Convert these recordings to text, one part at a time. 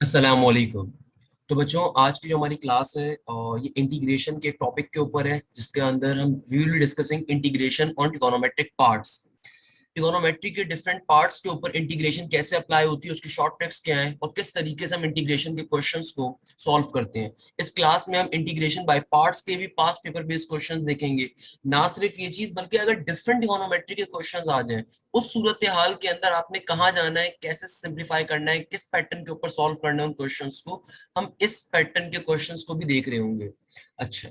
अस्सलाम वालेकुम। तो बच्चों, आज की जो हमारी क्लास है ये इंटीग्रेशन के टॉपिक के ऊपर है, जिसके अंदर हम we will be discussing integration on trigonometric parts. Trigonometry के डिफरेंट पार्ट्स के ऊपर इंटीग्रेशन कैसे अप्लाई होती है, उसकी शॉर्ट ट्रिक्स क्या है और किस तरीके से हम इंटीग्रेशन के क्वेश्चंस को सॉल्व करते हैं। इस क्लास में हम इंटीग्रेशन बाय पार्ट्स के भी पास्ट पेपर बेस्ड क्वेश्चंस देखेंगे। ना सिर्फ ये चीज, बल्कि अगर डिफरेंट ट्रिगोनोमेट्री के क्वेश्चंस आ जाएं, उस सूरत हाल के अंदर आपने कहाँ जाना है, कैसे सिंप्लीफाई करना है, किस पैटर्न के ऊपर सॉल्व करना है उन क्वेश्चंस को, हम इस पैटर्न के क्वेश्चंस को भी देख रहे होंगे। अच्छा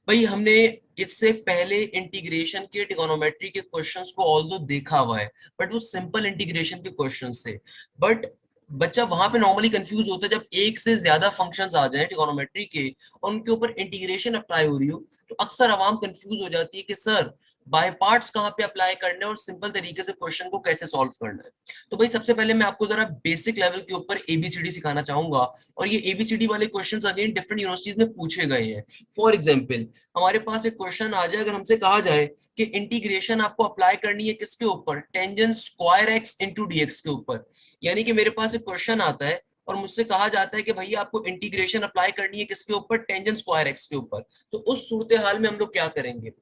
भाई, हमने इससे पहले इंटीग्रेशन के ट्रिगोनोमेट्री के क्वेश्चंस को ऑल्दो देखा हुआ है, बट वो सिंपल इंटीग्रेशन के क्वेश्चंस थे। बट बच्चा वहां पे नॉर्मली कंफ्यूज होता है जब एक से ज्यादा फंक्शंस आ जाएं ट्रिगोनोमेट्री के और उनके ऊपर इंटीग्रेशन अप्लाई हो रही हो, तो अक्सर आवाम कंफ्यूज हो जाती है कि सर बाय पार्ट्स कहाँ पे अप्लाई करना है और सिंपल तरीके से क्वेश्चन को कैसे सॉल्व करना है। तो भाई सबसे पहले मैं आपको जरा बेसिक लेवल के ऊपर एबीसीडी सिखाना चाहूंगा, और ये एबीसीडी वाले क्वेश्चंस अगेन डिफरेंट यूनिवर्सिटीज में पूछे गए हैं। फॉर एग्जाम्पल, हमारे पास एक क्वेश्चन आ जाए, अगर हमसे कहा जाए कि इंटीग्रेशन आपको अप्लाई करनी है किसके ऊपर, tangent square x into dx के ऊपर। यानी कि मेरे पास एक क्वेश्चन आता है और मुझसे कहा जाता है कि भैया आपको इंटीग्रेशन अप्लाई करनी है किसके ऊपर, टेंजेंट स्क्वायर एक्स के ऊपर। तो उस सूरत हाल में हम लोग क्या करेंगे।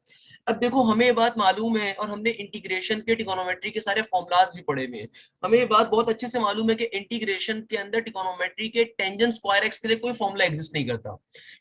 अब देखो, हमें ये बात मालूम है और हमने इंटीग्रेशन के ट्रिगोनोमेट्री के सारे फॉर्मूलाज भी पढ़े हुए हैं। हमें ये बात बहुत अच्छे से मालूम है कि इंटीग्रेशन के अंदर ट्रिगोनोमेट्री के टेंजेंट स्क्वायर एक्स के लिए कोई फॉर्मूला एग्जिस्ट नहीं करता।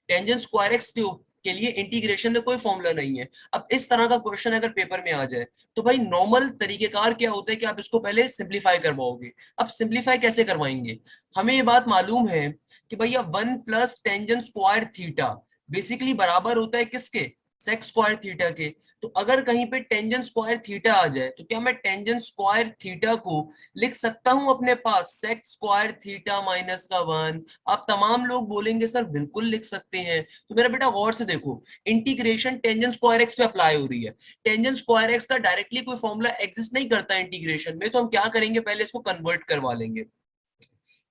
टेंजेंट स्क्वायर एक्स के लिए इंटीग्रेशन में कोई फॉर्मूला नहीं है। अब इस तरह का क्वेश्चन अगर पेपर में आ जाए, तो भाई नॉर्मल तरीकेकार क्या होता है कि आप इसको पहले सिंप्लीफाई करवाओगे। अब सिंप्लीफाई कैसे करवाएंगे, हमें ये बात मालूम है कि भैया 1 + tan² थीटा बेसिकली बराबर होता है किसके, सेक्स स्क्वायर थीटा के। तो अगर कहीं पे टेंजेंट स्क्वायर थीटा आ जाए, तो क्या मैं टेंजेंट स्क्वायर थीटा को लिख सकता हूं अपने पास सेक्स स्क्वायर थीटा माइनस का 1। आप तमाम लोग बोलेंगे सर बिल्कुल लिख सकते हैं। तो मेरा बेटा गौर से देखो, इंटीग्रेशन टेंजेंट स्क्वायर एक्स पे अप्लाई हो रही है। टेंजेंट स्क्वायर एक्स का डायरेक्टली कोई फॉर्मूला एग्जिस्ट नहीं करता इंटीग्रेशन में, तो हम क्या करेंगे, पहले इसको कन्वर्ट करवा लेंगे।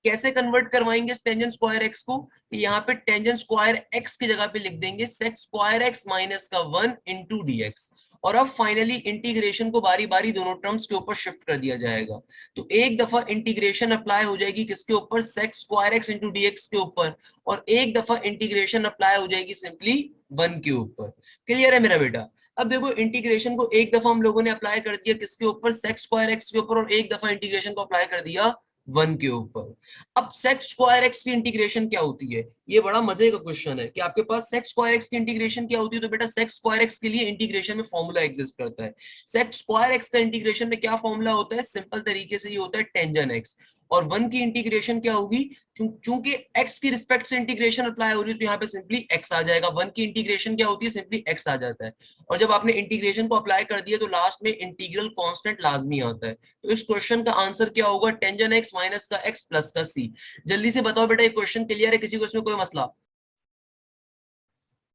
कैसे कन्वर्ट करवाएंगे टेंजेंट स्क्वायर एक्स को, यहाँ पे टेंजेंट स्क्वायर एक्स की जगह पे लिख देंगे सेक्स स्क्वायर एक्स माइनस का 1 इंटू डीएक्स। और अब फाइनली इंटीग्रेशन को बारी बारी दोनों टर्म्स के ऊपर शिफ्ट कर दिया जाएगा। तो एक दफा इंटीग्रेशन अप्लाई हो जाएगी किसके ऊपर, sec square x into dx के ऊपर, और एक दफा इंटीग्रेशन अप्लाई हो जाएगी सिंपली 1 के ऊपर। क्लियर है मेरा बेटा। अब देखो, इंटीग्रेशन को एक दफा हम लोगों ने अप्लाई कर दिया किसके ऊपर, सेक्स स्क्वायर एक्स के ऊपर, और एक दफा इंटीग्रेशन को अप्लाई कर दिया 1 के ऊपर। अब सेक्स स्क्वायर एक्स की इंटीग्रेशन क्या होती है, ये बड़ा मजे का क्वेश्चन है कि आपके पास सेक्स स्क्वायर एक्स की इंटीग्रेशन क्या होती है। तो बेटा सेक्स स्क्वायर एक्स के लिए इंटीग्रेशन में फॉर्मूला एग्जिस्ट करता है। सेक्स स्क्वायर एक्स का इंटीग्रेशन में क्या फॉर्मूला होता है, सिंपल तरीके से ये होता है टेंजन एक्स। और 1 की इंटीग्रेशन क्या होगी, चूंकि x की रिस्पेक्ट से इंटीग्रेशन अप्लाई हो रही है, तो यहाँ पे सिंपली x आ जाएगा। 1 की इंटीग्रेशन क्या होती है, सिंपली x आ जाता है। और जब आपने इंटीग्रेशन को अप्लाई कर दिया, तो लास्ट में इंटीग्रल कांस्टेंट लाजमी आता है। तो इस क्वेश्चन का आंसर क्या होगा, टेंजन x माइनस का x प्लस का c। जल्दी से बताओ बेटा, ये क्वेश्चन क्लियर है, किसी को इसमें कोई मसला।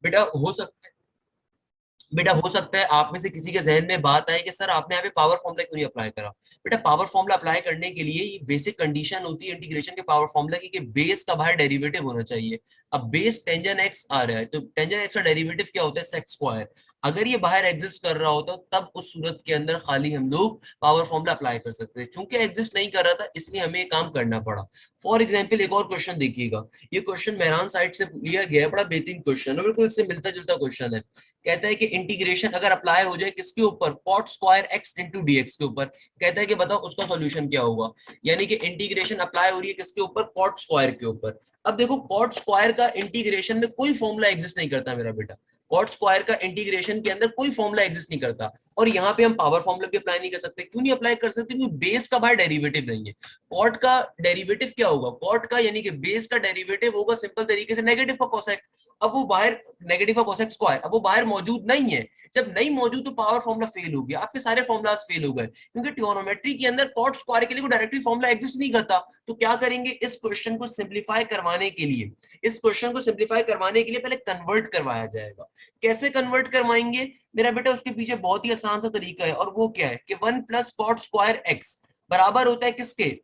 बेटा हो सकता है, बेटा हो सकता है आप में से किसी के जहन में बात आए कि सर आपने यहाँ पे पावर फॉर्मूला क्यों नहीं अप्लाई करा। बेटा पावर फॉर्मूला अप्लाई करने के लिए ये बेसिक कंडीशन होती है इंटीग्रेशन के पावर फॉर्मूला की कि बेस का बाहर डेरिवेटिव होना चाहिए। अब बेस टेंजन एक्स आ रहा है, तो टेंजन एक्स का डेरिवेटिव क्या होता है, सेक्स स्क्वायर। अगर ये बाहर एग्जिस्ट कर रहा होता तब उस सूरत के अंदर खाली हम लोग पावर फॉर्मूला अप्लाई कर सकते हैं। चूंकि एग्जिस्ट नहीं कर रहा था इसलिए हमें ये काम करना पड़ा। फॉर एग्जाम्पल एक और क्वेश्चन देखिएगा, ये क्वेश्चन मेहरान साइड से लिया गया है, बड़ा बेहतरीन क्वेश्चन है, बिल्कुल इससे मिलता जुलता क्वेश्चन है। कहता है कि इंटीग्रेशन अगर अप्लाई हो जाए किसके ऊपर, cot square x into dx के ऊपर, कहता है कि बताओ उसका सॉल्यूशन क्या होगा। यानी कि इंटीग्रेशन अप्लाई हो रही है किसके ऊपर, कॉट स्क्वायर के ऊपर। अब देखो कॉट स्क्वायर का इंटीग्रेशन में कोई फॉर्मूला एग्जिस्ट नहीं करता मेरा बेटा, कॉट स्क्वायर का इंटीग्रेशन के अंदर कोई फॉर्मूला एग्जिस्ट नहीं करता। और यहाँ पे हम पावर फॉर्मूला भी अप्लाई नहीं कर सकते। क्यों नहीं अप्लाई कर सकते, क्योंकि बेस का बाहर डेरिवेटिव नहीं है। कॉट का डेरिवेटिव क्या होगा, कॉट का यानी कि बेस का डेरिवेटिव होगा सिंपल तरीके से नेगेटिव का कोसेक। अब वो बाहर नेगेटिव का कोसेक स्क्वायर, अब वो बाहर मौजूद नहीं है। जब नहीं मौजूद तो पावर फॉर्मूला फेल हो गया, आपके सारे फॉर्मूलाज फेल हो गए, क्योंकि ट्रिगोनोमेट्री के अंदर कॉट स्क्वायर के लिए कोई डायरेक्टली फॉर्मूला एग्जिस्ट नहीं करता। तो क्या करेंगे, इस क्वेश्चन को सिंप्लीफाई करवाने के लिए, इस क्वेश्चन को सिंप्लीफाई करवाने के लिए पहले कन्वर्ट करवाया जाएगा। कैसे कन्वर्ट करवाएंगे मेरा बेटा, उसके पीछे बहुत ही आसान सा तरीका है, और वो क्या है कि 1 प्लस कॉट स्क्वायर एक्स बराबर होता है किसके,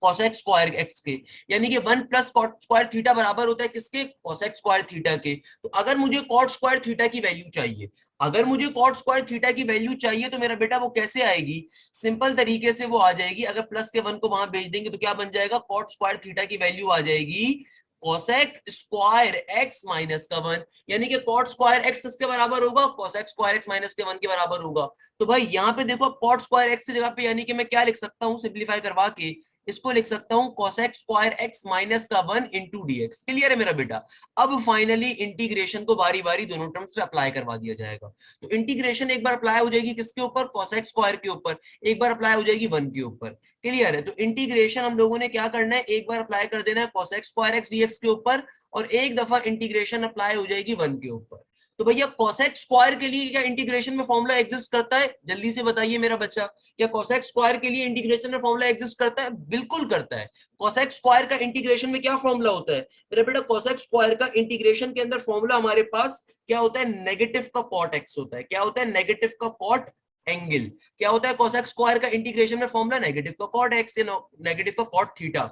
कोसेक स्क्वायर एक्स के। यानी कि 1 प्लस कॉट स्क्वायर थीटा बराबर होता है किसके, कोसेक स्क्वायर थीटा के। तो अगर मुझे कॉट स्क्वायर थीटा की वैल्यू चाहिए, अगर मुझे कॉट स्क्वायर थीटा की वैल्यू चाहिए तो मेरा बेटा वो कैसे आएगी, सिंपल तरीके से वो आ जाएगी। अगर प्लस के 1 को वहां भेज देंगे तो क्या बन जाएगा, कॉट स्क्वायर थीटा की वैल्यू आ जाएगी कोसेक स्क्वायर एक्स माइनस का 1। यानी कि कॉट स्क्वायर एक्स किसके बराबर होगा, कोसेक स्क्वायर एक्स माइनस के 1 के बराबर होगा। तो भाई यहाँ पे देखो कॉट स्क्वायर एक्स की जगह पे यानी कि मैं क्या लिख सकता हूँ, सिंप्लीफाई करवा के इसको लिख सकता हूं कोसेक स्क्वायर एक्स माइनस का 1 इंटू डीएक्स। क्लियर है मेरा बेटा। अब फाइनली इंटीग्रेशन को बारी बारी दोनों टर्म्स पे अप्लाई करवा दिया जाएगा। तो इंटीग्रेशन एक बार अप्लाई हो जाएगी किसके ऊपर, कोसेक स्क्वायर के ऊपर, एक बार अप्लाई हो जाएगी 1 के ऊपर। क्लियर है। तो इंटीग्रेशन हम लोगों ने क्या करना है, एक बार अप्लाई कर देना है कोसेक स्क्वायर एक्स डीएक्स के ऊपर, और एक दफा इंटीग्रेशन अप्लाई हो जाएगी 1 के ऊपर। तो भैया कोसेक स्क्वायर के लिए क्या इंटीग्रेशन में फॉर्मूला एग्जिस्ट करता है, जल्दी से बताइए मेरा बच्चा, क्या कोसेक स्क्वायर के लिए इंटीग्रेशन में फॉर्मूला एग्जिस्ट करता है, बिल्कुल करता है। कोसेक स्क्वायर का इंटीग्रेशन में क्या फॉर्मूला होता है मेरा बेटा, कोसेक स्क्वायर का इंटीग्रेशन के अंदर फॉर्मूला हमारे पास क्या होता है, नेगेटिव का कॉट एक्स होता है। क्या होता है, नेगेटिव का कॉट एंगल। क्या होता है कोसेक स्क्वायर का इंटीग्रेशन में फॉर्मूला, नेगेटिव का कॉट एक्स, नेगेटिव का कॉट थीटा।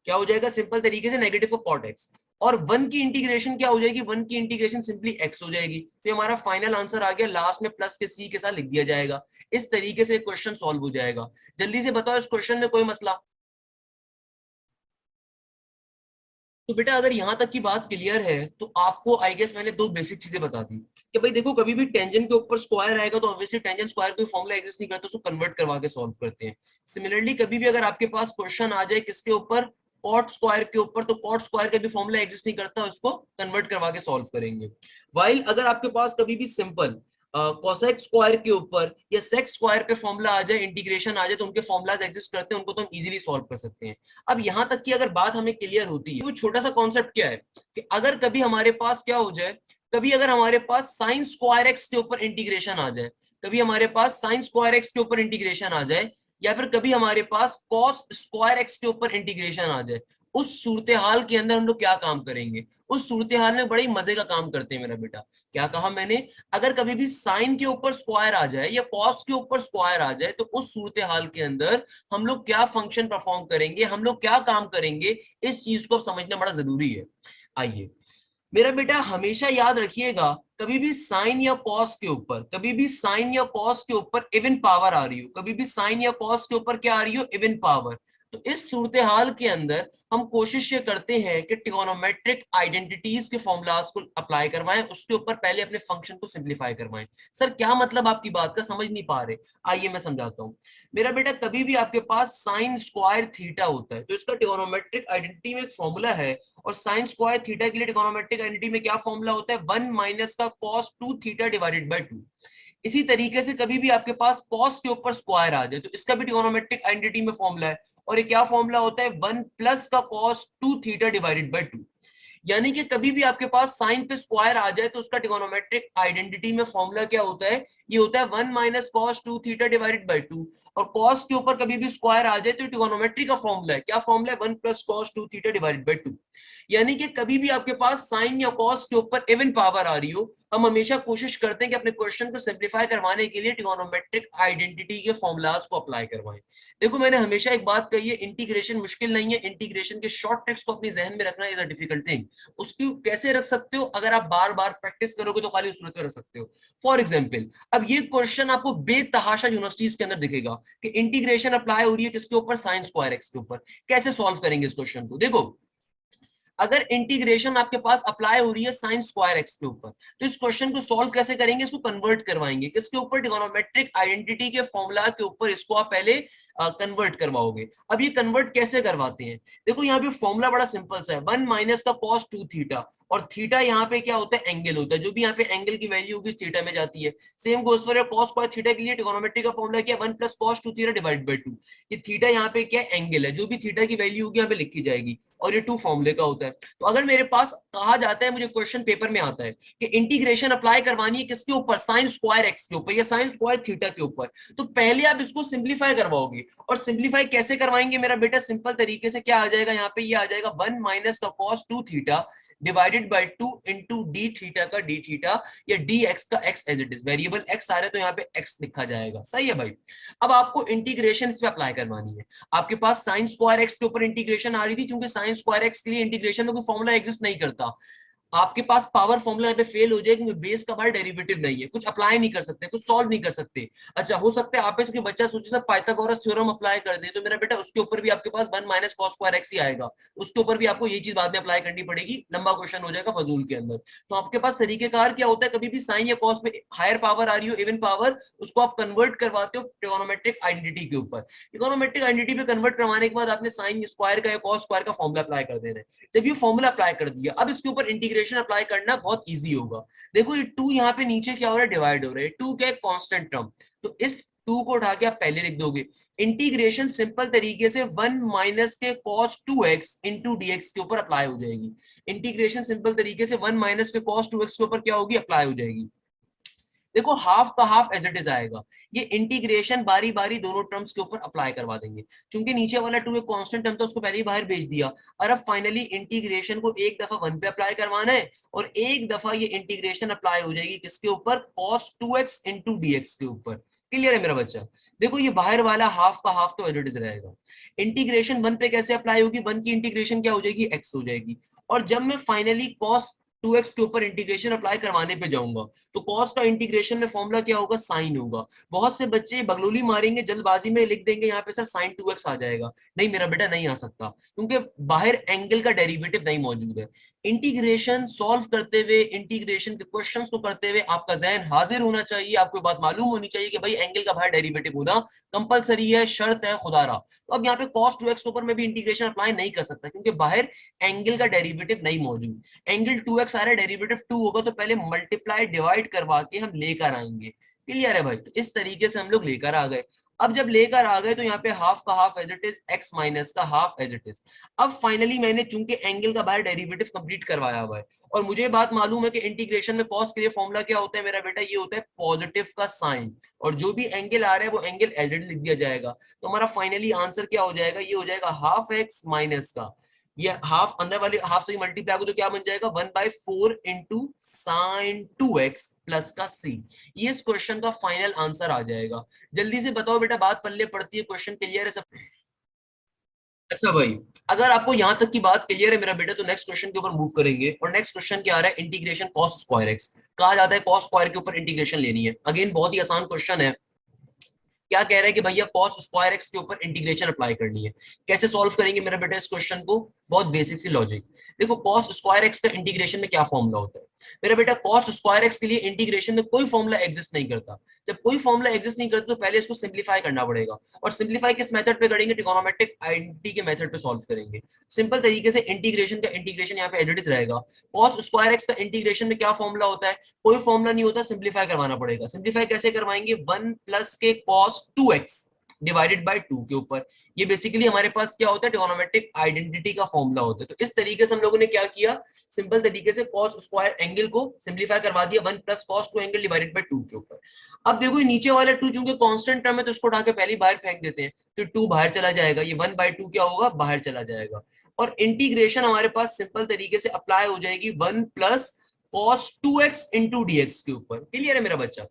क्या हो जाएगा, सिंपल तरीके से नेगेटिव का कॉट एक्स। और 1 की इंटीग्रेशन क्या हो जाएगी, 1 की इंटीग्रेशन सिंपली एक्स हो जाएगी। तो हमारा फाइनल आंसर आ गया, लास्ट में प्लस के सी के साथ लिख दिया जाएगा। इस तरीके से क्वेश्चन सॉल्व हो जाएगा। जल्दी से बताओ इस क्वेश्चन में कोई मसला। तो बेटा अगर यहां तक की बात क्लियर है तो आपको आई गेस मैंने दो बेसिक चीजें बता दी कि भाई देखो कभी भी टेंजेंट के ऊपर स्क्वायर आएगा तो ऑब्वियसली टेंजेंट स्क्वायर कोई फॉर्मूला एग्जिस्ट नहीं करता, उसको कन्वर्ट करवा के सॉल्व करते हैं। सिमिलरली कभी भी अगर आपके पास क्वेश्चन आ जाए किसके ऊपर, कॉट स्क्वायर के ऊपर, तो कॉट स्क्वायर का भी फॉर्मूला एग्जिस्ट नहीं करता, उसको कन्वर्ट करवा के सॉल्व करेंगे। वाइल अगर आपके पास कभी भी सिंपल कोसेक स्क्वायर के ऊपर या सेक स्क्वायर पे फॉर्मूला आ जाए, इंटीग्रेशन आ जाए, तो उनके फॉर्मूलाज एग्जिस्ट करते हैं, उनको तो हम इजीली सॉल्व कर सकते हैं। अब यहां तक की अगर बात हमें क्लियर होती है, वो छोटा सा कॉन्सेप्ट क्या है कि अगर कभी हमारे पास क्या हो जाए, कभी अगर हमारे पास साइन स्क्वायर एक्स के ऊपर इंटीग्रेशन आ जाए, कभी हमारे पास साइन स्क्वायर एक्स के ऊपर इंटीग्रेशन आ जाए, या फिर कभी हमारे पास कॉस स्क्वायर एक्स के ऊपर इंटीग्रेशन आ जाए, उस सूरत हाल के अंदर हम लोग क्या काम करेंगे, उस सूरत हाल में बड़ी मजे का काम करते हैं मेरा बेटा। क्या कहा मैंने, अगर कभी भी साइन के ऊपर स्क्वायर आ जाए या कॉस के ऊपर स्क्वायर आ जाए, तो उस सूरत हाल के अंदर हम लोग क्या फंक्शन परफॉर्म करेंगे, हम लोग क्या काम करेंगे, इस चीज को समझना बड़ा जरूरी है। आइए मेरा बेटा हमेशा याद रखिएगा, कभी भी साइन या कॉस के ऊपर, कभी भी साइन या कॉस के ऊपर इवन पावर आ रही हो, कभी भी साइन या कॉस के ऊपर क्या आ रही हो, इवन पावर, तो इस सूरत हाल के अंदर हम कोशिश ये करते हैं कि ट्रिगोनोमेट्रिक आइडेंटिटीज के फॉर्मूलाज को अप्लाई करवाएं, उसके ऊपर पहले अपने फंक्शन को सिंप्लीफाई करवाएं। सर क्या मतलब आपकी बात का, समझ नहीं पा रहे, आइए मैं समझाता हूं। मेरा बेटा कभी भी आपके पास साइन स्क्वायर थीटा होता है तो इसका ट्रिगोनोमेट्रिक आइडेंटिटी में एक फॉर्मूला है, और साइन स्क्वायर थीटा के लिए ट्रिगोनोमेट्रिक आइडेंटिटी में क्या फॉर्मूला होता है, 1 माइनस का कॉस 2 थीटा डिवाइडेड बाय 2। इसी तरीके से कभी भी आपके पास कॉस के ऊपर स्क्वायर आ जाए तो इसका भी ट्रिगोनोमेट्रिक आइडेंटिटी में फॉर्मूला है, और ये क्या फॉर्मूला होता है, 1 प्लस का कॉस 2 थीटा डिवाइडेड बाय 2। यानी कि कभी भी आपके पास साइन पे स्क्वायर आ जाए तो उसका ट्रिगोनोमेट्रिक आइडेंटिटी में फॉर्मूला क्या होता है, ये होता है 1 minus cos 2 theta divided by 2। और कॉस के ऊपर कभी भी स्क्वायर आ जाए तो ट्रिगोनोमेट्री का फॉर्मूला है, क्या फॉर्मूला है, 1 plus cos 2 theta divided by 2। यानी कि कभी भी आपके पास साइन या कॉस के ऊपर इवन पावर आ रही हो, हम हमेशा कोशिश करते हैं कि अपने क्वेश्चन को सिंप्लीफाई करवाने के लिए ट्रिगोनोमेट्रिक आइडेंटिटी के फॉर्मूलाज को अप्लाई करवाएं। देखो मैंने हमेशा एक बात कही है, इंटीग्रेशन मुश्किल नहीं है, इंटीग्रेशन के शॉर्ट ट्रिक्स को अपने जहन में रखना इज अ डिफिकल्ट थिंग। उसकी कैसे रख सकते हो, अगर आप बार बार प्रैक्टिस करोगे तो खाली उस सूरत में रख सकते हो। फॉर एग्जाम्पल, अब ये क्वेश्चन आपको बेतहाशा यूनिवर्सिटीज के अंदर दिखेगा कि इंटीग्रेशन अप्लाई हो रही है किसके ऊपर, साइन स्क्वायर एक्स के ऊपर। कैसे सॉल्व करेंगे इस क्वेश्चन को? देखो, अगर इंटीग्रेशन आपके पास अप्लाई हो रही है साइन स्क्वायर एक्स के ऊपर, तो इस क्वेश्चन को सॉल्व कैसे करेंगे? इसको कन्वर्ट करवाएंगे किसके ऊपर? ट्रिगोनोमेट्रिक आइडेंटिटी के फॉर्मूला के ऊपर इसको आप पहले कन्वर्ट करवाओगे। अब ये कन्वर्ट कैसे करवाते हैं? देखो यहाँ पे फॉर्मूला बड़ा सिंपल सा है, 1 माइनस का कॉस 2 थीटा, और थीटा यहाँ पे क्या होता है? एंगल होता है। जो भी यहाँ पे एंगल की वैल्यू होगी थीटा में जाती है। Same goes for cos square theta के लिए ट्रिगोनोमेट्री का फॉर्मूला क्या है? 1 plus cos 2 theta divide by 2। ये थीटा यहाँ पे क्या एंगल है, जो भी थीटा की वैल्यू होगी यहाँ पे लिखी जाएगी, और ये 2 फॉर्मूले का होता है। तो अगर मेरे पास कहा जाता है, मुझे क्वेश्चन पेपर में आता है कि इंटीग्रेशन अप्लाई करवानी है किसके ऊपर? साइन स्क्वायर एक्स के ऊपर या साइन स्क्वायर थीटा के ऊपर, तो पहले आप इसको सिंप्लीफाई करवाओगे। और सिंप्लीफाई कैसे करवाएंगे मेरा बेटा? सिंपल तरीके से क्या आ जाएगा यहाँ पे? ये आ जाएगा 1 माइनस का cos 2 theta divided by 2 into D theta का डी थीटा, या डी एक्स का X as it is. Variable X आ रहा है तो यहाँ पे एक्स लिखा जाएगा। सही है भाई। अब आपको इंटीग्रेशन इस पे अप्लाई करवानी है। आपके पास साइन स्क्वायर एक्स के ऊपर इंटीग्रेशन आ रही थी, क्योंकि साइन स्क्वायर एक्स के लिए इंटीग्रेशन में कोई फॉर्मूला एग्जिस्ट नहीं करता। आपके पास पावर फॉर्मूला यहाँ पे फेल हो जाए, क्योंकि बेस का बाहर डेरिवेटिव नहीं है, कुछ अप्लाई नहीं कर सकते, कुछ सॉल्व नहीं कर सकते। अच्छा, हो सकता है आप में से कोई बच्चा सोचे सर पाइथागोरस थ्योरम अप्लाई कर दे, तो मेरा बेटा उसके ऊपर भी आपके पास 1 माइनस कॉस स्क्वायर एक्स ही आएगा। उसके ऊपर भी आपको ये चीज बाद में अप्लाई करनी पड़ेगी, लंबा क्वेश्चन हो जाएगा फजूल के अंदर। तो आपके पास तरीकेकार क्या होता है, कभी भी साइन या कॉस में हायर पावर आ रही हो, इवन पावर, उसको आप कन्वर्ट करवाते हो ट्रिगोनोमेट्रिक आइडेंटिटी के ऊपर। ट्रिगोनोमेट्रिक आइडेंटिटी पे कन्वर्ट करवाने के बाद आपने साइन स्क्वायर का या कॉस स्क्वायर का फॉर्मूला अप्लाई कर देना है। जब ये फॉर्मूला अप्लाई कर दिया, अब इसके ऊपर इंटीग्रेशन अप्लाई करना बहुत इजी होगा। देखो ये 2 यहाँ पे नीचे क्या हो रहा है? डिवाइड हो रहा है। 2 क्या है? Constant term. तो इस 2 को उठा के आप पहले लिख दोगे। इंटीग्रेशन सिंपल तरीके से 1 माइनस के cos 2x इंटू dx के ऊपर अप्लाई हो जाएगी। इंटीग्रेशन सिंपल तरीके से 1 माइनस के cos 2x के ऊपर क्या होगी? अप्लाई हो जाएगी। देखो हाफ का हाफ एज इट इज आएगा। ये इंटीग्रेशन बारी बारी दोनों टर्म्स के ऊपर अप्लाई करवा देंगे। चूंकि नीचे वाला 2 एक कांस्टेंट टर्म था, उसको पहले ही बाहर भेज दिया, और अब फाइनली इंटीग्रेशन को एक दफा 1 पे अप्लाई करवाना है, और एक दफा ये इंटीग्रेशन अप्लाई हो जाएगी किसके ऊपर? cos 2x इंटू dx के ऊपर। क्लियर है मेरा बच्चा? देखो ये बाहर वाला हाफ का हाफ तो एज इट इज रहेगा। इंटीग्रेशन 1 पे कैसे अप्लाई होगी? 1 की इंटीग्रेशन क्या हो जाएगी? x हो जाएगी। और जब मैं फाइनली cos 2x के ऊपर इंटीग्रेशन अप्लाई करवाने पे जाऊंगा, तो कॉस का इंटीग्रेशन में फॉर्मूला क्या होगा? साइन होगा। बहुत से बच्चे बगलोली मारेंगे, जल्दबाजी में लिख देंगे यहाँ पे सर साइन 2x आ जाएगा। नहीं मेरा बेटा, नहीं आ सकता, क्योंकि बाहर एंगल का डेरिवेटिव नहीं मौजूद है। इंटीग्रेशन सॉल्व करते हुए, इंटीग्रेशन के क्वेश्चंस को करते हुए आपका जहन हाजिर होना चाहिए। आपको बात मालूम होनी चाहिए कि भाई एंगल का बाहर डेरिवेटिव होना कंपलसरी है, शर्त है खुदारा। तो अब यहाँ पे cos 2x के ऊपर मैं भी इंटीग्रेशन अप्लाई नहीं कर सकता, क्योंकि बाहर एंगल का डेरिवेटिव नहीं मौजूद। एंगल 2x आ रहा है, डेरिवेटिव 2 होगा, तो पहले मल्टीप्लाई डिवाइड करवा के हम लेकर आएंगे। क्लियर है भाई? तो इस तरीके से हम लोग लेकर आ गए। अब जब लेकर आ गए तो यहाँ पे हाफ का half as it is, x minus का हाफ एज इट इज। अब फाइनली मैंने चूंकि एंगल का बाहर डेरिवेटिव कंप्लीट करवाया हुआ है, और मुझे बात मालूम है कि इंटीग्रेशन में कॉस के लिए फॉर्मूला क्या होता है मेरा बेटा? ये होता है पॉजिटिव का साइन, और जो भी एंगल आ रहा है वो एंगल एज इट लिख दिया जाएगा। तो हमारा फाइनली आंसर क्या हो जाएगा? ये हो जाएगा हाफ एक्स माइनस का, ये हाफ अंदर वाले हाफ से मल्टीप्लाई को तो क्या बन जाएगा? 1/4 इंटू साइन 2x प्लस का c। ये इस क्वेश्चन का फाइनल आंसर आ जाएगा। जल्दी से बताओ बेटा, बात पल्ले पड़ती है? क्वेश्चन क्लियर है सब? अच्छा भाई, अगर आपको यहां तक की बात क्लियर है मेरा बेटा, तो नेक्स्ट क्वेश्चन के ऊपर मूव करेंगे। और नेक्स्ट क्वेश्चन क्या आ रहा है? Integration cos square x. कहा जाता है कॉस स्क्वायर के ऊपर इंटीग्रेशन लेनी है। अगेन बहुत ही आसान क्वेश्चन है। क्या कह रहा है कि भैया cos स्क्वायर एक्स के ऊपर इंटीग्रेशन अप्लाई करनी है। कैसे सॉल्व करेंगे मेरा बेटा इस क्वेश्चन को? बहुत बेसिक सी लॉजिक। देखो cos स्क्वायर एक्स का इंटीग्रेशन में क्या फॉर्मूला होता है मेरा बेटा? cos स्क्वायर एक्स के लिए इंटीग्रेशन में कोई फॉर्मूला एग्जिस्ट नहीं करता। जब कोई फॉर्मूला एग्जिस्ट नहीं करता तो पहले इसको सिंप्लीफाई करना पड़ेगा। और सिंप्लीफाई किस मेथड पे करेंगे? ट्रिगोनोमेट्रिक आइडेंटिटी के मेथड पे सॉल्व करेंगे। सिंपल तरीके से इंटीग्रेशन का इंटीग्रेशन यहाँ पे एडिट रहेगा। cos स्क्वायर एक्स का इंटीग्रेशन में क्या फॉर्मूला होता है? कोई फॉर्मूला नहीं होता, सिंप्लीफाई करवाना पड़ेगा। सिंप्लीफाई कैसे करवाएंगे? 1 प्लस के cos 2x डिवाइडेड बाय 2 के ऊपर। ये बेसिकली हमारे पास क्या होता है, ट्रिगोनोमेट्रिक आइडेंटिटी का फॉर्मूला होता है। तो इस तरीके से हम लोगों ने क्या किया, सिंपल तरीके से cos स्क्वायर एंगल को सिंप्लीफाई करवा दिया 1 plus cos 2 angle divided by 2 के ऊपर। अब देखो ये नीचे वाला 2 चूंकि कांस्टेंट टर्म है तो इसको उठा के पहले बाहर फेंक देते हैं, तो 2 बाहर चला जाएगा, ये 1/2 क्या होगा, बाहर चला जाएगा। और इंटीग्रेशन हमारे पास सिंपल तरीके से अप्लाई हो जाएगी 1 plus cos 2x into dx के ऊपर। क्लियर है मेरा बच्चा?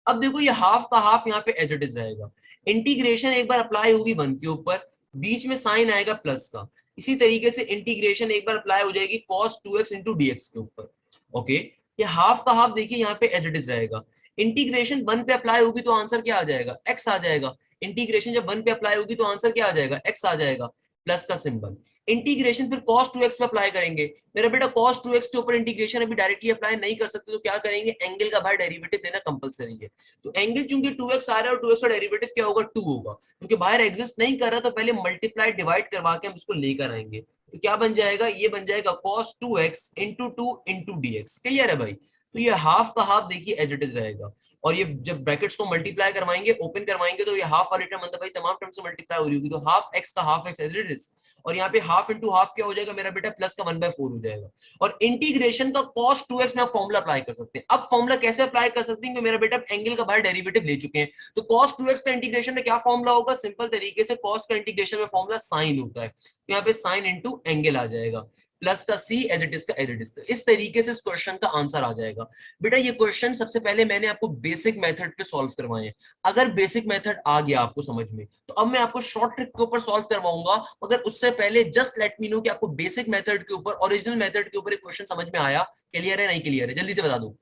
अब देखो ये हाफ का हाफ यहाँ पे एज इट इज रहेगा, इंटीग्रेशन एक बार अप्लाई होगी 1 के ऊपर, बीच में साइन आएगा प्लस का, इसी तरीके से इंटीग्रेशन एक बार अप्लाई हो जाएगी cos 2x इंटू dx के ऊपर। ओके, ये हाफ का हाफ देखिए यहाँ पे एज इट इज रहेगा, इंटीग्रेशन 1 पे अप्लाई होगी तो आंसर क्या आ जाएगा, x आ जाएगा। इंटीग्रेशन जब 1 पे अप्लाई होगी तो आंसर क्या आ जाएगा, x आ जाएगा, प्लस का सिंबल। इंटीग्रेशन फिर cos 2x पे अप्लाई करेंगे, मेरा बेटा cos 2x के ऊपर इंटीग्रेशन अभी डायरेक्टली अप्लाई नहीं कर सकते, तो क्या करेंगे, एंगल का बाहर डेरिवेटिव देना कंपलसरी है। तो एंगल चूंकि 2x आ रहा है और 2x का डेरिवेटिव क्या होगा, 2 होगा, क्योंकि बाहर एग्जिस्ट नहीं कर रहा तो पहले मल्टीप्लाई डिवाइड करवा के हम इसको लेकर आएंगे। तो क्या बन जाएगा, ये बन जाएगा cos 2x into 2 into dx। Clear है भाई? तो ये हाफ का हाफ देखिए एज इट इज रहेगा, और ये जब ब्रैकेट्स को मल्टीप्लाई करवाएंगे, ओपन करवाएंगे, तो ये हाफ वाली टर्म मतलब भाई तमाम टर्म से मल्टीप्लाई हो रही होगी, तो हाफ एक्स का half x as it is, और यहाँ पे हाफ इंटू हाफ क्या हो जाएगा मेरा बेटा, प्लस का 1/4 हो जाएगा। और इंटीग्रेशन का cos 2x में आप फॉर्मुला अप्लाई कर सकते हैं। अब फॉर्मुला कैसे अप्लाई कर सकते हैं, क्योंकि मेरा बेटा एंगल का बाहर डेरिवेटिव ले चुके हैं, तो cos 2x का इंटीग्रेशन में क्या फॉर्मुला होगा, सिंपल तरीके से cos का इंटीग्रेशन में फॉर्मुला साइन होता है, तो यहाँ पे साइन इंटू एंगल आ जाएगा, प्लस का सी एज इट इज का एज इट इज। इस तरीके से इस क्वेश्चन का आंसर आ जाएगा। बेटा ये क्वेश्चन सबसे पहले मैंने आपको बेसिक मेथड पे सॉल्व करवाए हैं, अगर बेसिक मेथड आ गया आपको समझ में, तो अब मैं आपको शॉर्ट ट्रिक के ऊपर सॉल्व करवाऊंगा। मगर उससे पहले जस्ट लेट मी नो कि आपको बेसिक मेथड के ऊपर, ओरिजिनल मेथड के ऊपर एक क्वेश्चन समझ में आया, क्लियर है नहीं क्लियर है, जल्दी से बता दो।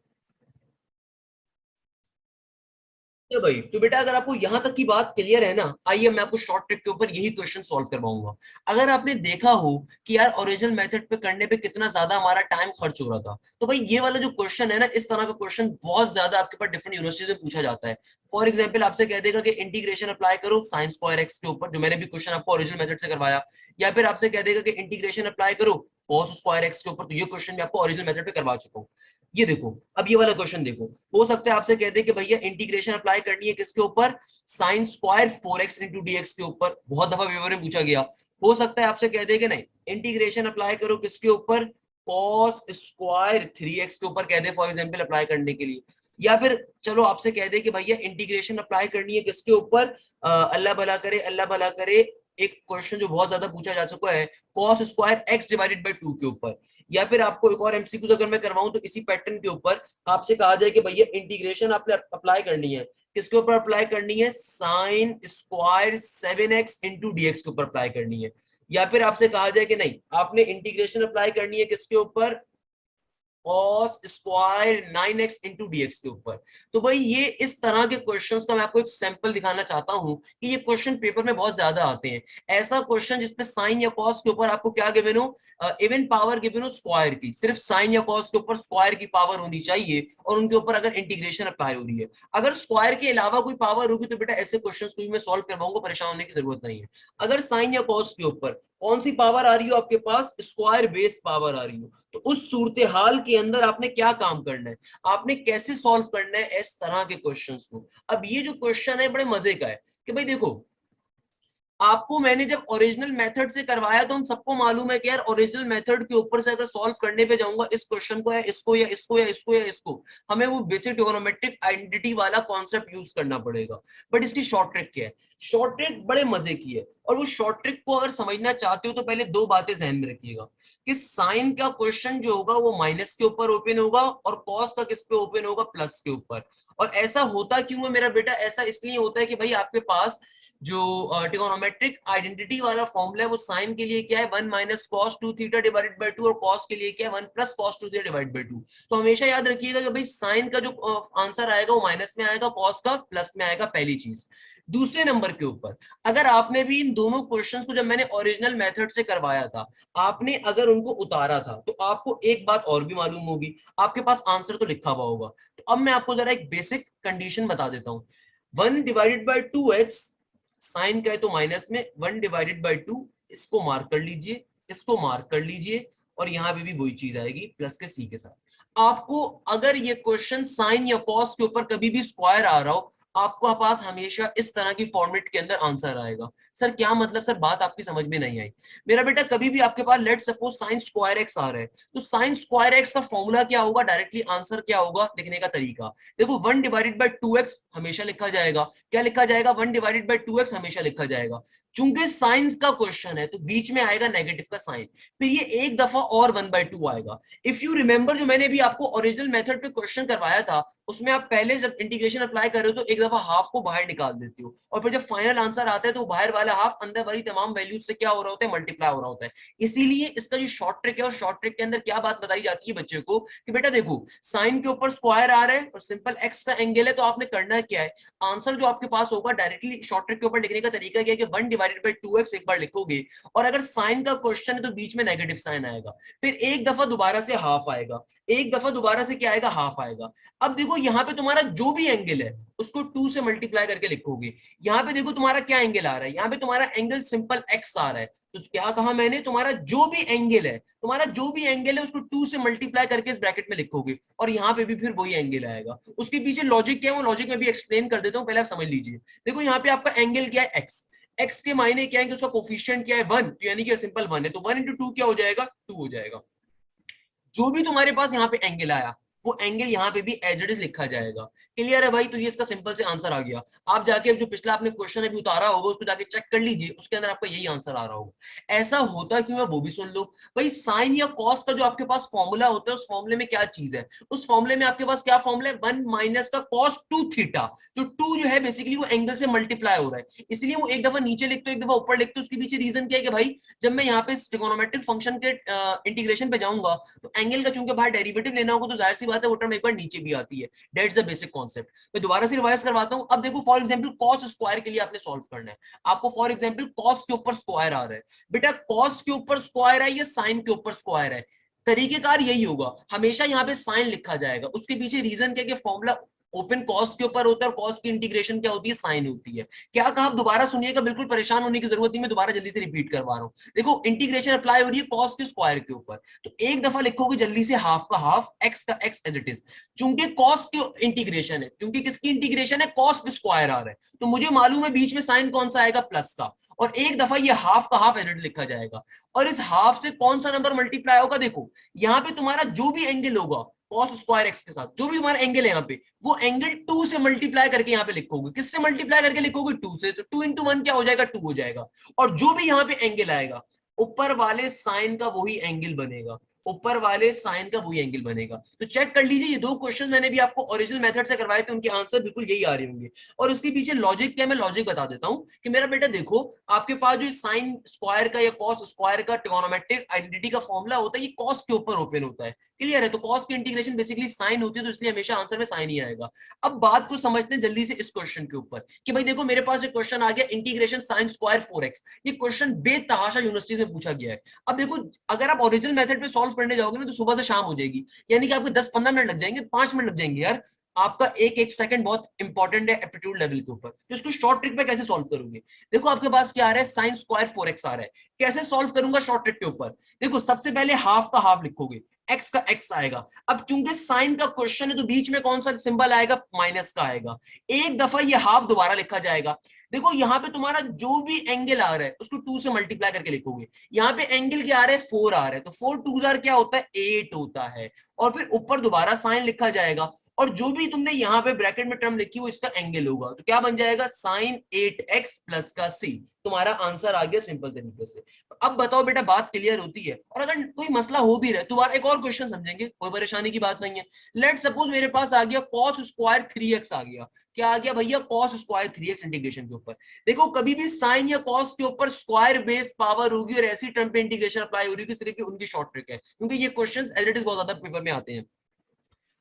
तो भाई तो बेटा अगर आपको यहां तक की बात क्लियर है ना, आइए मैं आपको शॉर्ट ट्रिक के ऊपर यही क्वेश्चन सॉल्व करवाऊंगा। अगर आपने देखा हो कि यार ओरिजिनल मेथड पे करने पे कितना ज्यादा हमारा टाइम खर्च हो रहा था, तो भाई ये वाला जो क्वेश्चन है ना, इस तरह का क्वेश्चन बहुत ज्यादा आपके पास डिफरेंट यूनिवर्सिटीज में पूछा जाता है। फॉर एग्जाम्पल आपसे कह देगा कि इंटीग्रेशन अप्लाई करो साइन स्क्वायर एक्स के ऊपर, जो मैंने भी क्वेश्चन आपको ओरिजिनल मेथड से करवाया, या फिर आपसे कह देगा कि इंटीग्रेशन अप्लाई करो कॉस स्क्वायर एक्स के ऊपर, तो ये क्वेश्चन मैं आपको ओरिजिनल मेथड पे करवा चुका हूँ। ये देखो, अब ये वाला क्वेश्चन देखो, हो सकता है आपसे कह दे कि भैया इंटीग्रेशन अप्लाई करनी है किसके ऊपर, sine square 4x into dx के ऊपर, बहुत दफा पेपर में पूछा गया। हो सकता है आपसे कह दे कि नहीं, इंटीग्रेशन अप्लाई करो किसके ऊपर, cos स्क्वायर 3x के ऊपर कह दे फॉर एग्जांपल अप्लाई करने के लिए। या फिर चलो आपसे कह दे कि भैया इंटीग्रेशन अप्लाई करनी है किसके ऊपर, अल्लाह भला करे अल्लाह भला करे, एक क्वेश्चन जो बहुत ज्यादा पूछा जा चुका है, cos square x divided by 2 के ऊपर। या फिर आपको एक और एमसीक्यू अगर मैं करवाऊं तो इसी पैटर्न के ऊपर आपसे कहा जाए कि भैया इंटीग्रेशन आपने अप्लाई करनी है किसके ऊपर, अप्लाई करनी है sine square 7x into dx के ऊपर अप्लाई करनी है। या फिर आपसे कहा जाए कि नहीं, आपने इंटीग्रेशन अप्लाई करनी है किसके ऊपर, cos square 9x into dx के ऊपर। तो भाई ये इस तरह के क्वेश्चंस का मैं आपको एक सैंपल दिखाना चाहता हूं कि ये क्वेश्चन पेपर में बहुत ज्यादा आते हैं। ऐसा क्वेश्चन जिसमें साइन या cos के ऊपर आपको क्या गिवन हो, इवन पावर गिवन हो स्क्वायर की, सिर्फ साइन या cos के ऊपर स्क्वायर की पावर होनी चाहिए, और उनके ऊपर अगर इंटीग्रेशन अप्लाई हो रही है। अगर स्क्वायर के अलावा कोई पावर होगी तो बेटा ऐसे क्वेश्चन को भी मैं सॉल्व करवाऊंगा, परेशान होने की जरूरत नहीं है। अगर साइन या cos के ऊपर कौन सी पावर आ रही हो आपके पास, स्क्वायर बेस पावर आ रही हो, तो उस सूरत हाल के अंदर आपने क्या काम करना है, आपने कैसे सॉल्व करना है इस तरह के क्वेश्चंस को। अब ये जो क्वेश्चन है बड़े मजे का है कि भाई देखो, आपको मैंने जब ओरिजिनल मेथड से करवाया तो हम सबको मालूम है कि यार ओरिजिनल मेथड के ऊपर से अगर सॉल्व करने पे जाऊंगा इस क्वेश्चन को या इसको या इसको या इसको या इसको, हमें वो बेसिक ट्रिगोनोमेट्रिक आइडेंटिटी वाला कॉन्सेप्ट यूज करना पड़ेगा। बट इसकी शॉर्ट ट्रिक क्या है, शॉर्ट ट्रिक बड़े मजे की है, और वो शॉर्ट ट्रिक को अगर समझना चाहते हो तो पहले दो बातें ध्यान में रखिएगा कि साइन का क्वेश्चन जो होगा वो माइनस के ऊपर ओपन होगा, और कॉस का किस पे ओपन होगा, प्लस के ऊपर। और ऐसा होता क्यों है मेरा बेटा, ऐसा इसलिए होता है कि भाई आपके पास जो ट्रिगोनोमेट्रिक आइडेंटिटी वाला फॉर्मूला है वो साइन के लिए क्या है, 1 minus cos 2 theta divided by 2, और कॉस के लिए क्या है, 1 plus cos 2 theta divided by 2। तो हमेशा याद रखिएगा कि भाई साइन का जो आंसर आएगा वो माइनस में आएगा, कॉस का प्लस में आएगा, पहली चीज। दूसरे नंबर के ऊपर, अगर आपने भी इन दोनों क्वेश्चंस को जब मैंने ओरिजिनल मेथड से करवाया था, आपने अगर उनको उतारा था, तो आपको एक बात और भी मालूम होगी, आपके पास आंसर तो लिखा हुआ होगा। तो अब मैं आपको जरा एक बेसिक कंडीशन बता देता हूं, 1 डिवाइडेड बाय 2x, साइन का है तो माइनस में, 1 डिवाइडेड बाय 2, इसको मार्क कर लीजिए, इसको मार्क कर लीजिए, और यहां पे भी वही चीज आएगी प्लस के सी के साथ। आपको अगर ये क्वेश्चन साइन या कॉस के ऊपर कभी भी स्क्वायर आ रहा हो, आपको पास हमेशा इस तरह की फॉर्मेट के अंदर आंसर आएगा। सर क्या मतलब, सर बात आपकी समझ में नहीं आई। मेरा बेटा कभी भी आपके पास let suppose sine square X आ रहा है, तो साइन स्क्वायर एक्स का फॉर्मूला क्या होगा, डायरेक्टली आंसर क्या होगा लिखने का तरीका। देखो 1 डिवाइडेड बाय 2x हमेशा लिखा जाएगा। क्या लिखा जाएगा, 1 डिवाइडेड बाय 2x हमेशा लिखा जाएगा। चूंकि साइन का क्वेश्चन है तो बीच में आएगा नेगेटिव का साइन, फिर ये एक दफा और 1/2 आएगा। इफ यू रिमेंबर, जो मैंने भी आपको ओरिजिनल मेथड पे क्वेश्चन करवाया था, उसमें आप पहले जब इंटीग्रेशन अप्लाई कर रहे हो तो एक दफा हाफ को बाहर निकाल देते हो, और फिर जब फाइनल आंसर आता है तो बाहर वाला हाफ अंदर वाली तमाम वैल्यूज से क्या हो रहा होता है, मल्टीप्लाई हो रहा होता है। इसीलिए इसका जो शॉर्ट ट्रिक है, और शॉर्ट ट्रिक के अंदर क्या बात बताई जाती है बच्चे को कि बेटा देखो साइन के ऊपर स्क्वायर आ रहा है और सिंपल एक्स का एंगल है, तो आपने करना क्या है, आंसर जो आपके पास होगा डायरेक्टली शॉर्ट ट्रिक के ऊपर लिखने का तरीका क्या है कि 1 डिवाइडेड बाय 2x एक बार लिखोगे, और अगर साइन का क्वेश्चन है तो बीच में नेगेटिव साइन आएगा, फिर एक दफा दोबारा से हाफ आएगा, एक दफा दोबारा से क्या आएगा, हाफ आएगा। अब देखो यहाँ पे तुम्हारा जो भी एंगल है उसको 2 से मल्टीप्लाई करके लिखोगे। यहाँ पे देखो तुम्हारा क्या एंगल आ रहा है, यहाँ पे तुम्हारा एंगल सिंपल एक्स आ रहा है, तो क्या कहा मैंने, तुम्हारा जो भी एंगल है, तुम्हारा जो भी एंगल है उसको 2 से मल्टीप्लाई करके इस ब्रैकेट में लिखोगे, और यहाँ पे भी फिर वही एंगल आएगा। उसके पीछे लॉजिक क्या है, वो लॉजिक में भी एक्सप्लेन कर देता हूँ, पहले आप समझ लीजिए। देखो यहाँ पे आपका एंगल क्या है, एक्स। एक्स के मायने क्या है कि उसका कोफिशिएंट क्या है, 1, तो यानी कि सिंपल 1 है, तो 1 × 2 क्या हो जाएगा, 2 हो जाएगा। जो भी तुम्हारे पास यहाँ पे एंगल आया वो एंगल यहाँ पे भी एज इट इज लिखा जाएगा। क्लियर है भाई, तो ये इसका सिंपल से आंसर आ गया। आप जाके जो पिछला आपने क्वेश्चन अभी उतारा होगा उसको जाके चेक कर लीजिए, उसके अंदर आपका यही आंसर आ रहा होगा। ऐसा होता क्यों है वो भी सुन लो भाई। साइन या कॉस का जो आपके पास फॉर्मूला होता है, उस फॉर्मूले में क्या चीज है, उस फॉर्मूले में आपके पास क्या फॉर्मूला है, 1 माइनस का कॉस 2 थीटा। जो 2 जो है बेसिकली वो एंगल से मल्टीप्लाई हो रहा है, इसलिए वो एक दफा नीचे लिखते हो एक दफा ऊपर लिखते हो। उसके पीछे रीजन क्या है कि भाई जब मैं यहाँ पे ट्रिगोनोमेट्रिक फंक्शन के इंटीग्रेशन पे जाऊंगा तो एंगल का चूंकि बाहर डेरिवेटिव लेना होगा तो जाहिर सी बात है वो टर्म एक बार नीचे भी आती है। That's the basic concept. मैं दोबारा से रिवाइज करवाता हूं। अब देखो फॉर एग्जांपल कॉस स्क्वायर के लिए आपने सॉल्व करना है। आपको फॉर एग्जांपल कॉस के ऊपर स्क्वायर आ रहा है, बेटा कॉस के ऊपर स्क्वायर है या साइन के ऊपर स्क्वायर है, तरीकेकार यही होगा, हमेशा यहाँ पे साइन लिखा जाएगा। उसके पीछे रीजन क्या है कि फॉर्मूला ओपन कॉस के ऊपर होता है और कॉस की इंटीग्रेशन क्या होती है, साइन होती है। क्या कहा, आप दोबारा सुनिएगा, बिल्कुल परेशान होने की जरूरत नहीं, मैं दोबारा जल्दी से रिपीट करवा रहा हूं। देखो इंटीग्रेशन अप्लाई हो रही है कॉस के स्क्वायर के ऊपर, तो एक दफा लिखोगे जल्दी से हाफ का हाफ, एक्स का एक्स एज इट इज। चूंकि कॉस के इंटीग्रेशन है, चूंकि किसकी इंटीग्रेशन है, कॉस पे स्क्वायर आ रहा है, तो मुझे मालूम है बीच में साइन कौन सा आएगा, प्लस का, और एक दफा ये हाफ का हाफ एज इट लिखा जाएगा। और इस हाफ से कौन सा नंबर मल्टीप्लाई होगा, देखो यहाँ पे तुम्हारा जो भी एंगल होगा कॉस स्क्वायर एक्स के साथ, जो भी तुम्हारा एंगल है यहाँ पे, वो एंगल 2 से मल्टीप्लाई करके यहाँ पे लिखोगे। किससे मल्टीप्लाई करके लिखोगे, 2 से, तो 2 × 1 क्या हो जाएगा, 2 हो जाएगा। और जो भी यहाँ पे एंगल आएगा ऊपर वाले साइन का वही एंगल बनेगा, ऊपर वाले साइन का वही एंगल बनेगा। तो चेक कर लीजिए, ये 2 क्वेश्चन मैंने भी आपको ओरिजिनल मेथड से करवाए थे, उनके आंसर बिल्कुल यही आ रहे होंगे। और उसके पीछे लॉजिक क्या है, मैं लॉजिक बता देता हूं कि मेरा बेटा देखो आपके पास जो साइन स्क्वायर का या कॉस स्क्वायर का ट्रिगोनोमेट्रिक आइडेंटिटी का फॉर्मूला होता है, ये कॉस के ऊपर ओपन होता है। क्लियर है, तो कॉस की इंटीग्रेशन बेसिकली साइन होती है, तो इसलिए हमेशा आंसर में साइन ही आएगा। अब बात को समझते हैं जल्दी से इस क्वेश्चन के ऊपर कि भाई देखो मेरे पास एक क्वेश्चन आ गया, इंटीग्रेशन साइन स्क्वायर 4x। ये क्वेश्चन बेतहाशा यूनिवर्सिटी में पूछा गया है। अब देखो अगर आप ओरिजिनल मेथड पे सॉल्व करने जाओगे ना तो सुबह से शाम हो जाएगी, यानी कि आपके 10-15 मिनट लग जाएंगे, 5 मिनट लग जाएंगे यार। आपका एक एक सेकंड बहुत इंपॉर्टेंट है एप्टीट्यूड लेवल के ऊपर। तो इसको शॉर्ट ट्रिक पे कैसे सॉल्व करोगे, देखो आपके पास क्या आ रहा है, साइन स्क्वायर 4x आ रहा है। कैसे सॉल्व करूंगा शॉर्ट ट्रिक के ऊपर, देखो सबसे पहले हाफ का हाफ लिखोगे, एक्स का एक्स आएगा। अब चूंकि साइन का क्वेश्चन है तो बीच में कौन सा सिंबल आएगा, माइनस का आएगा। एक दफा ये हाफ दोबारा लिखा जाएगा। देखो यहाँ पे तुम्हारा जो भी एंगल आ रहा है उसको 2 से मल्टीप्लाई करके लिखोगे। यहाँ पे एंगल क्या आ रहा है, 4 आ रहा है, तो 4 2 क्या होता है, 8 होता है। और फिर ऊपर दोबारा साइन लिखा जाएगा, और जो भी तुमने यहाँ पे ब्रैकेट में टर्म लिखी वो इसका एंगल होगा, तो क्या बन जाएगा, साइन 8x प्लस का c। तुम्हारा आंसर आ गया सिंपल तरीके से। अब बताओ बेटा, बात क्लियर होती है। और अगर कोई मसला हो भी रहा है दोबारा एक और क्वेश्चन समझेंगे, कोई परेशानी की बात नहीं है। लेट सपोज मेरे पास आ गया cos स्क्वायर 3x आ गया। क्या आ गया भैया, cos स्क्वायर 3x इंटीग्रेशन के ऊपर। देखो कभी भी साइन या cos के ऊपर स्क्वायर बेस पावर होगी और ऐसी टर्म पे इंटीग्रेशन अप्लाई हो रही है, सिर्फ उनकी शॉर्ट ट्रिक है, क्योंकि ये क्वेश्चंस एज इट इज बहुत ज्यादा पेपर में आते हैं।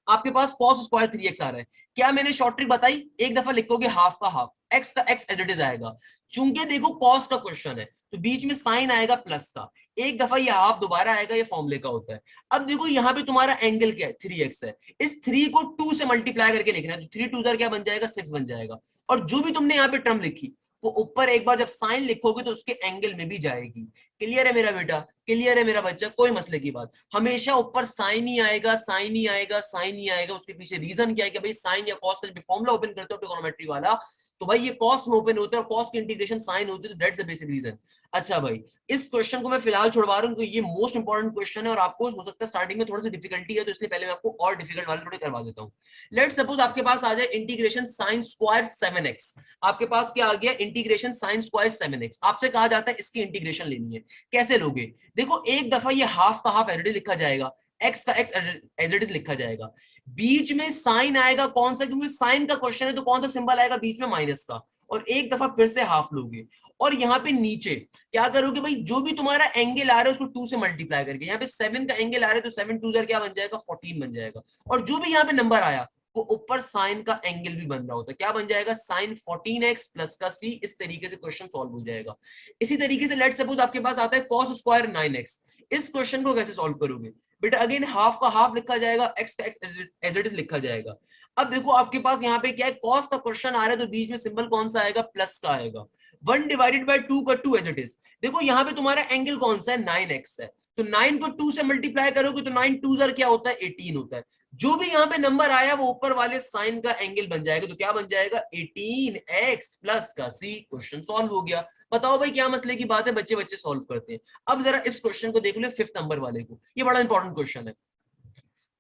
आपके पास cos स्क्वायर 3x आ रहा है, क्या मैंने शॉर्ट ट्रिक बताई, एक दफा लिखोगे हाफ का हाफ, x का x एज इट इज आएगा। चूंकि देखो cos का क्वेश्चन है तो बीच में साइन आएगा प्लस का, एक दफा ये हाफ दोबारा आएगा, ये फॉर्मूले का होता है। अब देखो यहाँ पे तुम्हारा एंगल क्या है, 3x है, इस 3 को 2 से मल्टीप्लाई करके लिखना है, तो 3 2 क्या बन जाएगा, 6 बन जाएगा। और जो भी तुमने यहाँ पे टर्म लिखी वो ऊपर एक बार जब साइन लिखोगे तो उसके एंगल में भी जाएगी। क्लियर है मेरा बेटा, क्लियर है मेरा बच्चा, कोई मसले की बात। हमेशा ऊपर साइन ही आएगा, साइन ही आएगा, साइन ही आएगा। उसके पीछे रीजन क्या है कि भाई साइन या कॉस का जब फॉर्मूला ओपन करते हो ट्रिगोनोमेट्री वाला, तो भाई ये कॉस में ओपन होता है और कॉस की इंटीग्रेशन साइन होती है, तो दैट्स द बेसिक रीजन। अच्छा भाई, इस क्वेश्चन को मैं फिलहाल छुड़वा रहा हूँ क्योंकि ये मोस्ट इंपॉर्टेंट क्वेश्चन है और आपको हो सकता है स्टार्टिंग में थोड़ी सी डिफिकल्टी है, तो इसलिए पहले मैं आपको और डिफिकल्ट वाले थोड़े करवा देता हूँ। लेट सपोज आपके पास आ जाए इंटीग्रेशन साइन स्क्वायर 7x। आपके पास क्या आ गया, इंटीग्रेशन साइन स्क्वायर 7x। आपसे कहा जाता है इसकी इंटीग्रेशन लेनी है, कैसे लोगे? देखो एक दफा ये हाफ का हाफ एज लिखा जाएगा, एक्स का एक्स एज इट इज लिखा जाएगा, बीच में साइन आएगा कौन सा, क्योंकि साइन का क्वेश्चन है तो कौन सा सिंबल आएगा बीच में, माइनस का, और एक दफा फिर से हाफ लोगे। और यहाँ पे नीचे क्या करोगे भाई, जो भी तुम्हारा एंगल आ रहा है उसको 2 से मल्टीप्लाई करके, यहाँ पे 7 का एंगल आ रहा है तो 7 2 क्या बन जाएगा, 14 बन जाएगा। और जो भी यहाँ पे नंबर आया वो ऊपर साइन का एंगल भी बन रहा होता है, क्या बन जाएगा, साइन 14x प्लस का c। इस तरीके से क्वेश्चन सॉल्व हो जाएगा। इसी तरीके से लेट सपोज आपके पास आता है कॉस स्क्वायर 9x। इस क्वेश्चन को कैसे सॉल्व करोगे बेटा, अगेन हाफ का हाफ लिखा जाएगा, एक्स का एक्स एज इट इज लिखा जाएगा। अब देखो आपके पास यहाँ पे क्या है, कॉस का क्वेश्चन आ रहा है तो बीच में सिंबल कौन सा आएगा, प्लस का आएगा। 1 डिवाइडेड बाय 2 का 2 एज इट इज। देखो यहाँ पे तुम्हारा एंगल कौन सा है, 9x है, तो 9 को 2 से मल्टीप्लाई करोगे तो 9 2 क्या होता है, 18 होता है। जो भी यहाँ पे नंबर आया वो ऊपर वाले साइन का एंगल बन जाएगा, तो क्या बन जाएगा, 18x प्लस का c। क्वेश्चन सॉल्व हो गया। बताओ भाई क्या मसले की बात है, बच्चे बच्चे सॉल्व करते हैं। अब जरा इस क्वेश्चन को देख लो, 5th नंबर वाले को, ये बड़ा इंपॉर्टेंट क्वेश्चन है।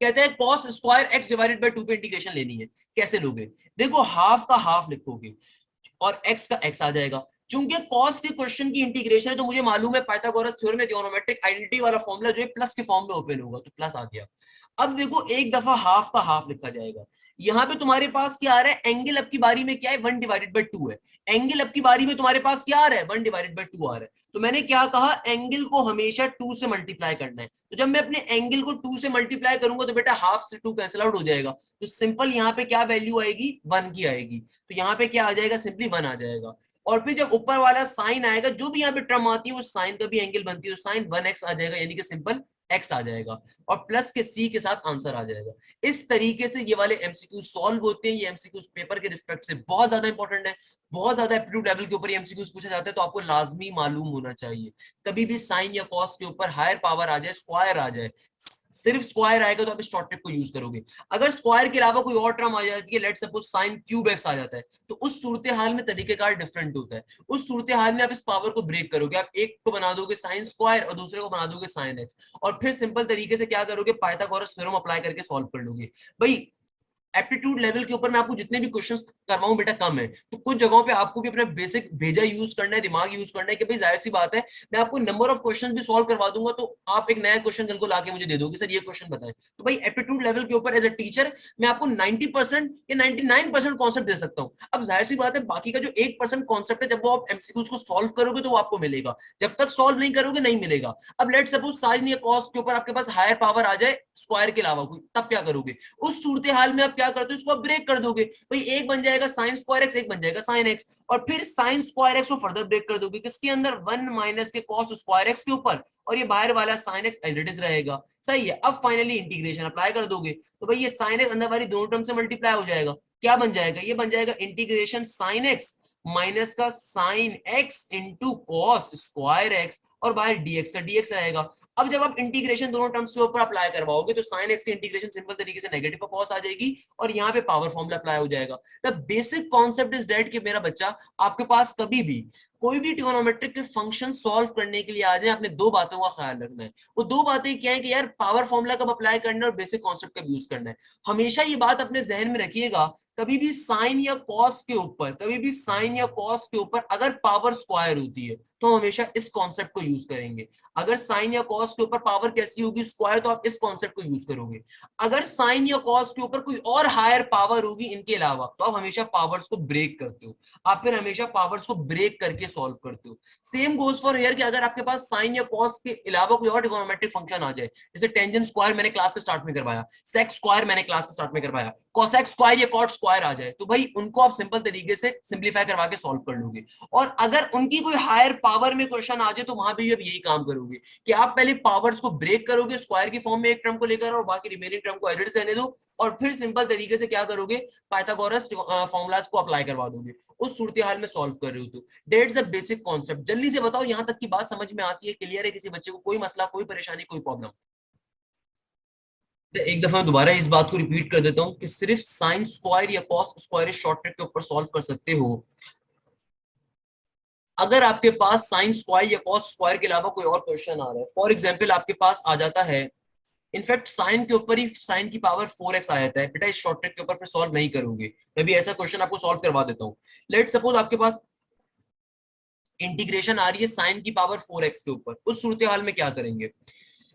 कहते हैं cos square x divided by 2 पे इंटीग्रेशन लेनी है, कैसे लोगे? देखो हाफ का हाफ लिखोगे और x का x आ जाएगा। चूंकि cos के क्वेश्चन की इंटीग्रेशन है तो मुझे मालूम है पाइथागोरस थ्योरम में ट्रिगोनोमेट्रिक आइडेंटिटी वाला फॉर्मूला जो है प्लस के फॉर्म में ओपन होगा, तो प्लस आ गया। अब देखो एक दफा हाफ का हाफ लिखा जाएगा। यहाँ पे तुम्हारे पास क्या आ रहा है, एंगल अब की बारी में क्या है, 1 डिवाइडेड बाय 2 है। एंगल अब की बारी में तुम्हारे पास क्या आ रहा है, 1 डिवाइडेड बाय 2 आ रहा है। तो मैंने क्या कहा, एंगल को हमेशा 2 से मल्टीप्लाई करना है। तो जब मैं अपने एंगल को 2 से मल्टीप्लाई करूंगा तो बेटा हाफ से 2 कैंसिल आउट हो जाएगा, तो सिंपल यहाँ पे क्या वैल्यू आएगी, 1 की आएगी। तो यहाँ पे क्या आ जाएगा, सिंपली 1 आ जाएगा। और फिर जब ऊपर वाला साइन आएगा, जो भी यहाँ पे टर्म आती है वो साइन का भी एंगल बनती है, तो साइन 1x आ जाएगा, यानी कि सिंपल x आ जाएगा, और प्लस के c के साथ आंसर आ जाएगा। इस तरीके से ये वाले एमसीक्यू सॉल्व होते हैं। ये एमसीक्यू पेपर के रिस्पेक्ट से बहुत ज्यादा इंपॉर्टेंट है, बहुत ज्यादा एप्टीट्यूड लेवल के ऊपर ये एमसीक्यूज पूछा जाता है, तो आपको लाजमी मालूम होना चाहिए। कभी भी साइन या कॉस के ऊपर हायर पावर आ जाए, स्क्वायर आ जाए, सिर्फ स्क्वायर आएगा तो आप इस शॉर्ट ट्रिक को यूज करोगे। अगर स्क्वायर के अलावा कोई और टर्म आ जाती है, let suppose sine cube X आ जाता है, तो उस सूरत हाल में तरीकेकार डिफरेंट होता है। उस सूरत हाल में आप इस पावर को ब्रेक करोगे, आप एक को बना दोगे साइन स्क्वायर और दूसरे को बना दोगे साइन एक्स, और फिर सिंपल तरीके से क्या करोगे, पाइथागोरस थ्योरम अप्लाई करके सॉल्व कर लोगे। भाई एप्टीट्यूड लेवल के ऊपर मैं आपको जितने भी क्वेश्चंस करवाऊं बेटा कम है, तो कुछ जगहों पे आपको भी अपना बेसिक भेजा यूज करना है, दिमाग यूज करना है कि भाई जाहिर सी बात है मैं आपको नंबर ऑफ क्वेश्चंस भी सॉल्व करवा दूंगा तो आप एक नया क्वेश्चन कल को लाके मुझे दे दोगे, सर ये क्वेश्चन बताएं। तो भाई एप्टीट्यूड लेवल के ऊपर एज अ टीचर मैं आपको 90% या 99% कॉन्सेप्ट दे सकता हूं। अब जाहिर सी बात है बाकी का जो 1% कॉन्सेप्ट है, जब वो आप एमसीक्यूज को सॉल्व करोगे तो वो आपको मिलेगा, जब तक सॉल्व नहीं करोगे नहीं मिलेगा। अब लेट सपोज साइन या कॉस के ऊपर आपके पास हायर पावर आ जाए स्क्वायर के अलावा कोई, तब क्या करोगे? उस सूरत हाल में आप क्या करते हो, इसको ब्रेक कर दोगे। भाई एक बन जाएगा साइन स्क्वायर एक्स, एक बन जाएगा साइन एक्स, और फिर साइन स्क्वायर एक्स को फर्दर ब्रेक कर दोगे किसके अंदर, 1 माइनस के कॉस स्क्वायर एक्स के ऊपर, और ये बाहर वाला sine x as it is रहेगा। सही है। अब फाइनली इंटीग्रेशन अप्लाई कर दोगे तो भाई ये साइन एक्स अंदर वाली दोनों टर्म से मल्टीप्लाई हो जाएगा। क्या बन जाएगा, ये बन जाएगा इंटीग्रेशन साइन एक्स माइनस का sign x into cos square x, और बाहर डीएक्स का डीएक्स रहेगा। अब जब आप इंटीग्रेशन दोनों टर्म्स के ऊपर अप्लाई करवाओगे तो साइन एक्स की इंटीग्रेशन सिंपल तरीके से नेगेटिव पर कॉस आ जाएगी, और यहाँ पे पावर फॉर्मूला अप्लाई हो जाएगा। The basic concept is that कि मेरा बच्चा आपके पास कभी भी कोई भी ट्रिगोनोमेट्रिक के फंक्शन सॉल्व करने के लिए आ जाए, आपने दो बातों का ख्याल रखना है। वो दो बातें क्या है कि यार पावर फॉर्मूला कब अप्लाई करना है और बेसिक कॉन्सेप्ट कब यूज करना है। हमेशा ये बात अपने जहन में रखिएगा, कभी भी साइन या कॉस के ऊपर, कभी भी साइन या कॉस के ऊपर अगर पावर स्क्वायर होती है तो हम हमेशा इस कॉन्सेप्ट को यूज करेंगे। अगर साइन या कॉस के ऊपर पावर कैसी होगी, स्क्वायर, तो आप इस कॉन्सेप्ट को यूज करोगे। अगर साइन या कॉस के ऊपर कोई और हायर पावर होगी इनके अलावा, तो आप हमेशा पावर्स को ब्रेक करते हो। आप फिर हमेशा पावर्स को ब्रेक करके सॉल्व करते हो। सेम गोज फॉर हियर कि अगर आपके पास साइन या कॉस के अलावा कोई और ट्रिगोनोमेट्रिक फंक्शन आ जाए, जैसे टेंजेंट स्क्वायर मैंने क्लास के स्टार्ट में करवाया, सेक स्क्वायर मैंने क्लास के स्टार्ट में करवाया, कोसेक स्क्वायर या कॉट स्क्वायर आ जाए, तो भाई उनको आप सिंपल तरीके से सिंप्लीफाई करवा के सॉल्व कर लोगे। और अगर उनकी कोई हायर पावर में क्वेश्चन आ जाए तो वहां भी आप यही काम करोगे कि आप पहले पावर्स को ब्रेक करोगे स्क्वायर की फॉर्म में एक टर्म को लेकर और बाकी रिमेनिंग टर्म को एज इट इज रहने दो, और फिर सिंपल तरीके से क्या करोगे, पाइथागोरस फॉर्मूलाज को अप्लाई करवा दोगे। उस सूरत हाल में सॉल्व कर रहे हो तो डेट्स द बेसिक कॉन्सेप्ट। जल्दी से बताओ यहां तक की बात समझ में आती है, क्लियर है, किसी बच्चे को कोई मसला, कोई परेशानी, कोई प्रॉब्लम? एक दफा मैं दोबारा इस बात को रिपीट कर देता हूं कि सिर्फ साइन स्क्वायर या कॉस स्क्वायर इस शॉर्ट ट्रिक के ऊपर सॉल्व कर सकते हो अगर आपके पास साइन स्क्वायर या कॉस स्क्वायर के अलावा कोई और क्वेश्चन आ रहा है। फॉर एग्जाम्पल आपके पास आ जाता है, इनफैक्ट साइन के ऊपर ही साइन की पावर 4x आ जाता है, बेटा इस शॉर्ट ट्रिक के ऊपर फिर सॉल्व नहीं करोगे, मैं भी ऐसा क्वेश्चन आपको सॉल्व करवा देता हूँ। लेट सपोज आपके पास इंटीग्रेशन आ रही है साइन की पावर 4x के ऊपर, उस सूरत हाल में क्या करेंगे?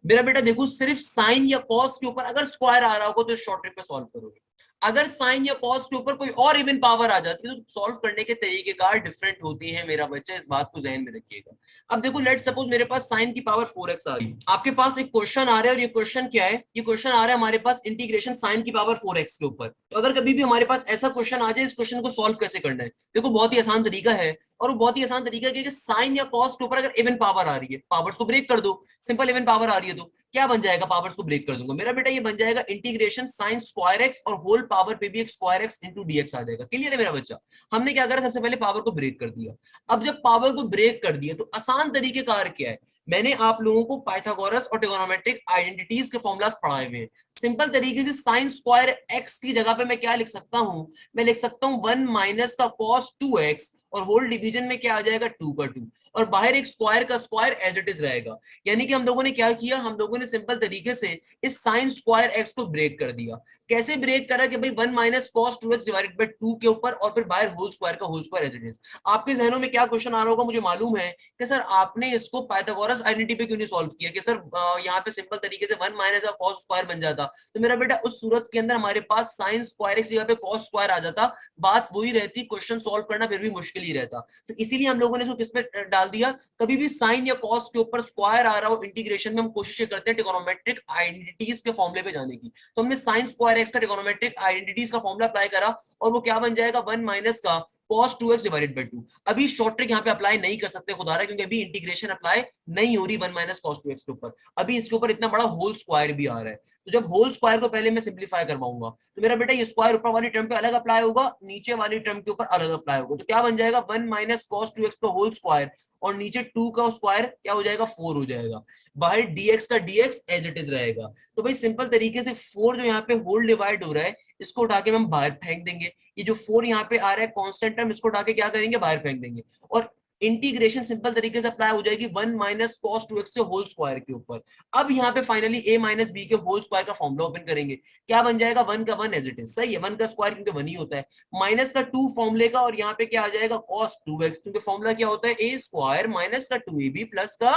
मेरा बेटा देखो, सिर्फ साइन या कॉस के ऊपर अगर स्क्वायर आ रहा होगा तो शॉर्ट ट्रिक पे सॉल्व करोगे। अगर साइन या कॉस के ऊपर कोई और इवन पावर आ जाती है तो सॉल्व करने के तरीके कार डिफरेंट होती है मेरा बच्चा, इस बात को ध्यान में रखिएगा। अब देखो लेट सपोज मेरे पास साइन की पावर 4x आ रही है, आपके पास एक क्वेश्चन आ रहा है और ये क्वेश्चन क्या है, ये क्वेश्चन आ रहा है हमारे पास इंटीग्रेशन साइन की पावर 4x के ऊपर। तो अगर कभी भी हमारे पास ऐसा क्वेश्चन आ जाए, इस क्वेश्चन को सॉल्व कैसे करना है? देखो बहुत ही आसान तरीका है, और वो बहुत ही आसान तरीका है कि साइन या कॉस के ऊपर अगर इवन पावर आ रही है, पावर्स को ब्रेक कर दो। सिंपल इवन पावर आ रही है तो क्या बन जाएगा, पावर्स को ब्रेक कर दूंगा मेरा बेटा, ये बन जाएगा इंटीग्रेशन साइन स्क्वायर एक्स और होल पावर पे भी एक स्क्वायर एक्स इंटू डीएक्स आ जाएगा। क्लियर है मेरा बच्चा? हमने क्या करा, सबसे पहले पावर को ब्रेक कर दिया। अब जब पावर को ब्रेक कर दिया तो आसान तरीके कार क्या है, मैंने आप लोगों को पाइथागोरस और ट्रिगोनोमेट्रिक आइडेंटिटीज के फॉर्मूलाज पढ़ाए हुए हैं। सिंपल तरीके से साइन स्क्वायर एक्स की जगह पे मैं क्या लिख सकता हूं, मैं लिख सकता हूं 1 माइनस का कॉस 2x, और होल डिवीजन में क्या आ जाएगा 2 का 2, और बाहर एक स्क्वायर का स्क्वायर एज इट इज रहेगा। यानी कि हम लोगों ने क्या किया, हम लोगों ने सिंपल तरीके से इस साइन स्क्वायर एक्स को ब्रेक कर दिया। कैसे ब्रेक करा कि भाई 1 minus cos 2x divided by 2 के ऊपर, और फिर बाहर होल स्क्वायर का whole square as it is. आपके जहनों में क्या क्वेश्चन आ रहा होगा मुझे मालूम है कि सर आपने इसको पाइथागोरस आइडेंटिटी पे क्यों नहीं सॉल्व किया, कि सर यहाँ पे सिंपल तरीके से 1 माइनस का कॉस स्क्वायर बन जाता। तो मेरा बेटा उस सूरत के अंदर हमारे पास साइन स्क्वायर एक्स जगह पे कॉस स्क्वायर आ जाता, बात वही रहती, क्वेश्चन सॉल्व करना फिर भी मुश्किल ही रहता। तो इसीलिए हम लोगों ने इसको किस पे डाल दिया, कभी भी साइन या कॉस के ऊपर स्क्वायर आ रहा हो इंटीग्रेशन में, हम कोशिश करते हैं ट्रिगोनोमेट्रिक आइडेंटिटीज के फॉर्मूले पे जाने की। तो हमने साइन स्क्वायर एक्स का ट्रिगोनोमेट्रिक आइडेंटिटीज का फॉर्मूला अप्लाई करा, और वो क्या बन जाएगा, 1 माइनस का cos 2x डिवाइडेड बाय 2। अभी शॉर्ट ट्रिक यहाँ पे अप्लाई नहीं कर सकते खुदा रहा, क्योंकि अभी इंटीग्रेशन अप्लाई नहीं हो रही 1 माइनस cos 2x के ऊपर। अभी इसके ऊपर इतना बड़ा होल स्क्वायर भी आ रहा है, तो जब होल स्क्वायर को पहले मैं सिंप्लीफाई करवाऊंगा तो मेरा बेटा ये स्क्वायर ऊपर वाली टर्म पे अलग अप्लाई होगा, नीचे वाली टर्म के ऊपर अलग अप्लाई होगा। तो क्या बन जाएगा, 1 माइनस cos 2x का होल स्क्वायर, और नीचे 2 का स्क्वायर क्या हो जाएगा, 4 हो जाएगा। बाहर dx का dx एज इट इज रहेगा। तो भाई सिंपल तरीके से 4 जो यहाँ पे होल डिवाइड हो रहा है, इसको उठा के हम बाहर फेंक देंगे। ये जो 4 यहाँ पे आ रहा है कांस्टेंट टर्म, इसको उठा के क्या करेंगे, बाहर फेंक देंगे। और इंटीग्रेशन सिंपल तरीके से अप्लाई हो जाएगी 1 माइनस cos 2x के होल स्क्वायर के ऊपर। अब यहाँ पे फाइनली a माइनस बी के होल स्क्वायर का फॉर्मूला ओपन करेंगे, क्या बन जाएगा, 1 का 1 एज इट इज। सही है, 1 का स्क्वायर क्योंकि 1 ही होता है, माइनस का 2 फॉर्मूले का, और यहाँ पे क्या आ जाएगा cos 2x, क्योंकि फॉर्मूला क्या होता है, a स्क्वायर माइनस का 2ab प्लस का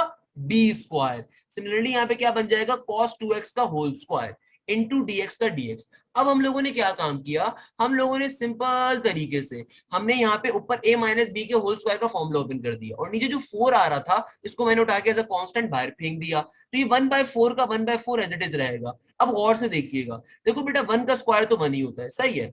b स्क्वायर। सिमिलरली यहाँ पे क्या बन जाएगा, cos 2x का होल स्क्वायर इंटू dx का dx। अब हम लोगों ने क्या काम किया, हम लोगों ने सिंपल तरीके से हमने यहाँ पे ऊपर a माइनस बी के होल स्क्वायर का फॉर्मूला ओपन कर दिया, और नीचे जो 4 आ रहा था इसको मैंने उठा के एज अ कांस्टेंट बाहर फेंक दिया। तो ये 1/4 का 1/4 एज इट इज रहेगा। अब गौर से देखिएगा, देखो बेटा 1 का स्क्वायर तो 1 ही होता है, सही है।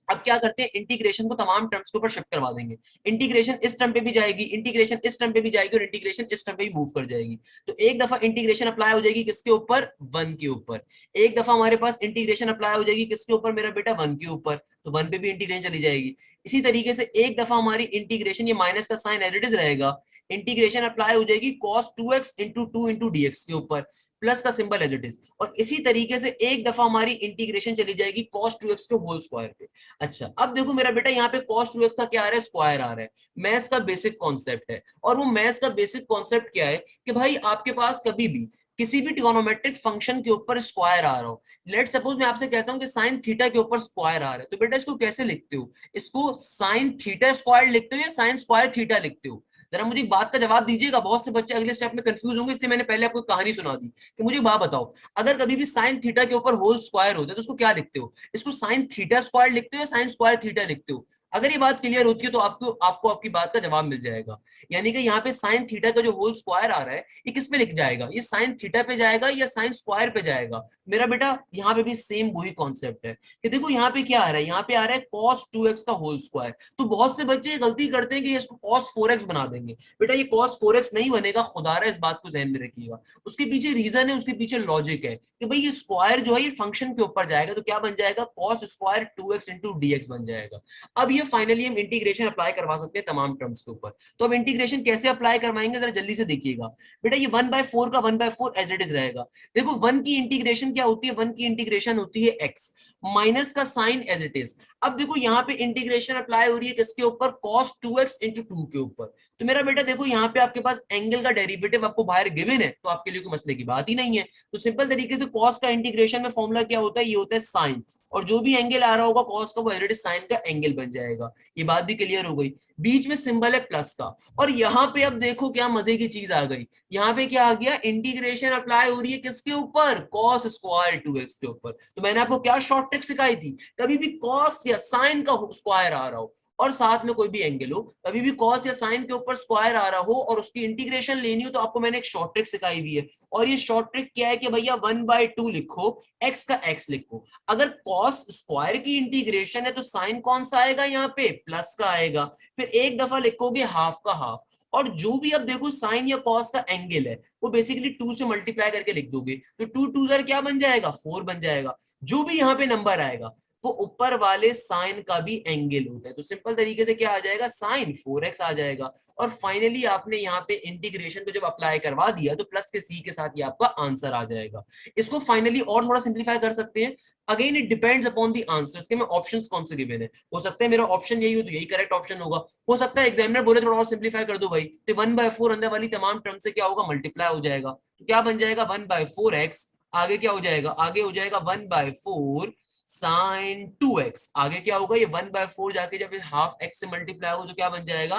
अब क्या करते हैं, इंटीग्रेशन को तमाम टर्म्स के ऊपर शिफ्ट करवा देंगे। इंटीग्रेशन इस टर्म पे भी जाएगी, इंटीग्रेशन इस टर्म पे भी जाएगी, और इंटीग्रेशन इस टर्म पे भी मूव कर जाएगी। तो एक दफा इंटीग्रेशन अप्लाई हो जाएगी किसके ऊपर, 1 के ऊपर। एक दफा हमारे पास इंटीग्रेशन अप्लाई हो जाएगी किसके ऊपर मेरा बेटा, 1 के ऊपर, तो 1 पे भी इंटीग्रेशन चली जाएगी। इसी तरीके से एक दफा हमारी इंटीग्रेशन, ये माइनस का साइन एज इट इज रहेगा, इंटीग्रेशन अप्लाई हो जाएगी cos 2x into 2 into dx के ऊपर, प्लस का सिंबल एज इट इज। और इसी तरीके से एक दफा हमारी इंटीग्रेशन चली जाएगी cos 2x के होल स्क्वायर पे। अच्छा अब देखो मेरा बेटा, यहाँ पे cos 2x का क्या आ रहा है, स्क्वायर आ रहा है, मैथ्स का बेसिक कॉन्सेप्ट है। और वो मैथ्स का बेसिक कॉन्सेप्ट क्या है कि भाई आपके पास कभी भी किसी भी ट्रिगोनोमेट्रिक फंक्शन के ऊपर स्क्वायर आ रहा हो, लेट सपोज मैं आपसे कहता हूं कि साइन थीटा के ऊपर स्क्वायर आ रहा है, तो बेटा इसको कैसे लिखते हो, इसको साइन थीटा स्क्वायर लिखते हो या साइन स्क्वायर थीटा लिखते हो? जरा मुझे एक बात का जवाब दीजिएगा, बहुत से बच्चे अगले स्टेप में कंफ्यूज होंगे, इसलिए मैंने पहले आपको कहानी सुना दी कि मुझे बात बताओ, अगर कभी भी साइन थीटा के ऊपर होल स्क्वायर होता है तो उसको क्या लिखते हो, इसको साइन थीटा स्क्वायर लिखते हो या साइन स्क्वायर थीटा लिखते हो? अगर ये बात क्लियर होती है तो आपको आपको आपकी बात का जवाब मिल जाएगा। यानी कि यहाँ पे साइन थीटा का जो होल स्क्वायर आ रहा है ये किस पे लिख जाएगा, ये साइन थीटा पे जाएगा या साइन स्क्वायर पे जाएगा। मेरा बेटा यहाँ पे भी सेम वही कॉन्सेप्ट है कि देखो यहाँ पे क्या आ रहा है, यहाँ पे आ रहा है cos 2x का होल स्क्वायर। तो बहुत से बच्चे गलती करते हैं कि इसको cos 4x बना देंगे। बेटा ये cos 4x नहीं बनेगा, खुदारा इस बात को ध्यान में रखिएगा। उसके पीछे रीजन है, उसके पीछे लॉजिक है कि भाई ये स्क्वायर जो है ये फंक्शन के ऊपर जाएगा तो क्या बन जाएगा, cos square 2x into dx बन जाएगा। अब ये फाइनली हम इंटीग्रेशन अप्लाई करवा सकते हैं तमाम टर्म्स के ऊपर। तो अब इंटीग्रेशन कैसे अप्लाई करवाएंगे जरा जल्दी से देखिएगा। बेटा ये 1/4 का 1/4 एज इट इज रहेगा। देखो 1 की इंटीग्रेशन क्या होती है, 1 की इंटीग्रेशन होती है x माइनस का साइन एज इट इज। अब देखो यहाँ पे इंटीग्रेशन अप्लाई हो रही है किसके ऊपर, cos 2x इंटू 2 के ऊपर। तो मेरा बेटा देखो यहाँ पे आपके पास एंगल का डेरिवेटिव आपको बाहर गिवन है तो आपके लिए कोई मसले की बात ही नहीं है। तो सिंपल तरीके से cos का इंटीग्रेशन में फॉर्मूला क्या होता है, ये होता है साइन, और जो भी एंगल आ रहा होगा cos का वो एज इट इज साइन का एंगल बन जाएगा। ये बात भी क्लियर हो गई। बीच में सिंबल है प्लस का, और यहाँ पे अब देखो क्या मजे की चीज आ गई, यहाँ पे क्या आ गया, इंटीग्रेशन अप्लाई हो रही है किसके ऊपर, cos स्क्वायर 2x के ऊपर। तो मैंने आपको क्या शॉर्ट ट्रिक सिखाई थी, कभी भी cos या साइन का स्क्वायर आ रहा हो और साथ में कोई भी एंगल हो, कभी भी cos या साइन के ऊपर स्क्वायर आ रहा हो और उसकी इंटीग्रेशन लेनी हो तो आपको मैंने एक शॉर्ट ट्रिक सिखाई हुई है। और ये शॉर्ट ट्रिक क्या है कि भैया 1/2 लिखो, x का x लिखो। अगर cos स्क्वायर की इंटीग्रेशन है तो साइन कौन सा आएगा, यहाँ पे प्लस का आएगा। फिर एक दफा लिखोगे हाफ का हाफ, और जो भी अब देखो साइन या कॉस का एंगल है वो बेसिकली 2 से मल्टीप्लाई करके लिख दोगे तो 2 2 जर क्या बन जाएगा, 4 बन जाएगा। जो भी यहाँ पे नंबर आएगा वो ऊपर वाले साइन का भी एंगल होता है। तो सिंपल तरीके से क्या आ जाएगा, साइन 4x आ जाएगा। और फाइनली आपने यहाँ पे इंटीग्रेशन को जब अप्लाई करवा दिया तो प्लस के सी के साथ ये आपका आंसर आ जाएगा। इसको फाइनली और थोड़ा सिंप्लीफाई कर सकते हैं। Again it depends upon the answers के मैं ऑप्शंस कौन से गिवन है। हो सकता है मेरा ऑप्शन यही हो तो यही करेक्ट ऑप्शन होगा, हो सकता है एग्जामिनर बोले थोड़ा और सिंप्लीफाई कर दो भाई, तो 1/4 अंदर वाली तमाम टर्म से क्या होगा, मल्टीप्लाई हो जाएगा। तो क्या बन जाएगा 1/4x, आगे क्या हो जाएगा, आगे हो जाएगा 1/4 साइन 2x, आगे क्या होगा, ये 1/4 जाके जब हाफ x से मल्टीप्लाई होगा तो क्या बन जाएगा,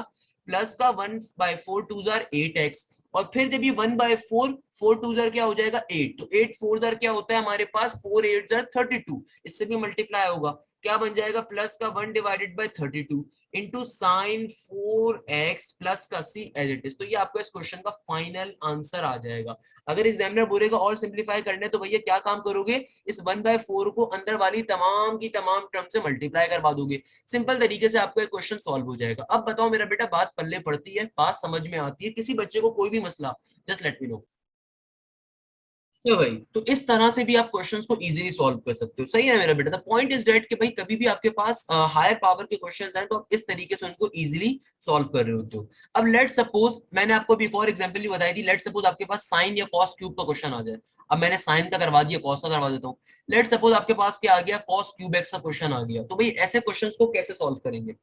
प्लस का 1/4 2 जार 8x, और फिर जब ये 1/4 4 2 जार क्या हो जाएगा 8, तो 8 4 जार क्या होता है हमारे पास 4 8 जार 32, इससे भी मल्टीप्लाई होगा, क्या बन जाएगा प्लस का 1/32 इंटू साइन 4x प्लस का c एज इट इज। तो ये आपका इस क्वेश्चन का फाइनल आंसर आ जाएगा। अगर एग्जामिनर बोलेगा और सिंप्लीफाई करने तो भैया क्या काम करोगे, इस 1/4 को अंदर वाली तमाम की तमाम टर्म से मल्टीप्लाई करवा दोगे। सिंपल तरीके से आपका क्वेश्चन सॉल्व हो जाएगा। अब बताओ मेरा बेटा, बात पल्ले पड़ती है, बात समझ में आती है, किसी बच्चे को कोई भी मसला, जस्ट लेट मी नो। तो भाई तो इस तरह से भी आप क्वेश्चंस को इजीली सॉल्व कर सकते हो, सही है मेरा बेटा। द पॉइंट इज दैट कि भाई कभी भी आपके पास हायर पावर के क्वेश्चंस हैं तो आप इस तरीके से उनको इजीली सॉल्व कर रहे होते हो। अब लेट सपोज, मैंने आपको भी एक और एग्जांपल भी बताई थी, लेट सपोज आपके पास साइन या कॉस क्यूब का क्वेश्चन आ जाए। अब मैंने साइन का करवा दिया, कॉस का करवा देता हूँ। लेट सपोज आपके पास क्या आ गया, कॉस क्यूब एक्स का क्वेश्चन आ गया। तो भाई ऐसे क्वेश्चंस को कैसे सॉल्व करेंगे,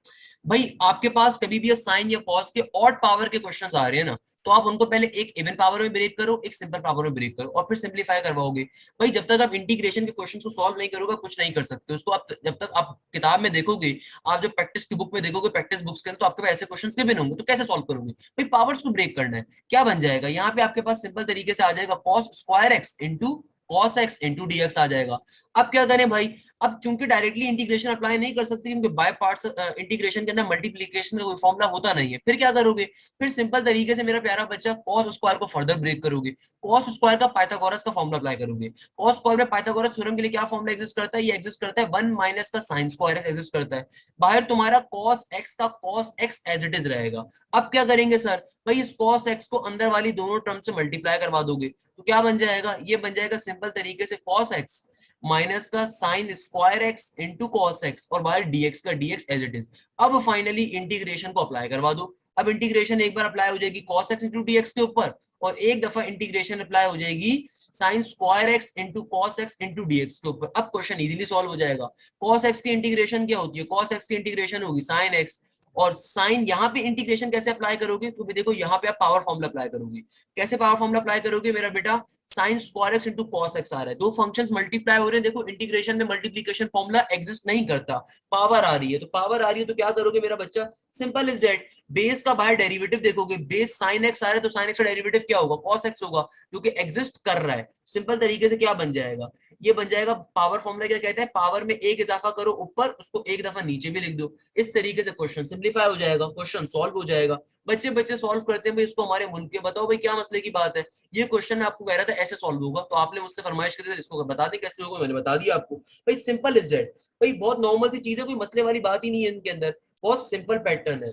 भाई आपके पास कभी भी साइन या कॉस के ऑड पावर के क्वेश्चंस आ रहे हैं ना, तो आप उनको पहले एक इवन पावर में ब्रेक करो, एक सिंपल पावर में ब्रेक करो और फिर सिंप्लीफाई करवाओगे। भाई जब तक आप इंटीग्रेशन के क्वेश्चन को सॉल्व नहीं करोगे कुछ नहीं कर सकते उसको। आप जब तक आप किताब में देखोगे, आप जब प्रैक्टिस की बुक में देखोगे, प्रैक्टिस बुक्स के अंदर, तो आपके पास ऐसे क्वेश्चंस के बिन होंगे, तो कैसे सॉल्व करोगे भाई, पावर्स को ब्रेक करना है। क्या बन जाएगा, यहाँ पे आपके पास सिंपल तरीके से आ जाएगा cos square x into cos x into dx आ जाएगा। अब क्या करें भाई, अब चूंकि डायरेक्टली इंटीग्रेशन अप्लाई नहीं कर सकते क्योंकि बाय पार्ट्स इंटीग्रेशन के अंदर मल्टीप्लीकेशन का कोई फॉर्मूला होता नहीं है, फिर क्या करोगे, फिर सिंपल तरीके से मेरा प्यारा बच्चा कॉस स्क्वायर को फर्दर ब्रेक करोगे, कॉस स्क्वायर का पाइथागोरस का फॉर्मूला अप्लाई करोगे। कॉस स्क्वायर में पाइथागोरस थ्योरम के लिए क्या फॉर्मूला एग्जिस्ट करता है, ये एग्जिस्ट करता है 1 माइनस का साइन स्क्वायर एग्जिस्ट करता है। बाहर तुम्हारा कॉस एक्स का cos x as it is रहेगा। अब क्या करेंगे सर, भाई इस कॉस एक्स को अंदर वाली दोनों टर्म से मल्टीप्लाई करवा दोगे तो क्या बन जाएगा, ये बन जाएगा सिंपल तरीके से कॉस एक्स माइनस का sign square x into cos x, और बाहर डीएक्स का डीएक्स एज इट इज। अब फाइनली इंटीग्रेशन को अप्लाई करवा दो। अब इंटीग्रेशन एक बार अप्लाई हो जाएगी कॉस एक्स इंटू डीएक्स के ऊपर, और एक दफा इंटीग्रेशन अप्लाई हो जाएगी sine square x into cos x into dx के ऊपर। अब क्वेश्चन इजीली सॉल्व हो जाएगा। कॉस एक्स की इंटीग्रेशन क्या होती है, कॉस एक्स की इंटीग्रेशन होगी साइन एक्स, और साइन यहाँ पे इंटीग्रेशन कैसे अप्लाई करोगे, तो देखो यहाँ पे आप पावर फॉर्मूला अप्लाई करोगे। कैसे पावर फॉर्मूला अप्लाई करोगे मेरा बेटा, sine square x into cos x आ रहा है, दो फंक्शंस मल्टीप्लाई हो रहे हैं, देखो इंटीग्रेशन में मल्टीप्लिकेशन फॉर्मूला एग्जिस्ट नहीं करता, पावर आ रही है, तो पावर आ रही है तो क्या करोगे मेरा बच्चा, सिंपल इज दैट, बेस का बाहर डेरिवेटिव देखोगे, बेस साइन एक्स आ रहा है तो साइन एक्स का डेरिवेटिव क्या होगा, कॉस एक्स होगा, जो कि एग्जिस्ट कर रहा है। सिंपल तरीके से क्या बन जाएगा, ये बन जाएगा पावर फॉर्मूला क्या कहता है, पावर में एक इजाफा करो ऊपर, उसको एक दफा नीचे भी लिख दो। इस तरीके से क्वेश्चन सिंप्लीफाई हो जाएगा, क्वेश्चन सॉल्व हो जाएगा। बच्चे बच्चे सॉल्व करते हैं भाई इसको हमारे मुल्क के, बताओ भाई क्या मसले की बात है। ये क्वेश्चन मैं आपको कह रहा था ऐसे सॉल्व होगा, तो आपने मुझसे फरमाइश करी थी इसको बता दें कैसे होगा, मैंने बता दिया आपको। भाई सिंपल इज डेट, भाई बहुत नॉर्मल सी चीज है, कोई मसले वाली बात ही नहीं है इनके अंदर, बहुत सिंपल पैटर्न है।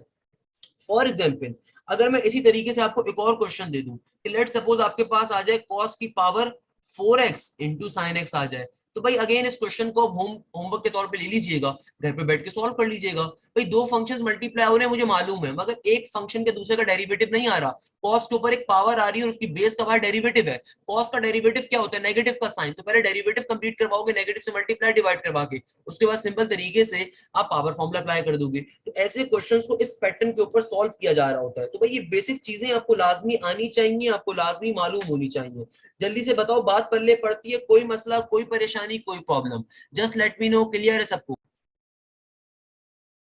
फॉर एग्जाम्पल अगर मैं इसी तरीके से आपको एक और क्वेश्चन दे दूं कि लेट सपोज आपके पास आ जाए कॉस की power 4x into sine x आ जाए, तो भाई अगेन इस क्वेश्चन को आप होमवर्क के तौर पे ले लीजिएगा, घर पे बैठ के सॉल्व कर लीजिएगा। भाई दो फंक्शंस मल्टीप्लाई हो रहे हैं मुझे मालूम है, मगर एक फंक्शन के दूसरे का डेरिवेटिव नहीं आ रहा। कॉस के ऊपर एक पावर आ रही है और उसकी बेस का बाहर डेरिवेटिव है। कॉस का डेरिवेटिव क्या होता है, नेगेटिव का साइन, तो पहले डेरिवेटिव कंप्लीट करवाओगे नेगेटिव से मल्टीप्लाई डिवाइड करवा के, उसके बाद सिंपल तरीके से आप पावर फॉर्मूला अप्लाई कर दोगे। तो ऐसे क्वेश्चंस को इस पैटर्न के ऊपर सॉल्व किया जा रहा होता है। तो भाई ये बेसिक चीजें आपको लाजमी आनी चाहिए, आपको लाजमी मालूम होनी चाहिए। जल्दी से बताओ बात पल्ले पड़ती है, कोई मसला, कोई परेशानी, कोई problem, just let me know, clear है सबको।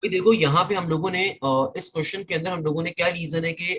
भाई देखो यहाँ पे हम लोगों ने इस क्वेश्चन के अंदर हम लोगों ने क्या रीजन है कि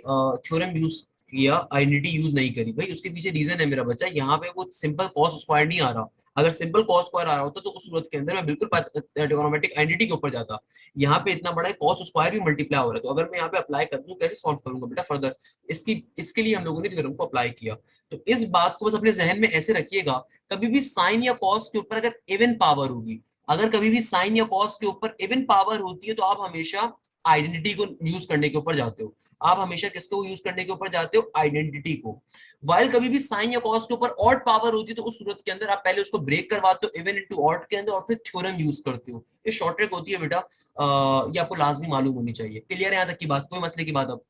थ्योरम यूज किया, आइडेंटिटी यूज नहीं करी। भाई उसके पीछे रीजन है मेरा बच्चा, यहाँ पे वो सिंपल कॉस स्क्वायर नहीं आ रहा। अगर सिंपल कॉस स्क्वायर आ रहा होता तो उस सूरत के अंदर मैं बिल्कुल ट्रिगोनोमेट्रिक आइडेंटिटी के ऊपर जाता। यहाँ पे इतना बड़ा है, कॉस स्क्वायर भी मल्टीप्लाई हो रहा है, तो अगर मैं यहाँ पे अप्लाई कर दूं कैसे सॉल्व करूंगा बेटा फर्दर। इसके लिए हम लोगों ने थ्योरम को अप्लाई किया। तो इस बात को बस अपने जहन में ऐसे रखिएगा, कभी भी साइन या कॉस के ऊपर अगर इवन पावर होगी, अगर कभी भी साइन या कॉस के ऊपर इवन पावर होती है, तो आप हमेशा आइडेंटिटी को यूज करने के ऊपर जाते हो। आप हमेशा किसको यूज करने के ऊपर जाते हो, आइडेंटिटी को। वाइल कभी भी साइन या कॉस के ऊपर ऑड पावर होती है, तो उस सूरत के अंदर आप पहले उसको ब्रेक करवाते हो इवन इनटू ऑड के अंदर, और फिर थ्योरम यूज करते हो। ये शॉर्ट ट्रिक होती है बेटा, ये आपको लाजमी मालूम होनी चाहिए। क्लियर है यहाँ तक की बात, कोई मसले की बात अब।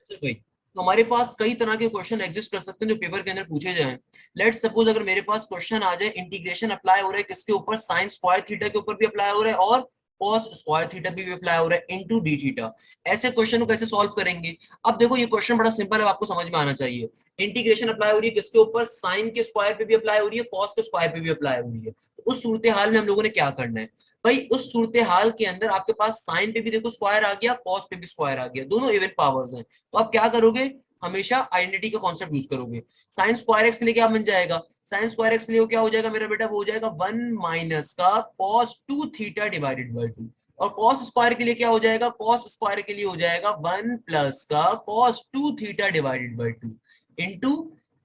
अच्छा भाई, तो हमारे पास कई तरह के क्वेश्चन एग्जिस्ट कर सकते हैं जो पेपर के अंदर पूछे जाएं। लेट सपोज अगर मेरे पास क्वेश्चन आ जाए, इंटीग्रेशन अप्लाई हो रहा है किसके ऊपर, साइन स्क्वायर थीटा के ऊपर भी अप्लाई हो रहा है और कॉस स्क्वायर थीटा भी अप्लाई हो रहा है इनटू डी थीटा। ऐसे क्वेश्चन को कैसे सॉल्व करेंगे। अब देखो ये क्वेश्चन बड़ा सिंपल है, आपको समझ में आना चाहिए। इंटीग्रेशन अप्लाई हो रही है किसके ऊपर, साइन के स्क्वायर पे भी अप्लाई हो रही है, कॉस के स्क्वायर पे भी अप्लाई हो रही है। तो उस सूरत हाल में हम लोगों ने क्या करना है, भाई उस सूरत हाल के अंदर आपके पास साइन पे भी देखो स्क्वायर आ गया, कॉस पे भी स्क्वायर आ गया, दोनों इवन पावर्स हैं। तो आप क्या करोगे, हमेशा आइडेंटिटी का कॉन्सेप्ट यूज करोगे। साइन स्क्वायर एक्स के लिए क्या बन जाएगा, साइन स्क्वायर एक्स के लिए क्या हो जाएगा मेरा बेटा, वो हो जाएगा 1 - का कॉस 2 थीटा डिवाइडेड बाई 2। और कॉस स्क्वायर के लिए क्या हो जाएगा, कॉस स्क्वायर के लिए हो जाएगा 1 + का cos 2 theta divided by 2 into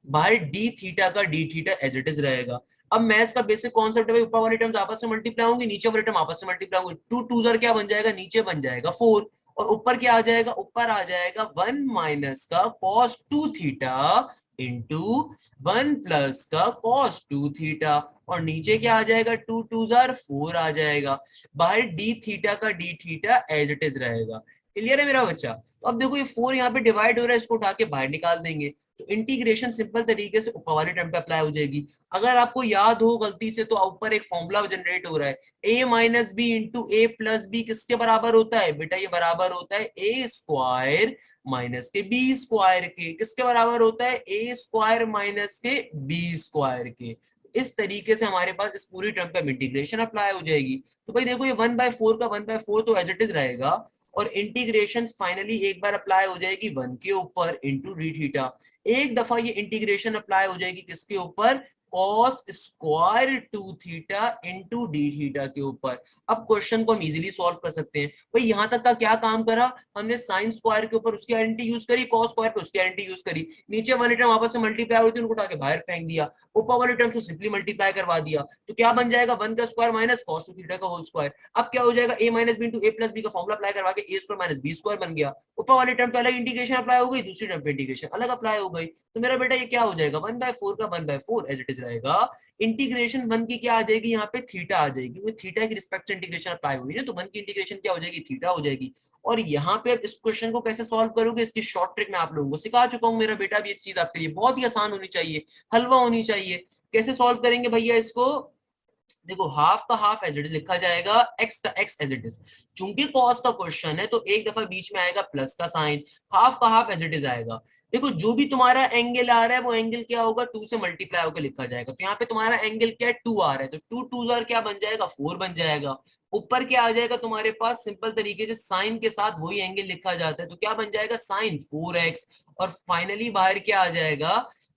by d theta का D theta as it is रहेगा। अब मैथ्स का बेसिक कॉन्सेप्ट है भाई, ऊपर वाली टर्म्स आपस में मल्टीप्लाई होंगी, नीचे वाली टर्म आपस में मल्टीप्लाई होंगी। 2 2 ज़र क्या बन जाएगा, नीचे बन जाएगा 4, और ऊपर क्या आ जाएगा, ऊपर आ जाएगा 1 - का कॉस 2 थीटा इंटू 1 + का कॉस 2 थीटा, और नीचे क्या आ जाएगा, 2 2 ज़र 4 आ जाएगा। बाहर डी थीटा का D theta as it is रहेगा। क्लियर है मेरा बच्चा। तो अब देखो ये 4 यहाँ पे डिवाइड हो रहा है, इसको उठा के बाहर निकाल देंगे, तो इंटीग्रेशन सिंपल तरीके से ऊपर वाले टर्म पे अप्लाई हो जाएगी। अगर आपको याद हो गलती से, तो ऊपर एक फॉर्मूला जनरेट हो रहा है, a - b इंटू a+b किसके बराबर होता है बेटा, ये बराबर होता है a स्क्वायर माइनस के b स्क्वायर के। किसके बराबर होता है, a स्क्वायर माइनस के b स्क्वायर के। इस तरीके से हमारे पास इस पूरी टर्म पे इंटीग्रेशन अप्लाई हो जाएगी। तो भाई देखो ये 1/4 का 1/4 तो एज इट इज रहेगा, और इंटीग्रेशन फाइनली एक बार अप्लाई हो जाएगी 1 के ऊपर इंटू डी थीटा। एक दफा ये इंटीग्रेशन अप्लाई हो जाएगी किसके ऊपर, cos square 2 theta into D theta के ऊपर। अब क्वेश्चन को हम इजीली सॉल्व कर सकते हैं। भाई यहाँ तक का क्या काम करा हमने, साइन स्क्वायर के ऊपर उसकी आइडेंटिटी यूज करी, कॉस स्क्वायर पे उसकी आइडेंटिटी यूज करी, नीचे वाली टर्म आपस में मल्टीप्लाई होती है उनको उठा के बाहर फेंक दिया, ऊपर वाली टर्म को सिंपली मल्टीप्लाई करवा दिया। तो क्या बन जाएगा, 1 का स्क्वायर माइनस कॉस 2 थीटा का होल स्क्वायर। अब क्या हो जाएगा, a - b इंटू a+b का फॉर्मूला अप्लाई करवा के a square minus b square बन गया। ऊपर वाली टर्म पे अलग इंटीग्रेशन अप्लाई हो गई, दूसरी टर्म पे इंटीग्रेशन अलग अप्लाई हो गई। तो मेरा बेटा ये क्या हो जाएगा, 1/4 का 1/4 एज इट इज रहेगा। इंटीग्रेशन 1 की क्या आ जाएगी, यहाँ पे थीटा आ जाएगी, वो थीटा की रिस्पेक्ट से इंटीग्रेशन अप्लाई हुई है, तो 1 की इंटीग्रेशन क्या हो जाएगी, थीटा हो जाएगी। और यहाँ पे अब इस क्वेश्चन को कैसे सॉल्व करोगे, इसकी शॉर्ट ट्रिक मैं आप लोगों को सिखा चुका हूँ मेरा बेटा। अब ये चीज आपके लिए बहुत ही आसान होनी चाहिए, हलवा होनी चाहिए। कैसे सॉल्व करेंगे भैया इसको, देखो हाफ का हाफ एज इट इज लिखा जाएगा, एक्स का एक्स एज इट इज। चूंकि कॉस का क्वेश्चन है तो एक दफा बीच में आएगा प्लस का साइन, हाफ का हाफ एज इट इज आएगा। देखो जो भी तुम्हारा एंगल आ रहा है वो एंगल क्या होगा, 2 से मल्टीप्लाई होकर लिखा जाएगा। तो यहाँ पे तुम्हारा एंगल क्या है, 2 आ रहा है, तो 2 2 जार क्या बन जाएगा, 4 बन जाएगा। ऊपर क्या आ जाएगा तुम्हारे पास, सिंपल तरीके से साइन के साथ वही एंगल लिखा जाता है, तो क्या बन जाएगा, साइन 4x। और फाइनली बाहर क्या आ जाएगा,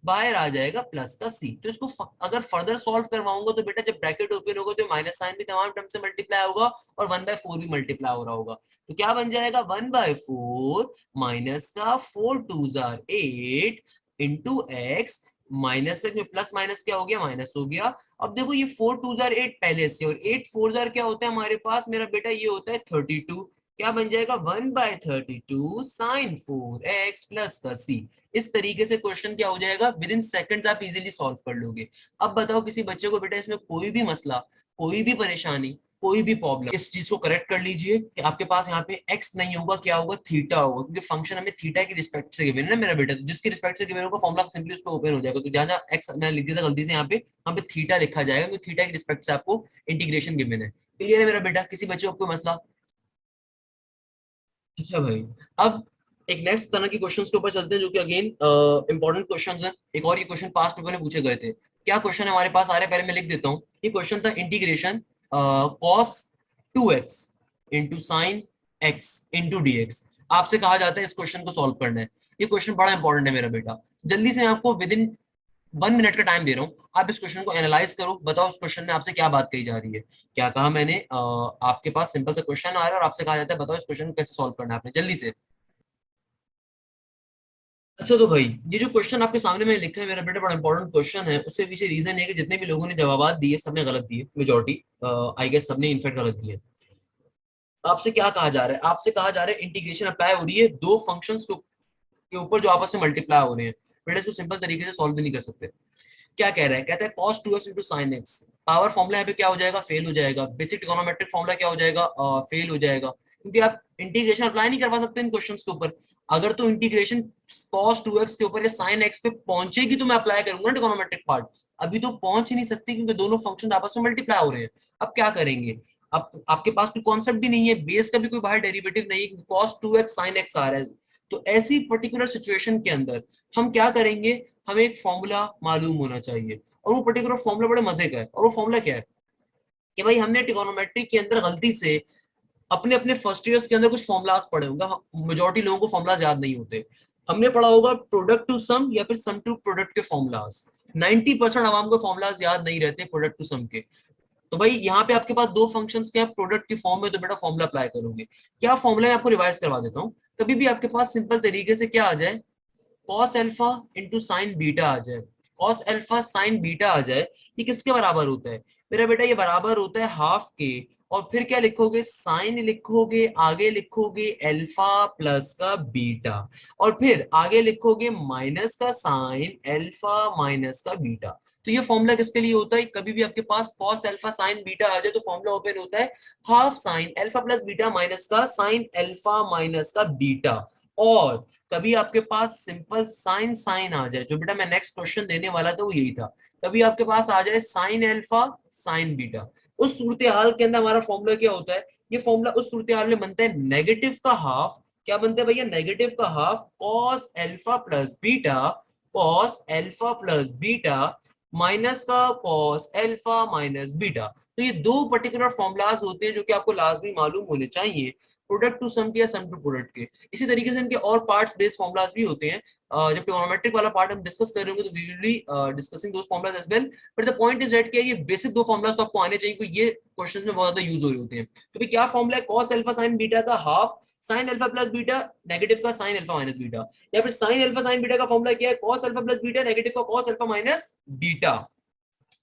बाहर आ जाएगा प्लस का c। तो इसको अगर फर्दर सॉल्व करवाऊंगा तो बेटा जब ब्रैकेट ओपन होगा तो माइनस साइन भी तमाम टर्म से मल्टीप्लाई होगा और 1/4 भी मल्टीप्लाई हो रहा होगा। तो क्या बन जाएगा, 1/4 माइनस का 4 2 जार 8 इंटू एक्स, माइनस में प्लस माइनस क्या हो गया, माइनस हो गया। अब देखो ये 4 2 जार 8 पहले से, और 8 4 जार क्या होता है हमारे पास, मेरा बेटा ये होता है 32। क्या बन जाएगा, 1/32 साइन 4x प्लस का c। इस तरीके से क्वेश्चन क्या हो जाएगा, विद इन सेकंड्स आप इजीली सॉल्व कर लोगे। अब बताओ किसी बच्चे को बेटा इसमें कोई भी मसला, कोई भी परेशानी, कोई भी प्रॉब्लम, इस चीज को करेक्ट कर लीजिए कि आपके पास यहाँ पे x नहीं होगा, क्या होगा, थीटा होगा, क्योंकि फंक्शन हमें थीटा की रिस्पेक्ट से गिवन है ना मेरा बेटा। तो जिसकी रिस्पेक्ट से गिवन होगा फॉर्मुला सिंपली उस पर ओपन हो जाएगा। तो जहाँ जहाँ x मैंने लिख दिया था गलती से, यहाँ पे थीटा लिखा जाएगा, क्योंकि थीटा की रिस्पेक्ट से आपको इंटीग्रेशन गिवन है। क्लियर है मेरा बेटा, किसी बच्चे को कोई मसला? अच्छा भाई, अब एक नेक्स्ट तरह की क्वेश्चंस के ऊपर चलते हैं जो कि अगेन इंपॉर्टेंट क्वेश्चंस हैं। एक और ये क्वेश्चन पास्ट पेपर में पूछे गए थे। क्या क्वेश्चन हमारे पास आ रहे हैं, पहले मैं लिख देता हूँ। ये क्वेश्चन था integration cos 2x into sine x into d x. आपसे कहा जाता है इस क्वेश्चन को सॉल्व करना है। ये क्वेश्चन बड़ा इंपॉर्टेंट है मेरा बेटा। जल्दी से मैं आपको विद इन 1 मिनट का टाइम दे रहा हूँ, आप इस क्वेश्चन को एनालाइज करो, बताओ इस क्वेश्चन में आपसे क्या बात कही जा रही है। क्या कहा मैंने, आपके पास सिंपल सा क्वेश्चन आ रहा है और आपसे कहा जाता है बताओ इस क्वेश्चन को कैसे सॉल्व करना है आपने, जल्दी से। अच्छा तो भाई ये जो क्वेश्चन आपके सामने में लिखा है मेरा बेटा, बड़ा इंपॉर्टेंट क्वेश्चन है। उससे पीछे रीजन है कि जितने भी लोगों ने जवाब दिए सबने गलत दिए, मेजोरिटी आई गेस सबने इनफेक्ट गलत दिए। आपसे क्या कहा जा रहा है, आपसे कहा जा रहा है इंटीग्रेशन अप्लाई हो रही है दो फंक्शंस के ऊपर जो आपस में मल्टीप्लाई हो रहे हैं। बेटा इसको सिंपल तरीके से सॉल्व भी नहीं कर सकते। क्या कह रहा है, कहता है cos 2x into sine x. Power formula यहाँ पे क्या हो जाएगा, फेल हो जाएगा। बेसिक ट्रिगोनोमेट्रिक फॉर्मुला क्या हो जाएगा, फेल हो जाएगा, क्योंकि आप इंटीग्रेशन अप्लाई नहीं करवा सकते इन क्वेश्चंस के ऊपर। अगर तो इंटीग्रेशन cos 2x के ऊपर या sin x पे पहुंचेगी तो मैं अप्लाई करूंगा ट्रिगोनोमेट्रिक पार्ट। अभी तो पहुंच ही नहीं सकती क्योंकि दोनों फंक्शन आपस में मल्टीप्लाई हो रहे हैं। अब क्या करेंगे, अब आपके पास कोई कॉन्सेप्ट भी नहीं है, बेस का भी कोई बाहर डेरिवेटिव नहीं है, cos 2x sin x आ रहा है। तो ऐसी पर्टिकुलर सिचुएशन के अंदर हम क्या करेंगे, हमें एक फॉर्मूला मालूम होना चाहिए। और वो पर्टिकुलर फॉर्मूला बड़े मजे का है। और वो फॉर्मूला क्या है कि भाई हमने ट्रिगोनोमेट्री के अंदर गलती से अपने अपने फर्स्ट ईयर्स के अंदर कुछ फॉर्मुलाज पढ़े होंगे, मेजोरिटी लोगों को फॉर्मुलाज याद नहीं होते। हमने पढ़ा होगा प्रोडक्ट टू सम या फिर सम टू प्रोडक्ट के फॉर्मुलाज। 90% आवाम को फॉर्मुलाज याद नहीं रहते प्रोडक्ट टू सम के। तो भाई यहाँ पे आपके पास दो फंक्शंस के प्रोडक्ट की फॉर्म में, तो बेटा फॉर्मुला अप्लाई करोगे। क्या फॉर्मुला मैं आपको रिवाइज करवा देता हूँ। कभी भी आपके पास सिंपल तरीके से क्या आ जाए, cos alpha into sine beta आ जाए, कॉस अल्फा साइन बीटा आ जाए, ये किसके बराबर होता है मेरा बेटा, ये बराबर होता है हाफ के। और फिर क्या लिखोगे, साइन लिखोगे, आगे लिखोगे अल्फा प्लस का बीटा, और फिर आगे लिखोगे माइनस का साइन अल्फा माइनस का बीटा। तो ये फॉर्मूला किसके लिए होता है, कभी भी आपके पास कॉस अल्फा साइन बीटा आ जाए तो फॉर्मूला ओपन होता है half sine alpha plus beta minus का साइन अल्फा माइनस का बीटा। और कभी आपके पास सिंपल साइन साइन आ जाए, जो बेटा मैं नेक्स्ट क्वेश्चन देने वाला था वो यही था, कभी आपके पास आ जाए साइन अल्फा साइन बीटा, उस सूरत हाल के अंदर हमारा फॉर्मूला क्या होता है, ये फॉर्मूला उस सूरत हाल में बनता है नेगेटिव का हाफ। क्या बनता है भैया, नेगेटिव का half cos alpha plus beta, cos alpha plus beta minus का कॉस अल्फा माइनस बीटा। तो ये दो पर्टिकुलर फॉर्मुलाज होते हैं जो कि आपको लाजमी मालूम होने चाहिए, प्रोडक्ट टू सम के या सम टू प्रोडक्ट के। इसी तरीके से इनके और पार्ट्स बेस्ड फॉर्मुलाज भी होते हैं। जब ट्रिगोनोमेट्रिक वाला पार्ट हम डिस्कस कर रहे होंगे तो we will be discussing those formulas as well. But the point is that कि ये बेसिक दो फॉर्मुलाज तो आपको आने चाहिए, क्योंकि ये क्वेश्चंस में बहुत ज्यादा यूज हो रहे होते हैं। तो भाई क्या फॉर्मुला है, cos अल्फा sin बीटा का half sin alpha plus beta negative का sin अल्फा माइनस बीटा, या फिर sin अल्फा sin बीटा का फॉर्मुला क्या है, cos alpha plus beta negative का cos अल्फा माइनस बीटा।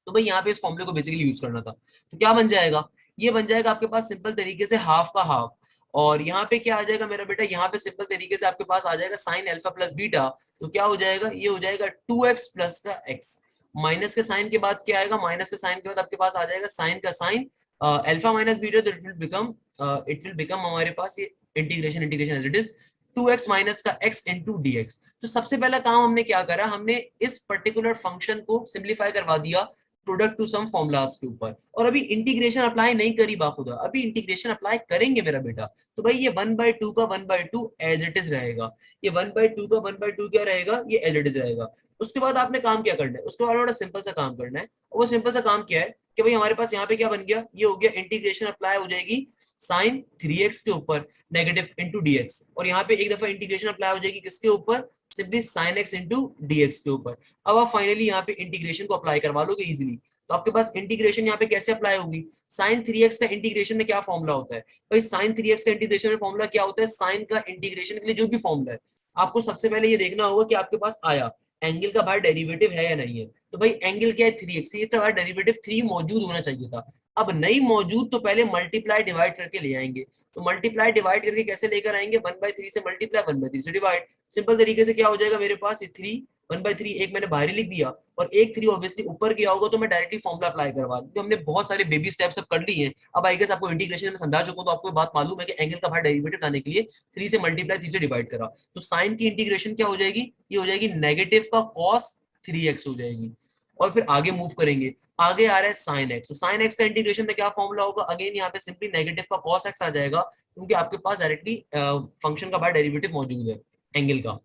तो भाई यहाँ पे इस फॉर्मूले को बेसिकली यूज करना था। तो क्या बन जाएगा, ये बन जाएगा आपके पास सिंपल तरीके से हाफ का हाफ। और यहाँ पे क्या आ जाएगा मेरा बेटा, यहाँ पे सिंपल तरीके से आपके पास आ जाएगा साइन अल्फा प्लस बीटा। तो क्या हो जाएगा, ये हो जाएगा 2x प्लस का x। माइनस के साइन के बाद क्या आएगा, माइनस के साइन के बाद आपके पास आ जाएगा साइन का साइन अल्फा माइनस बीटा। तो इट विल बिकम हमारे पास ये integration integration as it is 2x minus का x इंटू डी एक्स। तो सबसे पहला काम हमने क्या करा, हमने इस पर्टिकुलर फंक्शन को सिंप्लीफाई करवा दिया प्रोडक्ट टू सम फॉर्मूलाज के ऊपर, और अभी इंटीग्रेशन अप्लाई नहीं करी बाखुदा, अभी इंटीग्रेशन अप्लाई करेंगे मेरा बेटा। तो भाई ये 1/2 का 1/2 एज इट इज रहेगा, ये 1/2 का 1/2 क्या रहेगा, ये एज इट इज रहेगा। उसके बाद आपने काम क्या करना है, उसके बाद बड़ा सिंपल सा काम करना है, और वो सिंपल सा काम क्या है कि भाई हमारे पास यहाँ पे क्या बन गया, ये हो गया इंटीग्रेशन अप्लाई हो जाएगी साइन 3x के ऊपर नेगेटिव इंटू dx, और यहाँ पे एक दफा इंटीग्रेशन अप्लाई हो जाएगी किसके ऊपर, simply sine x into dx के ऊपर। अब आप फाइनली यहाँ पे इंटीग्रेशन को अप्लाई करवा लोगे इजीली। तो आपके पास इंटीग्रेशन यहाँ पे कैसे अप्लाई होगी, साइन 3x का इंटीग्रेशन में क्या फॉर्मूला होता है भाई, साइन 3x का इंटीग्रेशन में फॉर्मूला क्या होता है, साइन का इंटीग्रेशन के लिए जो भी फॉर्मूला है आपको सबसे पहले ये देखना होगा कि आपके पास आया एंगल का बाहर डेरिवेटिव है या नहीं है। तो भाई एंगल क्या है 3x, ये तो बाहर डेरिवेटिव 3 मौजूद होना चाहिए था। अब नहीं मौजूद तो पहले मल्टीप्लाई डिवाइड करके ले आएंगे। तो मल्टीप्लाई डिवाइड करके कैसे लेकर आएंगे, 1/3 से मल्टीप्लाई 1/3 से डिवाइड। सिंपल तरीके से क्या हो जाएगा मेरे पास, ये 3 1/3 एक मैंने बाहर ही लिख दिया, और एक 3 ऑब्वियसली ऊपर गया होगा, तो मैं डायरेक्टली फॉर्मूला अप्लाई करवा दूं। तो हमने बहुत सारे बेबी स्टेप्स अब कर लिए हैं। अब आई गेस आपको इंटीग्रेशन में समझा चुका हूं, तो आपको ये बात मालूम है कि एंगल का बाहर डेरिवेटिव लाने के लिए 3 से मल्टीप्लाई 3 से डिवाइड करा। तो साइन की इंटीग्रेशन क्या हो जाएगी, ये हो जाएगी नेगेटिव का cos 3x हो जाएगी। और फिर आगे मूव करेंगे, आगे आ रहा है साइन एक्स, तो साइन एक्स का इंटीग्रेशन में क्या फॉर्मूला होगा, अगेन यहाँ पे सिंपली नेगेटिव का cos x आ जाएगा, क्योंकि आपके पास डायरेक्टली फंक्शन का बाहर डेरिवेटिव मौजूद है एंगल का।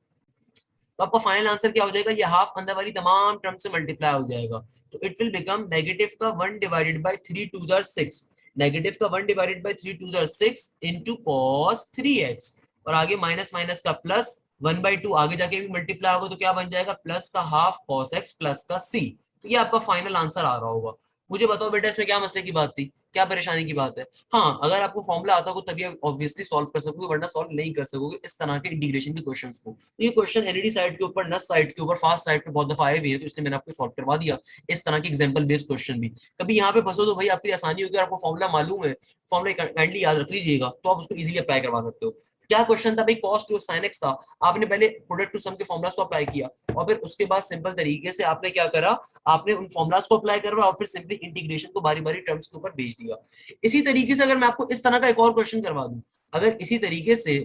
तो आपका फाइनल आंसर क्या हो जाएगा, ये हाफ अंदर वाली तमाम टर्म से मल्टीप्लाई हो जाएगा। तो इट विल बिकम नेगेटिव का 1 divided by 3 to the 6, negative का 1 divided by 3 to the 6 into cos 3x, और आगे माइनस माइनस का प्लस 1/2, आगे जाके भी मल्टीप्लाई होगा तो क्या बन जाएगा, प्लस का हाफ cos x प्लस का c। तो ये आपका फाइनल आंसर आ रहा होगा। मुझे बताओ बेटा इसमें क्या मसले की बात थी, क्या परेशानी की बात है। हाँ, अगर आपको फॉर्मूला आता हो तभी आप ऑब्वियसली सॉल्व कर सकोगे, वरना सॉल्व नहीं कर सकोगे इस तरह के इंटीग्रेशन के क्वेश्चंस को। तो ये क्वेश्चन एलईडी साइड के ऊपर, नस साइड के ऊपर, फास्ट साइड पे बहुत दफा आए भी है, तो इसलिए मैंने आपको सॉल्व करवा दिया इस तरह के एग्जांपल बेस्ड क्वेश्चन भी। कभी यहाँ पे फंसो तो भाई आपकी आसानी होगी, आपको फॉर्मूला मालूम है, फॉर्मूला काइंडली याद रख लीजिएगा, तो आप उसको इजीली अप्लाई करवा सकते हो। क्या क्वेश्चन था भाई, cos 2x sin x था, आपने पहले प्रोडक्ट टू सम के फॉर्मुलास को अप्लाई किया, और फिर उसके बाद सिंपल तरीके से आपने क्या करा, आपने उन फॉर्मुलास को अप्लाई करवा, और फिर सिंपली इंटीग्रेशन को बारी बारी टर्म्स के ऊपर भेज दिया। इसी तरीके से अगर मैं आपको इस तरह का एक और क्वेश्चन करवा दूं, अगर इसी तरीके से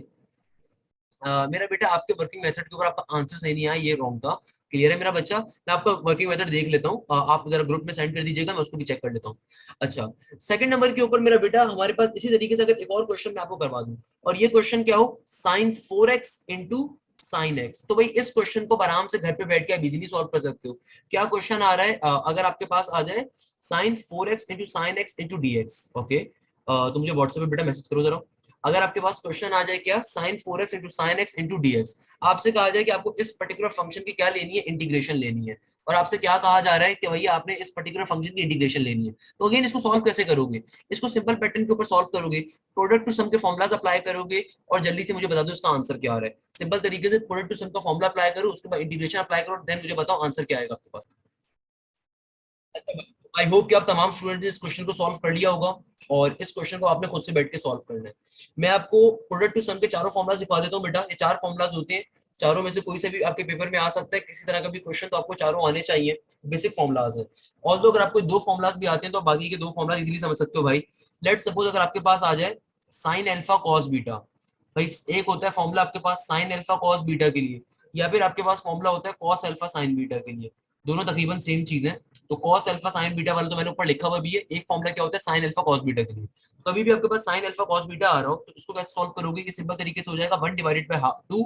मेरा बेटा आपके वर्किंग मेथड के ऊपर आपका आंसर सही नहीं आया, ये रॉन्ग था, क्लियर है मेरा बच्चा, मैं आपका वर्किंग मेथड देख लेता हूँ, आप जरा ग्रुप में सेंड कर दीजिएगा, मैं उसको भी चेक कर लेता हूँ। अच्छा, सेकंड नंबर के ऊपर मेरा बेटा हमारे पास इसी तरीके से अगर एक और क्वेश्चन मैं आपको करवा दूं, और ये क्वेश्चन क्या हो, sign 4x into sine x. तो भाई इस क्वेश्चन को आराम से घर पे बैठ के आप इजीली सॉल्व कर सकते हो। क्या क्वेश्चन आ रहा है, अगर आपके पास आ जाए sine 4x into sine x into d x, okay, तो मुझे व्हाट्सएप पे बेटा मैसेज करो जरा। अगर आपके पास क्वेश्चन आ जाए क्या, sine 4x into sine x into d x, आपसे कहा जाए कि आपको इस पर्टिकुलर फंक्शन की क्या लेनी है, इंटीग्रेशन लेनी है, और आपसे क्या कहा जा रहा है कि भैया आपने इस पर्टिकुलर फंक्शन की इंटीग्रेशन लेनी है। तो अगेन इसको सॉल्व कैसे करोगे, इसको सिंपल पैटर्न के ऊपर सॉल्व करोगे, प्रोडक्ट टू सम के फॉर्मुलाज अप्लाई करोगे, और जल्दी से मुझे बता दो इसका आंसर क्या आ रहा है। सिंपल तरीके से प्रोडक्ट टू सम का फॉर्मुला अप्लाई करो, उसके बाद इंटीग्रेशन अप्लाई करो, देन मुझे बताओ आंसर क्या आएगा आपके पास। आई होप कि आप तमाम स्टूडेंट ने इस क्वेश्चन को सॉल्व कर लिया होगा, और इस क्वेश्चन को आपने खुद से बैठ के सॉल्व करना है। मैं आपको प्रोडक्ट टू सम के चारों फॉर्मुला सिखा देता हूँ बेटा, ये 4 फॉर्मुलाज होते हैं, चारों में से कोई से भी आपके पेपर में आ सकता है, किसी तरह का भी क्वेश्चन, तो आपको चारों आने चाहिए, बेसिक फॉर्मुलाज है। और तो अगर आपको 2 फॉर्मुलाज भी आते हैं तो बाकी के 2 फॉर्मुलाज इजीली समझ सकते हो भाई। लेट सपोज अगर आपके पास आ जाए साइन अल्फा कॉस बीटा, भाई एक होता है फॉर्मूला आपके पास साइन अल्फा कॉस बीटा के लिए, या फिर आपके पास फॉर्मूला होता है कॉस अल्फा साइन बीटा के लिए, दोनों तकरीबन सेम चीज है। तो cos अल्फा sin बीटा वाला तो मैंने ऊपर लिखा हुआ भी है, एक फॉर्मूला क्या होता है sin अल्फा cos बीटा के लिए। तो कभी भी आपके पास sin अल्फा cos बीटा आ रहा हो तो उसको कैसे सॉल्व करोगे, कि सिंपल तरीके से हो जाएगा 1 divided by 2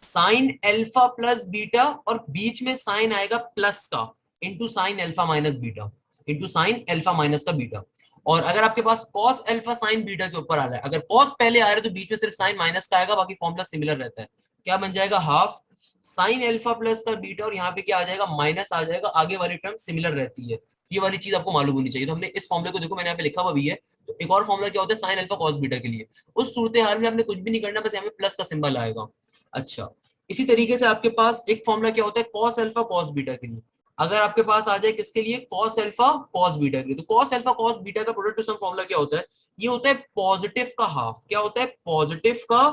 sin alpha plus beta, और बीच में sin आएगा प्लस का, into sin alpha minus beta, into sin alpha minus का बीटा। और अगर आपके पास cos अल्फा sin बीटा के ऊपर आ रहा है, अगर cos पहले आ रहा है तो बीच में सिर्फ sin माइनस का आएगा, बाकी फॉर्मूला सिमिलर रहता है। क्या बन जाएगा, हाफ साइन अल्फा प्लस का बीटा, और यहाँ पे क्या आ जाएगा, माइनस आ जाएगा, आगे वाली टर्म सिमिलर रहती है। ये वाली चीज आपको मालूम होनी चाहिए। तो हमने इस फॉर्मूले को देखो, मैंने यहाँ पे लिखा हुआ भी है। तो एक और फॉर्मूला क्या होता है साइन अल्फा कॉस बीटा के लिए, उस सूरत हाल में आपने कुछ भी नहीं करना, बस यहाँ पे प्लस का सिंबल आएगा। अच्छा, इसी तरीके से आपके पास एक फॉर्मूला क्या होता है कॉस अल्फा कॉस बीटा के लिए, अगर आपके पास आ जाए किसके लिए, कॉस अल्फा कॉस बीटा के लिए, तो कॉस अल्फा कॉस बीटा का प्रोडक्ट टू सम फॉर्मूला क्या होता है, ये होता है पॉजिटिव का हाफ। क्या होता है, पॉजिटिव का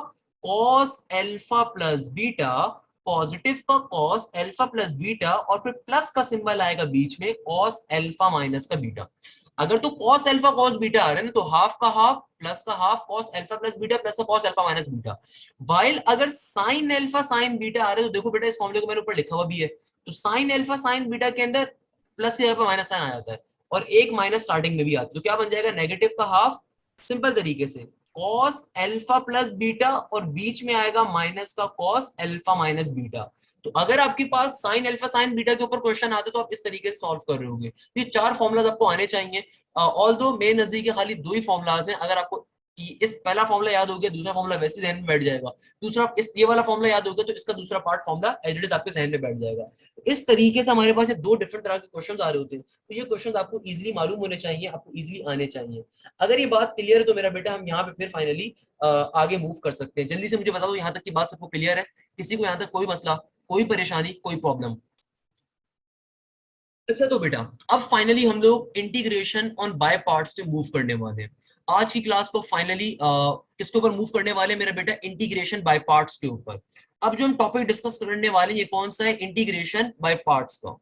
cos alpha plus beta, positive का कॉस अल्फा प्लस बीटा, और फिर प्लस का सिंबल आएगा बीच में कॉस अल्फा माइनस का बीटा। अगर तो कॉस अल्फा कॉस बीटा आ रहा है ना, तो हाफ का हाफ प्लस का half cos alpha plus beta plus का cos alpha minus beta. While अगर साइन अल्फा साइन बीटा आ रहे हैं, तो देखो बेटा इस फॉर्मूले को मैंने ऊपर लिखा हुआ भी है, तो साइन अल्फा साइन बीटा के अंदर प्लस की जगह पर माइनस साइन आ जाता है, और एक माइनस स्टार्टिंग में भी आता है, तो क्या बन जाएगा नेगेटिव का हाफ, सिंपल तरीके से कॉस अल्फा प्लस बीटा, और बीच में आएगा माइनस का कॉस अल्फा माइनस बीटा। तो अगर आपके पास साइन अल्फा साइन बीटा के ऊपर क्वेश्चन आते तो आप इस तरीके से सॉल्व कर रहे होंगे। तो ये चार फॉर्मुलाज आपको आने चाहिए। ऑल दो मेरे नजदीक खाली दो ही फॉर्मुलाज हैं, अगर आपको इस पहला फॉर्मुला याद हो गया, दूसरा फॉर्मुला वैसे जहन में बैठ जाएगा, दूसरा इस ये वाला फॉर्मुला याद हो गया तो इसका दूसरा part formula as it is आपके जहन में बैठ जाएगा। इस तरीके से हमारे पास ये दो डिफरेंट तरह के क्वेश्चंस आ रहे होते हैं, तो ये क्वेश्चंस आपको इजीली मालूम होने चाहिए, आपको इजीली आने चाहिए। अगर ये बात क्लियर है तो मेरा बेटा हम यहाँ पे फिर फाइनली आगे मूव कर सकते हैं। जल्दी से मुझे बता दो यहाँ तक की बात सबको क्लियर है, किसी को यहाँ तक कोई मसला, कोई परेशानी, कोई प्रॉब्लम? अच्छा तो बेटा अब फाइनली हम लोग इंटीग्रेशन ऑन बाय पार्ट्स पे मूव करने वाले हैं। आज की क्लास को फाइनली किसके ऊपर मूव करने वाले हैं मेरा बेटा? इंटीग्रेशन बाय पार्ट्स के ऊपर। अब जो हम टॉपिक डिस्कस करने वाले हैं ये कौन सा है? इंटीग्रेशन बाय पार्ट्स का।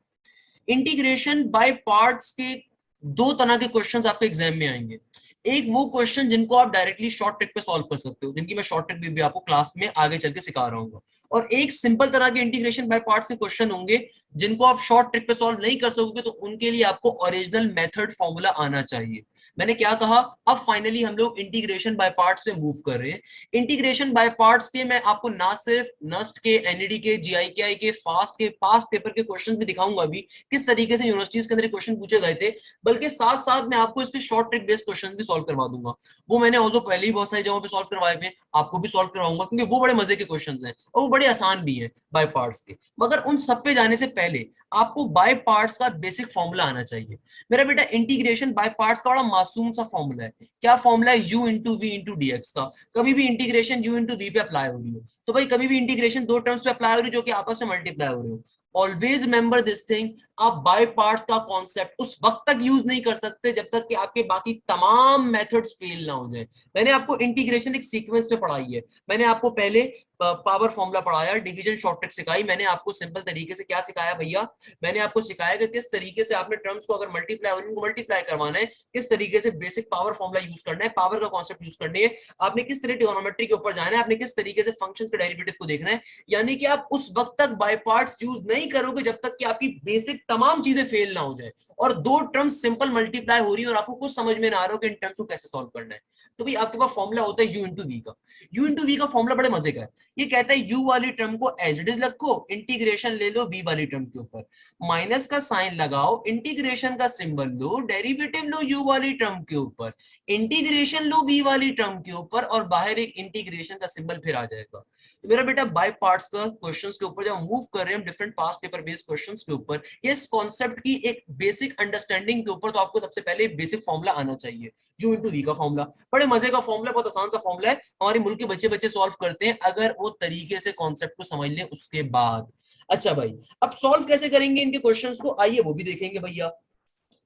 इंटीग्रेशन बाय पार्ट्स के दो तरह के क्वेश्चंस आपके एग्जाम में आएंगे। एक वो क्वेश्चन जिनको आप डायरेक्टली शॉर्ट ट्रिक पे सॉल्व कर सकते हो, जिनकी मैं शॉर्ट ट्रिक भी आपको क्लास में आगे चल के सिखा रहा हूँ, और एक सिंपल तरह के इंटीग्रेशन बाय पार्ट्स के क्वेश्चन होंगे जिनको आप शॉर्ट ट्रिक पे सॉल्व नहीं कर सकोगे, तो उनके लिए आपको ओरिजिनल मेथड फॉर्मूला आना चाहिए। मैंने क्या कहा? अब फाइनली हम लोग इंटीग्रेशन बाय पार्ट्स पे मूव कर रहे हैं। इंटीग्रेशन बाय पार्ट्स के मैं आपको ना सिर्फ नस्ट के, एनईडी के, जीआईकेआई के, फास्ट के पास पेपर के क्वेश्चन भी दिखाऊंगा अभी किस तरीके से यूनिवर्सिटीज के अंदर क्वेश्चन पूछे गए थे, बल्कि साथ साथ मैं आपको इसके शॉर्ट ट्रिक बेस्ड क्वेश्चन भी सॉल्व करवा दूंगा। वो मैंने ऑल्दो पहले ही बहुत सारी जगहों पे सॉल्व करवाए थे, आपको भी सॉल्व करवाऊंगा, क्योंकि वो बड़े मजे के क्वेश्चंस हैं और वो बड़े आसान भी हैं बाय पार्ट्स के। मगर उन सब पे जाने से पहले आपको बाय पार्ट्स का बेसिक फॉर्मूला आना चाहिए। मेरा बेटा इंटीग्रेशन बाय पार्ट्स का बड़ा मासूम सा फॉर्मूला है। क्या फॉर्मूला है? u into v into d x का। कभी भी इंटीग्रेशन u इंटू वी पे अप्लाई हो रही हो तो भाई कभी भी इंटीग्रेशन दो टर्म्स पे अप्लाई हो रही है जो कि आपस में मल्टीप्लाई हो रही हो, ऑलवेज रिमेंबर दिस थिंग, आप बाय पार्ट्स का कॉन्सेप्ट उस वक्त तक यूज नहीं कर सकते जब तक कि आपके बाकी तमाम मेथड्स फेल ना हो जाए। मैंने आपको इंटीग्रेशन एक सीक्वेंस पे पढ़ाई है। मैंने आपको पहले पावर फॉर्मूला पढ़ाया, डिवीजन शॉर्ट ट्रिक सिखाई, मैंने आपको सिंपल तरीके से क्या सिखाया भैया? मैंने आपको सिखाया कि किस तरीके से आपने टर्म्स को अगर मल्टीप्लाई और इनको मल्टीप्लाई करवाना है, किस तरीके से बेसिक पावर फॉर्मूला यूज करना है, पावर का कॉन्सेप्ट यूज करनी है, आपने किस तरह ट्रिग्नोमेट्री के ऊपर जाना है, आपने किस तरीके से फंक्शंस के डेरिवेटिव को देखना है। यानी कि आप उस वक्त तक बाय पार्ट्स यूज नहीं करोगे जब तक कि आपकी बेसिक तमाम चीजें फेल ना हो जाए और दो टर्म्स सिंपल मल्टीप्लाई हो रही है और आपको कुछ समझ में ना आ रहा हो कि इन टर्म्स को कैसे सॉल्व करना है। तो भाई आपके पास फॉर्मूला होता है u इंटू वी का। u इंटू वी का फॉर्मूला बड़े मजे का है। ये कहता है u वाली टर्म को एज इट इज रखो, इंटीग्रेशन ले लो v वाली टर्म के ऊपर, माइनस का साइन लगाओ, इंटीग्रेशन का सिंबल लो, डेरिवेटिव लो u वाली टर्म के ऊपर, इंटीग्रेशन लो v वाली टर्म के ऊपर, और बाहर एक इंटीग्रेशन का सिंबल फिर आ जाएगा। तो मेरा बेटा बाय पार्ट्स का क्वेश्चंस के ऊपर जब मूव कर रहे हैं different past paper based questions के ऊपर, इस कॉन्सेप्ट की एक बेसिक अंडरस्टैंडिंग के ऊपर, तो आपको सबसे पहले बेसिक फॉर्मूला आना चाहिए, u इंटू वी का फॉर्मूला। बड़े मजे का फॉर्मूला, बहुत आसान सा फॉर्मूला है, हमारे मुल्क के बच्चे बच्चे सॉल्व करते हैं अगर वो तरीके से कॉन्सेप्ट को समझ लें उसके बाद। अच्छा भाई अब सॉल्व कैसे करेंगे इनके क्वेश्चंस को, आइए वो भी देखेंगे भैया।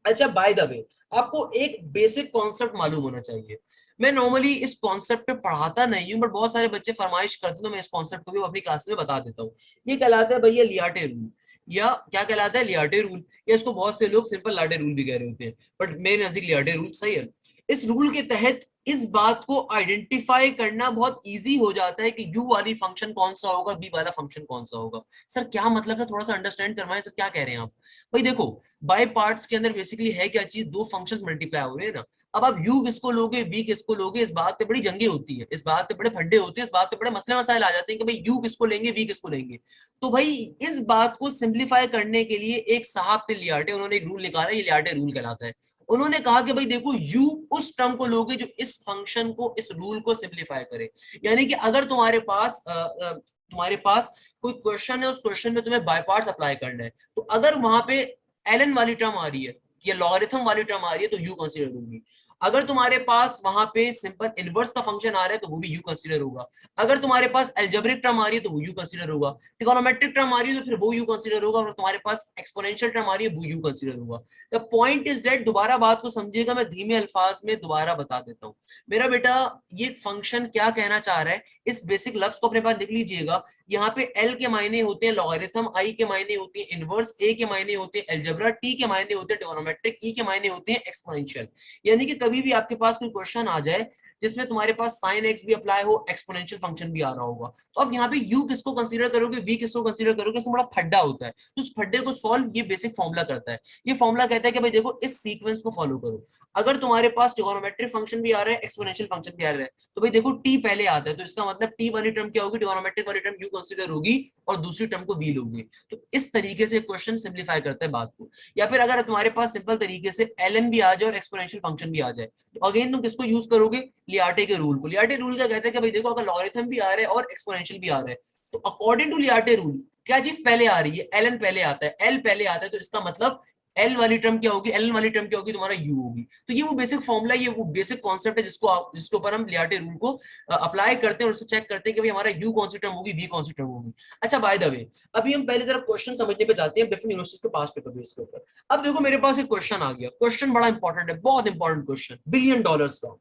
अच्छा बाय द वे आपको एक बेसिक कॉन्सेप्ट मालूम होना चाहिए। मैं नॉर्मली इस कॉन्सेप्ट पे पढ़ाता नहीं हूं, बट बहुत सारे बच्चे फरमाइश करते तो मैं इस कॉन्सेप्ट को भी अपनी क्लास में बता देता हूँ। ये कहलाता है भैया लियाटे रूल, या क्या कहलाता है? लियाटे रूल, या इसको बहुत से लोग सिंपल लाटे रूल भी कह रहे होते हैं, बट मेरे नजदीक लियाटे रूल सही है। इस रूल के तहत इस बात को आइडेंटिफाई करना बहुत इजी हो जाता है कि u वाली फंक्शन कौन सा होगा, v वाला फंक्शन कौन सा होगा। सर क्या मतलब है, थोड़ा सा अंडरस्टैंड करवाएं सर, क्या कह रहे हैं आप? भाई देखो बाय पार्ट्स के अंदर बेसिकली है क्या चीज, दो फंक्शंस मल्टीप्लाई हो रहे हैं ना। अब आप u किसको लोगे, v किसको लोगे, इस बात पे बड़ी जंगे होती है, इस बात पे बड़े फड्डे होते हैं, इस बात पे बड़े मसले मसाइल आ जाते हैं कि भाई u किसको लेंगे, v किसको लेंगे। तो भाई इस बात को सिंप्लीफाई करने के लिए एक साहब थे लियाटे, उन्होंने एक रूल निकाला, ये लियाटे रूल कहलाता है। उन्होंने कहा कि भाई देखो u उस टर्म को लोगे जो इस फंक्शन को, इस रूल को सिंप्लीफाई करे। यानी कि अगर तुम्हारे पास कोई क्वेश्चन है, उस क्वेश्चन में तुम्हें बाय पार्ट्स अप्लाई करना है, तो अगर वहां पे एलन वाली टर्म आ रही है या लॉगरिथम वाली टर्म आ रही है तो u कंसीडर होगी। अगर तुम्हारे पास वहां पे सिंपल इनवर्स का फंक्शन आ रहा है तो वो भी u कंसीडर होगा। अगर तुम्हारे पास एल्जेब्रिक टर्म आ रही है तो वो u कंसीडर होगा। ट्रिगोनोमेट्रिक टर्म आ रही है तो फिर वो u कंसीडर होगा, और तुम्हारे पास एक्सपोनेंशियल टर्म आ रही है वो u कंसीडर होगा। द पॉइंट इज दैट, दोबारा बात को समझिएगा, मैं धीमे अल्फाज में दोबारा बता देता हूँ। मेरा बेटा ये फंक्शन क्या कहना चाह रहा है, इस बेसिक लफ्ज को अपने पास लिख लीजिएगा। यहाँ पे L के मायने होते हैं लॉगरिथम, I के मायने होते हैं इनवर्स, A के मायने होते हैं अलजेब्रा, T के मायने होते हैं ट्रिगोनोमेट्रिक, E के मायने होते हैं एक्सपोनेंशियल। यानी कि कभी भी आपके पास कोई क्वेश्चन आ जाए जिसमें तुम्हारे पास साइन एक्स भी अप्लाई हो, एक्सपोनेंशियल फंक्शन भी आ रहा होगा। तो अब यहाँ पे यू किसको कंसीडर करोगे, वी किसको कंसीडर करोगे, इसमें बड़ा फड्डा होता है। तो उस फड्डे को सॉल्व ये बेसिक फॉर्मूला करता है। ये फॉर्मूला कहता है कि भाई देखो इस सीक्वेंस को फॉलो करो। अगर तुम्हारे पास ट्रिगोनोमेट्रिक फंक्शन भी आ रहा है, एक्सपोनेंशियल फंक्शन भी आ रहा है, तो भाई देखो टी पहले आता है, तो इसका मतलब टी वाली टर्म क्या होगी, ट्रिगोनोमेट्रिक वाली टर्म यू कंसीडर होगी और दूसरी टर्म को वी लोगे। तो इस तरीके से क्वेश्चन सिंप्लीफाई करता है बात को। या फिर अगर तुम्हारे पास सिंपल तरीके से ln भी आ जाए और एक्सपोनेंशियल फंक्शन भी आ जाए, तो अगेन तुम किसको यूज करोगे, लियाटे के रूल को। लियाटे रूल क्या कहता है कि भाई देखो अगर लॉगरिथम भी आ रहा है और एक्सपोनेंशियल भी आ रहा है, तो अकॉर्डिंग टू लियाटे रूल क्या चीज पहले आ रही है, ln पहले आता है, l पहले आता है, तो इसका मतलब एल वाली टर्म क्या होगी, एल वाली टर्म क्या होगी, तुम्हारा यू होगी। तो ये वो बेसिक फॉर्मूला, ये वो बेसिक कॉन्सेप्ट है जिसके ऊपर हम लियाटे रूल को अप्लाई करते हैं और उससे चेक करते हैं कि भाई हमारा यू कौन सी टर्म होगी, वी कौन सी टर्म होगी। अच्छा बाय द वे, अभी हम पहले तरफ क्वेश्चन समझने पे जाते हैं डिफरेंट यूनिवर्सिटीज के पास पेपर बेस के ऊपर। अब देखो मेरे पास एक क्वेश्चन आ गया, क्वेश्चन बड़ा इंपॉर्टेंट है, बहुत इंपॉर्टेंट क्वेश्चन, $1 बिलियन का।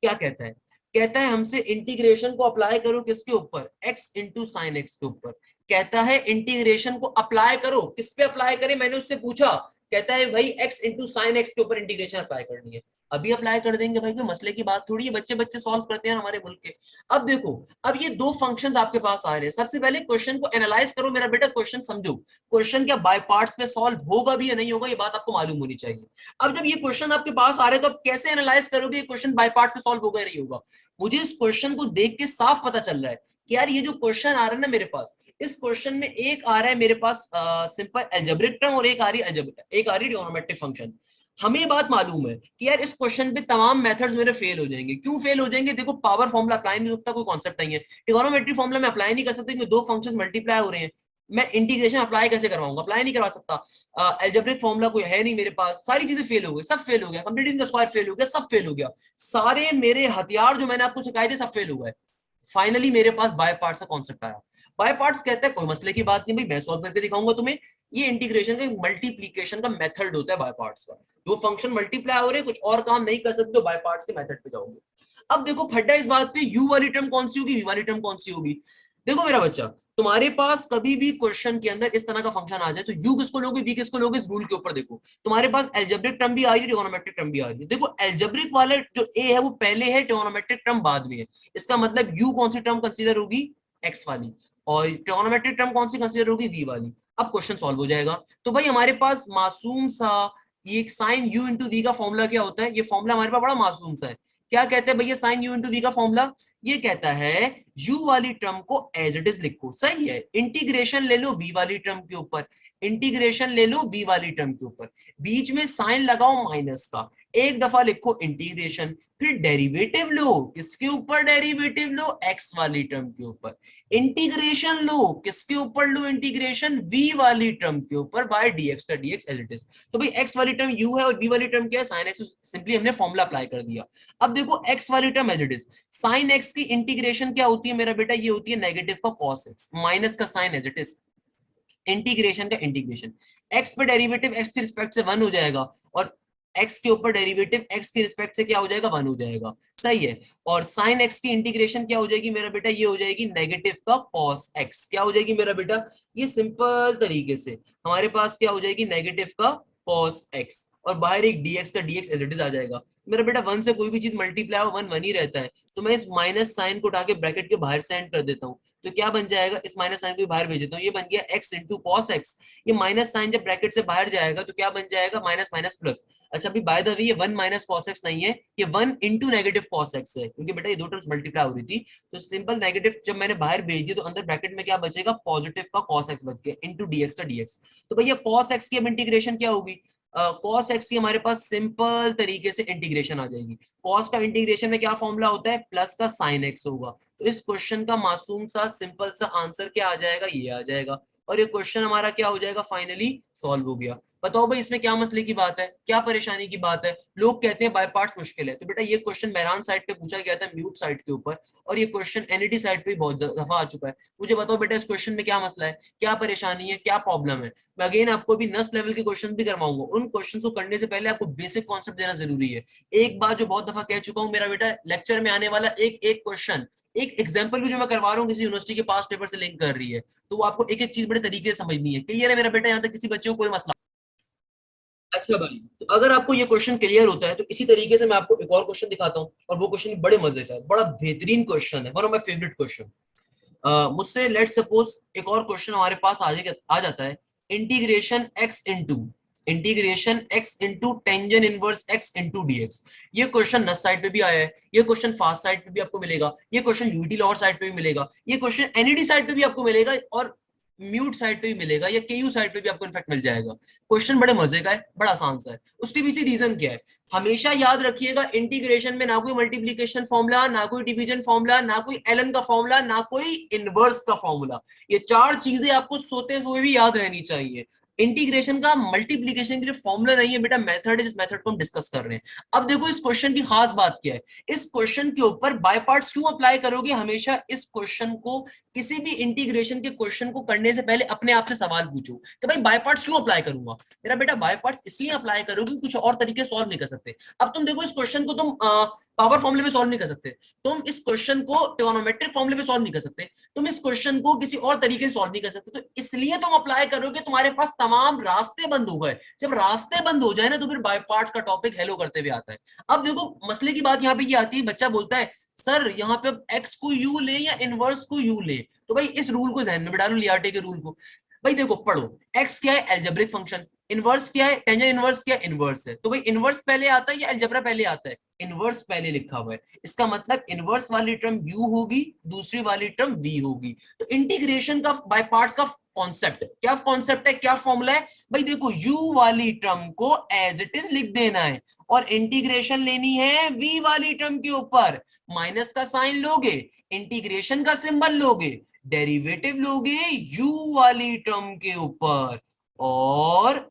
क्या कहता है, कहता है हमसे इंटीग्रेशन को अप्लाई करो किसके ऊपर, x इंटू साइन एक्स के ऊपर। कहता है इंटीग्रेशन को अप्लाई करो, किस पे अप्लाई करें, मैंने उससे पूछा, कहता है भाई x इंटू साइन एक्स के ऊपर इंटीग्रेशन अप्लाई करनी है। अभी अप्लाई कर देंगे भाई, कोई मसले की बात थोड़ी है, बच्चे बच्चे सॉल्व करते हैं हमारे मुल्क के। अब देखो, अब ये दो फंक्शंस आपके पास आ रहे हैं, सबसे पहले क्वेश्चन को एनालाइज करो मेरा बेटा, क्वेश्चन समझो, क्वेश्चन क्या बाय पार्ट्स में सॉल्व होगा भी या नहीं होगा, ये बात आपको मालूम होनी चाहिए। अब जब ये क्वेश्चन आपके पास आ रहे हैं, तो आप कैसे एनालाइज करोगे ये क्वेश्चन बाय पार्ट्स में सॉल्व होगा या नहीं होगा। मुझे इस क्वेश्चन को देख के साफ पता चल रहा है कि यार ये जो क्वेश्चन आ रहा है ना मेरे पास, इस क्वेश्चन में एक आ रहा है मेरे पास सिंपल अलजेब्रिक टर्म और एक आ रही है ट्रिगोनोमेट्रिक फंक्शन। हमें ये बात मालूम है कि यार इस क्वेश्चन पे तमाम मेथड्स मेरे फेल हो जाएंगे। क्यों फेल हो जाएंगे, देखो पावर फॉर्मूला अप्लाई नहीं होता, कोई कॉन्सेप्ट नहीं है, ट्रिगोनोमेट्रिक फॉर्मूला में अप्लाई नहीं कर सकते क्योंकि दो फंक्शंस मल्टीप्लाई हो रहे हैं। मैं इंटीग्रेशन अप्लाई कैसे करवाऊंगा, अप्लाई नहीं करवा सकता। अलजेब्रिक फॉर्मूला कोई है नहीं मेरे पास, सारी चीजें फेल हो गई, सब फेल हो गया, कंप्लीटिंग द स्क्वायर फेल हो गया, सब फेल हो गया। सारे मेरे हथियार जो मैंने आपको सिखाए थे सब फेल हो गए। फाइनली मेरे पास बाय पार्ट्स का कॉन्सेप्ट आया। बाय पार्ट्स कहता है कोई मसले की बात नहीं भाई, मैं सॉल्व करके दिखाऊंगा तुम्हें। ये इंटीग्रेशन का मल्टीप्लीकेशन का मेथड होता है बाय पार्ट्स का। दो फंक्शन मल्टीप्लाई हो रहे कुछ और काम नहीं कर सकते तो बाय पार्ट्स के मेथड पे जाओगे। अब देखो फड्डा इस बात पे, यू वाली टर्म कौन सी होगी, वी वाली टर्म कौन सी होगी। देखो मेरा बच्चा, तुम्हारे पास कभी भी क्वेश्चन के अंदर इस तरह का फंक्शन आ जाए तो यू किसको लोगे, वी किसको लोगे, इस रूल के ऊपर देखो। तुम्हारे पास अलजेब्रिक टर्म भी आ रही है, ट्रिगोनोमेट्रिक टर्म भी आ रही है। देखो अलजेब्रिक वाला जो ए है वो पहले है, ट्रिगोनोमेट्रिक टर्म बाद में है। इसका मतलब यू कौन सी टर्म कंसीडर होगी, एक्स वाली, और ट्रिगोनोमेट्रिक टर्म कौन सी कंसीडर होगी, वी वाली। अब क्वेश्चन सॉल्व हो जाएगा। तो भाई हमारे पास मासूम सा ये साइन यू इंटू वी का फॉर्मूला क्या होता है, ये फॉर्मूला हमारे पास बड़ा मासूम सा है। क्या कहते हैं भैया साइन यू इंटू वी का फॉर्मूला, ये कहता है u वाली टर्म को एज इट इज लिखो, सही है, इंटीग्रेशन ले लो v वाली टर्म के ऊपर, इंटीग्रेशन ले लो v वाली टर्म के ऊपर, बीच में साइन लगाओ माइनस का, एक दफा लिखो इंटीग्रेशन, फिर डेरिवेटिव लो, किसके ऊपर डेरिवेटिव लो, x वाली टर्म के ऊपर, इंटीग्रेशन लो, किसके ऊपर लो इंटीग्रेशन, v वाली टर्म के ऊपर, बाय dx का dx एज इट इज। तो भाई x वाली टर्म u है और v वाली टर्म क्या है, साइन x, सिंपली हमने फॉर्मूला अप्लाई कर दिया। अब देखो x वाली term as it is, sine x की इंटीग्रेशन क्या होती है मेरा बेटा, ये होती है नेगेटिव का कॉस एक्स, माइनस का sine as it is, integration का इंटीग्रेशन, एक्स पे डेरिवेटिव एक्स के रिस्पेक्ट से 1 हो जाएगा और एक्स के ऊपर डेरिवेटिव एक्स के रिस्पेक्ट से क्या हो जाएगा, 1 हो जाएगा, सही है। और साइन एक्स की इंटीग्रेशन क्या हो जाएगी मेरा बेटा, ये हो जाएगी नेगेटिव का कॉस एक्स, क्या हो जाएगी मेरा बेटा, ये सिंपल तरीके से हमारे पास क्या हो जाएगी, नेगेटिव का कॉस एक्स, और बाहर एक dx का dx एज इट इज आ जाएगा। मेरा बेटा 1 से कोई भी चीज मल्टीप्लाई हो 1 1 ही रहता है, तो मैं इस माइनस साइन को उठा के ब्रैकेट के बाहर सेंड कर देता हूँ, तो क्या बन जाएगा, इस माइनस साइन को बाहर भेज देता हूँ, ये बन गया x इंटू कॉस एक्स। ये माइनस साइन जब ब्रैकेट से बाहर जाएगा तो क्या बन जाएगा, माइनस माइनस प्लस। अच्छा अभी बाय द वे ये 1 माइनस कॉस एक्स नहीं है, ये 1 इंटू नेगेटिव कॉस एक्स है, क्योंकि बेटा ये दो टर्म्स मल्टीप्लाई हो रही थी, तो सिंपल नेगेटिव जब मैंने बाहर भेज दिया तो अंदर ब्रैकेट में क्या बचेगा, पॉजिटिव का कॉस एक्स बच गया इंटू dx का dx। तो भैया कॉस एक्स की अब इंटीग्रेशन क्या होगी, कॉस एक्स की हमारे पास सिंपल तरीके से इंटीग्रेशन आ जाएगी। कॉस का इंटीग्रेशन में क्या फॉर्मूला होता है, प्लस का साइन एक्स होगा। तो इस क्वेश्चन का मासूम सा सिंपल सा आंसर क्या आ जाएगा, ये आ जाएगा, और ये क्वेश्चन हमारा क्या हो जाएगा, फाइनली सॉल्व हो गया। बताओ भाई इसमें क्या मसले की बात है, क्या परेशानी की बात है। लोग कहते हैं बाय पार्ट्स मुश्किल है, तो बेटा ये क्वेश्चन मेहरान साइड पे पूछा गया था, म्यूट साइड के ऊपर, और ये क्वेश्चन एनईटी साइड पे बहुत दफा आ चुका है। मुझे बताओ बेटा इस क्वेश्चन में क्या मसला है, क्या परेशानी है, क्या प्रॉब्लम है। मैं अगेन आपको भी नस्ट लेवल के क्वेश्चन भी करवाऊंगा, उन क्वेश्चन को करने से पहले आपको बेसिक कॉन्सेप्ट देना जरूरी है। एक बात जो बहुत दफा कह चुका हूँ मेरा बेटा, लेक्चर में आने वाला एक एक क्वेश्चन, एक एग्जांपल भी जो मैं करवा रहा हूँ किसी यूनिवर्सिटी के पास पेपर से लिंक कर रही है, तो वो आपको एक एक चीज बड़े तरीके से समझनी है। क्लियर है मेरा बेटा, यहाँ तक किसी बच्चे को कोई मसला। अच्छा भाई, तो अगर आपको ये क्वेश्चन क्लियर होता है तो इसी तरीके से मैं आपको एक और क्वेश्चन दिखाता हूँ, और वो क्वेश्चन बड़े मजे का है, बड़ा बेहतरीन क्वेश्चन है, one of my favourite question. मुझसे लेट सपोज एक और क्वेश्चन हमारे पास आ जाता है, integration x into tangent inverse x into dx. ये क्वेश्चन नस साइड पे भी आया है, ये क्वेश्चन फास्ट साइड पे भी आपको मिलेगा, ये क्वेश्चन यूटी लोअर साइड पे भी मिलेगा, ये क्वेश्चन एनईडी साइड पे भी आपको मिलेगा, और म्यूट साइड पे भी मिलेगा, या केयू साइड पे भी आपको इनफैक्ट मिल जाएगा। क्वेश्चन बड़े मजे का है, बड़ा आसान सा है। उसके पीछे रीजन क्या है, हमेशा याद रखिएगा, इंटीग्रेशन में ना कोई मल्टीप्लीकेशन फॉर्मूला, ना कोई डिवीजन फॉर्मूला, ना कोई एलन का फॉर्मूला, ना कोई इनवर्स का फॉर्मूला। ये चार चीजें आपको सोते हुए भी याद रहनी चाहिए। इंटीग्रेशन का मल्टीप्लीकेशन के लिए फॉर्मूला नहीं है बेटा, मेथड है, जिस मेथड को हम डिस्कस कर रहे हैं। अब देखो इस क्वेश्चन की खास बात क्या है, इस क्वेश्चन के ऊपर बाय पार्ट्स क्यों अप्लाई करोगे, हमेशा इस क्वेश्चन को, किसी भी इंटीग्रेशन के क्वेश्चन को करने से पहले अपने आप से सवाल पूछो कि भाई बाय पार्ट्स क्यों अप्लाई करूंगा। मेरा बेटा बाय पार्ट्स इसलिए अप्लाई करोगे, कुछ और तरीके सॉल्व नहीं कर सकते। अब तुम देखो इस क्वेश्चन को तुम पावर फॉर्मूले में सॉल्व नहीं कर सकते, तुम इस क्वेश्चन को ट्रिगोनोमेट्रिक फॉर्मूले में सॉल्व नहीं कर सकते, तुम इस क्वेश्चन को किसी और तरीके से सॉल्व नहीं कर सकते, तो इसलिए तुम अप्लाई करोगे, तुम्हारे पास तमाम रास्ते बंद हो गए। जब रास्ते बंद हो जाए ना, तो फिर बाय पार्ट्स का टॉपिक हेलो करते हुए आता है। अब देखो मसले की बात यहाँ पे ये आती है, बच्चा बोलता है सर यहाँ पे एक्स को यू ले या इनवर्स को यू ले, तो भाई इस रूल को ध्यान में बिठा लो, लियार्टे के रूल को। भाई देखो पढ़ो, एक्स क्या है, एल्जेब्रिक फंक्शन, इनवर्स क्या है, टेंजेंट इनवर्स क्या है, इनवर्स है, तो भाई इनवर्स पहले आता है या अलजेब्रा पहले आता है, इनवर्स पहले लिखा हुआ है, इसका मतलब इनवर्स वाली टर्म u होगी, दूसरी वाली टर्म v होगी। तो इंटीग्रेशन का बाय पार्ट्स का कॉन्सेप्ट क्या, कॉन्सेप्ट है क्या, फॉर्मूला है, भाई देखो u वाली टर्म को एज इट इज लिख देना है, और इंटीग्रेशन लेनी है v वाली टर्म के ऊपर, माइनस का साइन लोगे, इंटीग्रेशन का सिंबल लोगे, डेरिवेटिव लोगे u वाली टर्म के ऊपर, और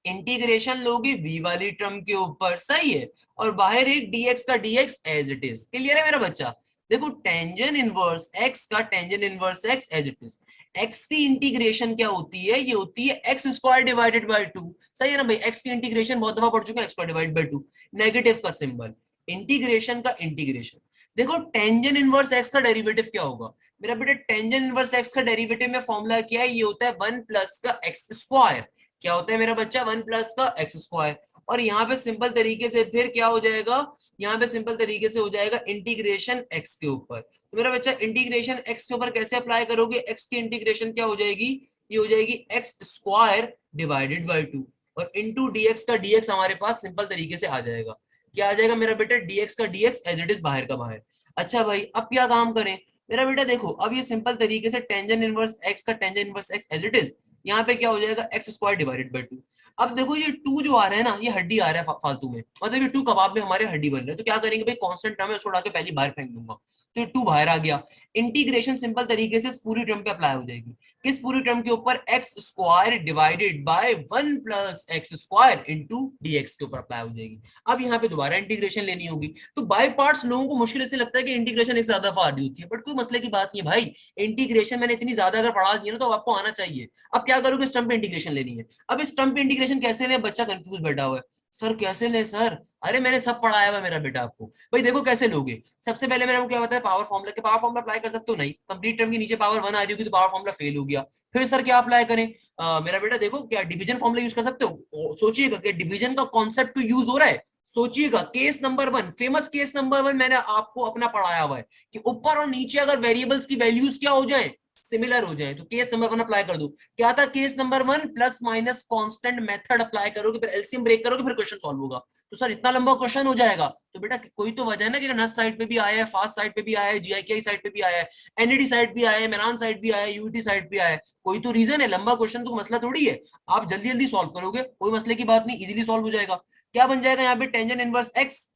इंटीग्रेशन लोगे v वाली टर्म के ऊपर, सही है, और बाहर एक dx का dx as it is. Clear है मेरा बच्चा। देखो टेंजेंट इनवर्स x का tangent inverse x as it is, x की इंटीग्रेशन क्या होती है, ये होती है एक्स स्क्वायर डिवाइडेड बाय 2, सही है ना भाई, x की इंटीग्रेशन बहुत दफा पढ़ चुके हैं, x square divide by 2, negative का सिंबल, इंटीग्रेशन का इंटीग्रेशन। देखो टेंजेंट इनवर्स x का डेरिवेटिव क्या होगा, मेरा बेटा टेंजेंट इनवर्स x का डेरिवेटिव में फॉर्मूला क्या है, ये होता है 1 प्लस का एक्स स्क्वायर, क्या होता है मेरा बच्चा, 1 प्लस का एक्स स्क्वायर, और यहाँ पे सिंपल तरीके से फिर क्या हो जाएगा, यहाँ पे सिंपल तरीके से हो जाएगा इंटीग्रेशन एक्स के ऊपर। तो मेरा बच्चा इंटीग्रेशन एक्स के ऊपर कैसे अप्लाई करोगे, एक्स की इंटीग्रेशन क्या हो जाएगी, ये हो जाएगी एक्स स्क्वायर डिवाइडेड बाई 2, और इंटू डीएक्स का डीएक्स हमारे पास सिंपल तरीके से आ जाएगा, क्या आ जाएगा मेरा बेटा, डीएक्स का डीएक्स एज इट इज बाहर का बाहर। अच्छा भाई अब क्या काम करें, मेरा बेटा देखो अब ये सिंपल तरीके से टेंजेंट इनवर्स एक्स का tangent inverse x as it is, यहाँ पे क्या हो जाएगा एक्स स्क्वायर डिवाइडेड बाई 2। अब देखो ये 2 जो आ रहा है ना, ये हड्डी आ रहा है फालतू में, मतलब ये 2 कबाब में हमारे हड्डी बन रहे हैं, तो क्या करेंगे भाई, कांस्टेंट टर्म है उसको उड़ा के पहली बाहर फेंक दूंगा, तो ये 2 बाहर आ गया। इंटीग्रेशन सिंपल तरीके से इस पूरी टर्म पे अप्लाई हो जाएगी, किस पूरी टर्म के ऊपर, x square divided by 1 plus x square into dx के ऊपर अप्लाई हो जाएगी। अब यहाँ पे दोबारा इंटीग्रेशन लेनी होगी, तो बाय पार्ट्स लोगों को मुश्किल ऐसे लगता है कि इंटीग्रेशन एक ज्यादा फाड़ी होती है, बट कोई मसले की बात नहीं है भाई, इंटीग्रेशन मैंने इतनी ज्यादा अगर पढ़ा दी है ना तो आपको आना चाहिए। अब क्या करोगे, इस टर्म पे इंटीग्रेशन लेनी है, अब इस टर्म पे इंटीग्रेशन कैसे ले, बच्चा कंफ्यूज बैठा हुआ है, सर कैसे ले सर, अरे मैंने सब पढ़ाया हुआ मेरा बेटा आपको। भाई देखो कैसे लोगे, सबसे पहले मैंने आपको क्या बताया, पावर फॉर्मूला के, पावर फॉर्मूला अप्लाई कर सकते हो नहीं, कंप्लीट टर्म के नीचे पावर 1 आ रही होगी तो पावर फॉर्मूला फेल हो गया। फिर सर क्या अप्लाई करें, मेरा बेटा देखो क्या डिवीजन फॉर्मूला यूज कर सकते हो, सोचिएगा कि डिवीजन का कॉन्सेप्ट तो यूज हो रहा है, सोचिएगा case number 1, famous case number 1 मैंने आपको अपना पढ़ाया हुआ है कि ऊपर और नीचे अगर वेरिएबल्स की वैल्यूज क्या हो जाए, सिमिलर हो जाए, तो केस नंबर 1 अप्लाई कर दो। क्या था case number 1, plus minus constant method apply करोगे, फिर एलसीएम ब्रेक करोगे, फिर क्वेश्चन सॉल्व होगा। तो सर इतना लंबा क्वेश्चन हो जाएगा, तो बेटा कोई तो वजह है ना कि नस साइड पे भी आया है, फास्ट साइड पे भी आया है, जीआईकेआई साइड पे भी आया है, एनईडी साइड भी आया है, मेरान साइड भी आया है, यूटी साइड भी आया है, कोई तो रीजन है, लंबा क्वेश्चन तो मसला थोड़ी है, आप जल्दी जल्दी सॉल्व करोगे, कोई मसले की बात नहीं, इजीली सॉल्व हो जाएगा। क्या बन जाएगा यहाँ पे, tangent inverse x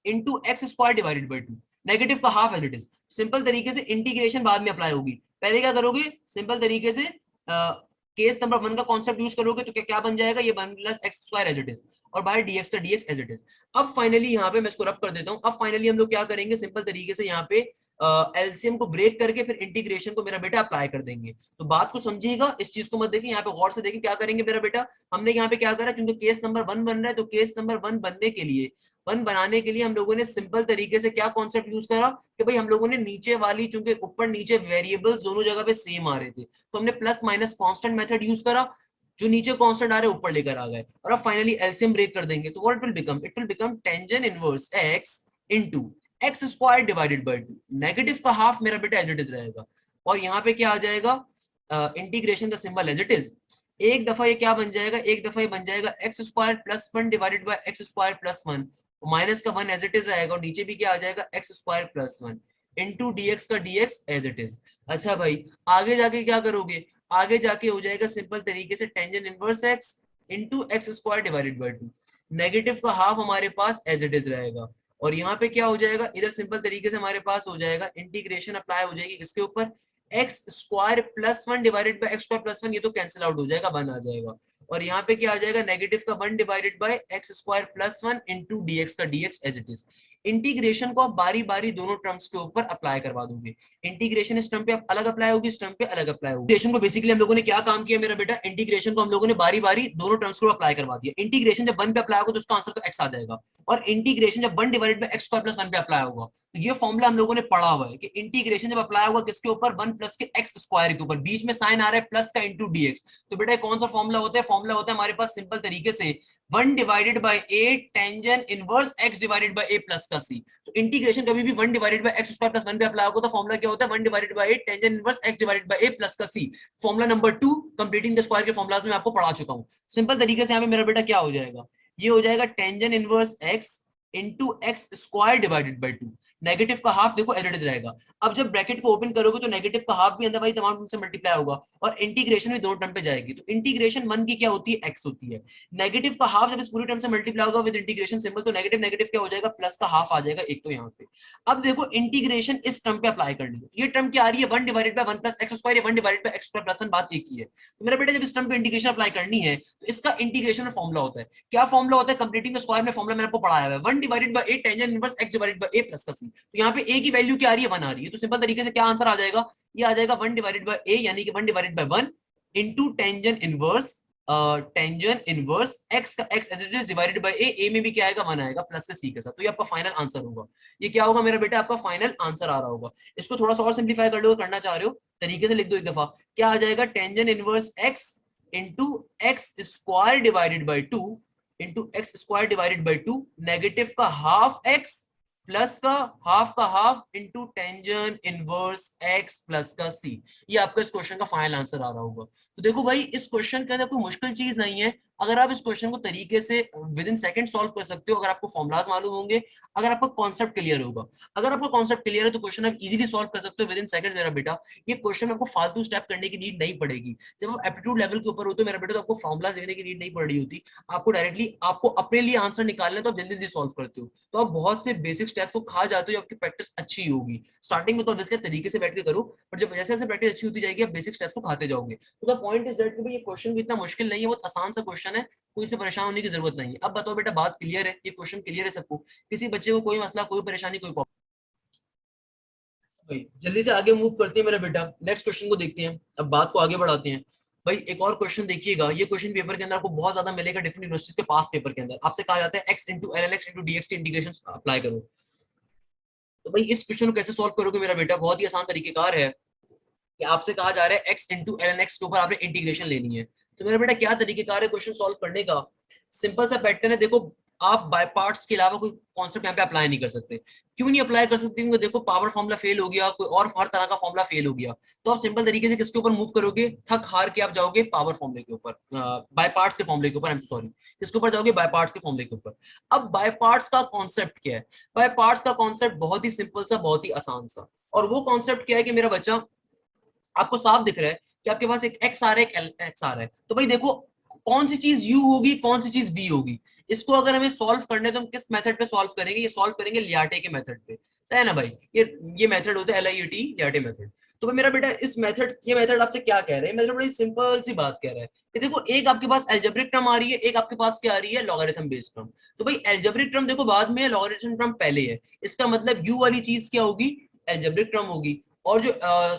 into x square divided by 2, negative का half as it is, simple तरीके से इंटीग्रेशन बाद में अप्लाई होगी, पहले क्या करोगे, सिंपल तरीके से केस नंबर 1 का कॉन्सेप्ट यूज करोगे, तो क्या क्या बन जाएगा, ये 1 plus x square as it is, और बाहर डीएक्स का डीएक्स एज इट इज। अब फाइनली यहाँ पे मैं इसको रब कर देता हूँ, अब फाइनली हम लोग क्या करेंगे, सिंपल तरीके से यहाँ पे एलसीएम को ब्रेक करके फिर इंटीग्रेशन को मेरा बेटा अप्लाई कर देंगे। तो बात को समझिएगा, इस चीज को मत देखिए, यहाँ पे गौर से देखिए क्या करेंगे मेरा बेटा, हमने यहाँ पे क्या करा, क्योंकि केस नंबर 1 बन रहा है, तो केस नंबर 1 बनने के लिए, 1 बनाने के लिए हम लोगों ने सिंपल तरीके से क्या कॉन्सेप्ट यूज करा कि भाई हम लोगों ने नीचे वाली, चूंकि ऊपर नीचे वेरिएबल्स दोनों जगह पे सेम आ रहे थे, तो हमने plus minus constant method use करा, जो नीचे कांस्टेंट आ रहे ऊपर लेकर आ गए, और अब फाइनली एलसीएम ब्रेक कर देंगे तो what it will become tangent inverse x into x square divided by 2। Negative का हाफ मेरा बेटा एज इट इज रहेगा, और यहाँ पे क्या आ जाएगा, इंटीग्रेशन का सिंबल एज इट इज। एक दफा ये क्या बन जाएगा, एक दफा ये बन जाएगा x square plus 1 divided by x square plus 1, minus का 1 एज इट इज रहेगा, और नीचे भी क्या आ जाएगा x square plus 1 into dx का डीएक्स एज इट इज। अच्छा भाई, आगे जाके क्या करोगे, आगे जाके हो जाएगा सिंपल तरीके से tangent inverse x into x square divided by 2। Negative का हाफ हमारे पास एज इट इज रहेगा, और यहाँ पे क्या हो जाएगा, इधर सिंपल तरीके से हमारे पास हो जाएगा इंटीग्रेशन अप्लाई हो जाएगी किसके ऊपर, x square plus 1 divided by x square plus 1, ये तो कैंसिल आउट हो जाएगा, 1 आ जाएगा, और यहाँ पे क्या आ जाएगा, नेगेटिव का 1 divided by x square plus 1 into dx का dx as it is. Integration को आप बारी बारी दोनों टर्म्स के ऊपर अप्लाई करवा दोगे। इंटीग्रेशन इस टर्म पे अलग अप्लाई होगी, इस टर्म पे अलग अप्लाई होगी। इंटीग्रेशन को बेसिकली हम लोगों ने क्या काम किया मेरा बेटा, इंटीग्रेशन को हम लोगों ने बारी बारी दोनों टर्म्स को अप्लाई करवा दिया। इंटीग्रेशन जब 1 पे अप्लाई होगा तो उसका आंसर तो x आ जाएगा, और इंटीग्रेशन जब 1 divided by x square plus 1 पे अप्लाई होगा तो ये फॉर्मूला हम लोगों ने पढ़ा हुआ है कि इंटीग्रेशन जब अप्लाई होगा किसके ऊपर, 1 प्लस के एक्स स्क्वायर के ऊपर, बीच में साइन आ रहा है प्लस का इंटू डीएक्स, तो बेटा कौन सा फॉर्मूला होता है, फॉर्मूला होता है हमारे पास सिंपल तरीके से 1 divided by a tangent inverse x divided by a plus का c। तो इंटीग्रेशन कभी भी 1 divided by x square plus 1 पे अप्लाई होगा तो फॉर्मूला क्या होता है, 1 divided by a tangent inverse x divided by a plus का c। Formula number 2 completing the square के फॉर्मूलाज में आपको पढ़ा चुका हूं। सिंपल तरीके से यहाँ पे मेरा बेटा क्या हो जाएगा, ये हो जाएगा tangent inverse x into x square divided by 2। Negative का हाफ देखो एज इट इज रहेगा, अब जब ब्रैकेट को ओपन करोगे तो नेगेटिव का हाफ भी अंदर वाली तमाम टर्म से मल्टीप्लाई होगा, और इंटीग्रेशन भी दोनों टर्म पे जाएगी, तो इंटीग्रेशन 1 की क्या होती है, x होती है। नेगेटिव का हाफ जब इस पूरी टर्म से मल्टीप्लाई होगा विद इंटीग्रेशन सिंबल, तो नेगेटिव नेगेटिव क्या हो जाएगा, प्लस का हाफ आ जाएगा एक, तो यहाँ पे अब देखो इंटीग्रेशन इस टर्म पे अप्लाई करनी है, ये टर्म क्या आ रही है, 1 divided by 1 plus x square, ये 1 divided by x square plus 1, बात एक ही है। तो मेरा बेटा जब इस टर्म पे इंटीग्रेशन अप्लाई करनी है तो इसका इंटीग्रेशन में फॉर्मूला होता है, क्या फॉर्मूला होता है, कंप्लीटिंग द स्क्वायर में फॉर्मूला मैंने आपको पढ़ाया है, 1 divided by a tangent inverse x divided by a plus का c। तो यहाँ पे a की वैल्यू क्या आ रही है, 1 आ रही है, तो सिंपल तरीके से क्या आंसर आ जाएगा, ये आ जाएगा 1 डिवाइडेड बाय a, यानी कि 1 divided by 1 into tangent inverse x का x as it is divided by a में भी क्या आएगा, 1 आएगा प्लस के c के साथ, तो ये आपका फाइनल आंसर होगा। ये क्या होगा मेरा बेटा, आपका फाइनल आंसर आ रहा होगा। इसको थोड़ा सा और सिंप्लीफाई कर लो, करना चाह रहे हो तरीके से लिख दो एक दफा, क्या आ जाएगा, tangent inverse x into x square divided by 2 into x square divided by 2, negative का हाफ x प्लस का half into tangent inverse x plus का c। ये आपका इस क्वेश्चन का फाइनल आंसर आ रहा होगा। तो देखो भाई, इस क्वेश्चन के अंदर कोई मुश्किल चीज नहीं है, अगर आप इस क्वेश्चन को तरीके से विद इन सेकंड सॉल्व कर सकते हो, अगर आपको फॉर्मुलाज मालूम होंगे, अगर आपका कॉन्सेप्ट क्लियर होगा, अगर आपका कॉन्सेप्ट क्लियर है तो क्वेश्चन आप इजीली सॉल्व कर सकते हो विद इन सेकंड मेरा बेटा। ये क्वेश्चन में आपको फालतू स्टेप करने की नीड नहीं पड़ेगी। जब आप एप्टीट्यूड लेवल के ऊपर होते हो मेरा बेटा तो आपको फॉर्मुला देखने की नीड नहीं पड़ रही होती, आपको डायरेक्टली आपको अपने लिए आंसर निकालना, तो आप जल्दी जल्दी सॉल्व करते हो, तो आप बहुत से बेसिक स्टेप्स को खा जाते हो, आपकी प्रैक्टिस अच्छी होगी। स्टार्टिंग में तो ऑब्वियसली तरीके से बैठ के करो, पर जब जैसे जैसे प्रैक्टिस अच्छी होती जाएगी आप बेसिक स्टेप्स को खाते जाओगे। तो द पॉइंट इज दैट कि भाई ये क्वेश्चन भी इतना मुश्किल नहीं है, बहुत आसान सा क्वेश्चन है, कोई इसमें परेशान होने की जरूरत नहीं है। अब बताओ बेटा, बात क्लियर है, ये क्वेश्चन क्लियर है सबको, किसी बच्चे को कोई मसला, कोई परेशानी, कोई प्रॉब्लम? जल्दी से आगे मूव करते हैं मेरा बेटा, नेक्स्ट क्वेश्चन को देखते हैं, अब बात को आगे बढ़ाते हैं। भाई एक और क्वेश्चन देखिएगा, ये क्वेश्चन पेपर के अंदर आपको बहुत ज्यादा मिलेगा, डिफरेंट यूनिवर्सिटीज के पास पेपर के अंदर आपसे कहा जाता है x into l l x into dx की इंटीग्रेशन अप्लाई करो। तो भाई इस क्वेश्चन को कैसे सॉल्व करोगे मेरा बेटा, बहुत ही आसान तरीकेकार है कि आपसे कहा जा रहा है x into l n x के ऊपर आपने इंटीग्रेशन लेनी है। तो मेरा बेटा क्या तरीकेकार है क्वेश्चन सॉल्व करने का, सिंपल सा पैटर्न है। देखो, आप बाय पार्ट्स के अलावा कोई कॉन्सेप्ट यहाँ पे अप्लाई नहीं कर सकते। क्यों नहीं अप्लाई कर सकते, क्योंकि देखो पावर फॉर्मूला फेल हो गया, कोई और हर तरह का फॉर्मूला फेल हो गया, तो आप सिंपल तरीके से किसके ऊपर मूव करोगे, थक हार के आप जाओगे पावर फॉर्मूले के ऊपर, बाय पार्ट्स के फॉर्मूले के ऊपर, आई एम सॉरी, किसके ऊपर जाओगे, बाय पार्ट्स के फॉर्मूले के ऊपर। अब बाय पार्ट्स का कॉन्सेप्ट क्या है, बाय पार्ट्स का कॉन्सेप्ट बहुत ही सिंपल सा, बहुत ही आसान सा, और वो कॉन्सेप्ट क्या है कि मेरा बच्चा, आपको साफ दिख रहा है कि आपके पास एक एक्स आ रहा है, एक एक्स आ रहा है, तो भाई देखो कौन सी चीज u होगी, कौन सी चीज v होगी। इसको अगर हमें सॉल्व करने है तो हम किस मेथड पे सॉल्व करेंगे, ये सॉल्व करेंगे लियाटे के मेथड पे, सही है ना भाई। ये मेथड होता है LIAT लियाटे मेथड। तो भाई मेरा बेटा इस मेथड, ये मेथड आपसे क्या कह रहे हैं, मेथड बड़ी सिंपल सी बात कह रहा है कि देखो एक आपके पास एल्जेब्रिक टर्म आ रही है, एक आपके पास क्या आ रही है, लॉगरिथम बेस्ड टर्म। तो भाई एल्जेब्रिक टर्म देखो बाद में है, लॉगरिथम टर्म पहले है, इसका मतलब u वाली चीज क्या होगी, एल्जेब्रिक टर्म होगी, और जो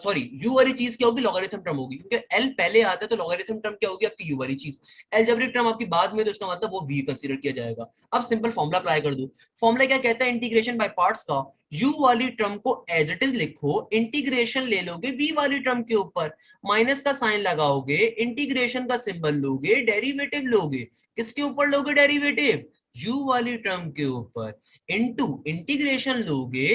सॉरी यू वाली चीज क्या होगी, लॉगरिथम टर्म होगी, क्योंकि एल पहले आता है तो लॉगरिथम टर्म क्या होगी आपकी, यू वाली चीज। एलजेब्रिक टर्म आपकी बाद में, तो इसका मतलब वो वी कंसीडर किया जाएगा। अब सिंपल फॉर्मुला अप्लाई कर दो। फॉर्मुला क्या कहता है इंटीग्रेशन बाय पार्ट्स का, यू वाली टर्म को एज इट इज लिखो, इंटीग्रेशन ले लोगे वी वाली टर्म के ऊपर, माइनस का साइन लगाओगे, इंटीग्रेशन का सिंबल लोगे, डेरिवेटिव लोगे, किसके ऊपर लोगे डेरिवेटिव, यू वाली टर्म के ऊपर, इनटू इंटीग्रेशन लोगे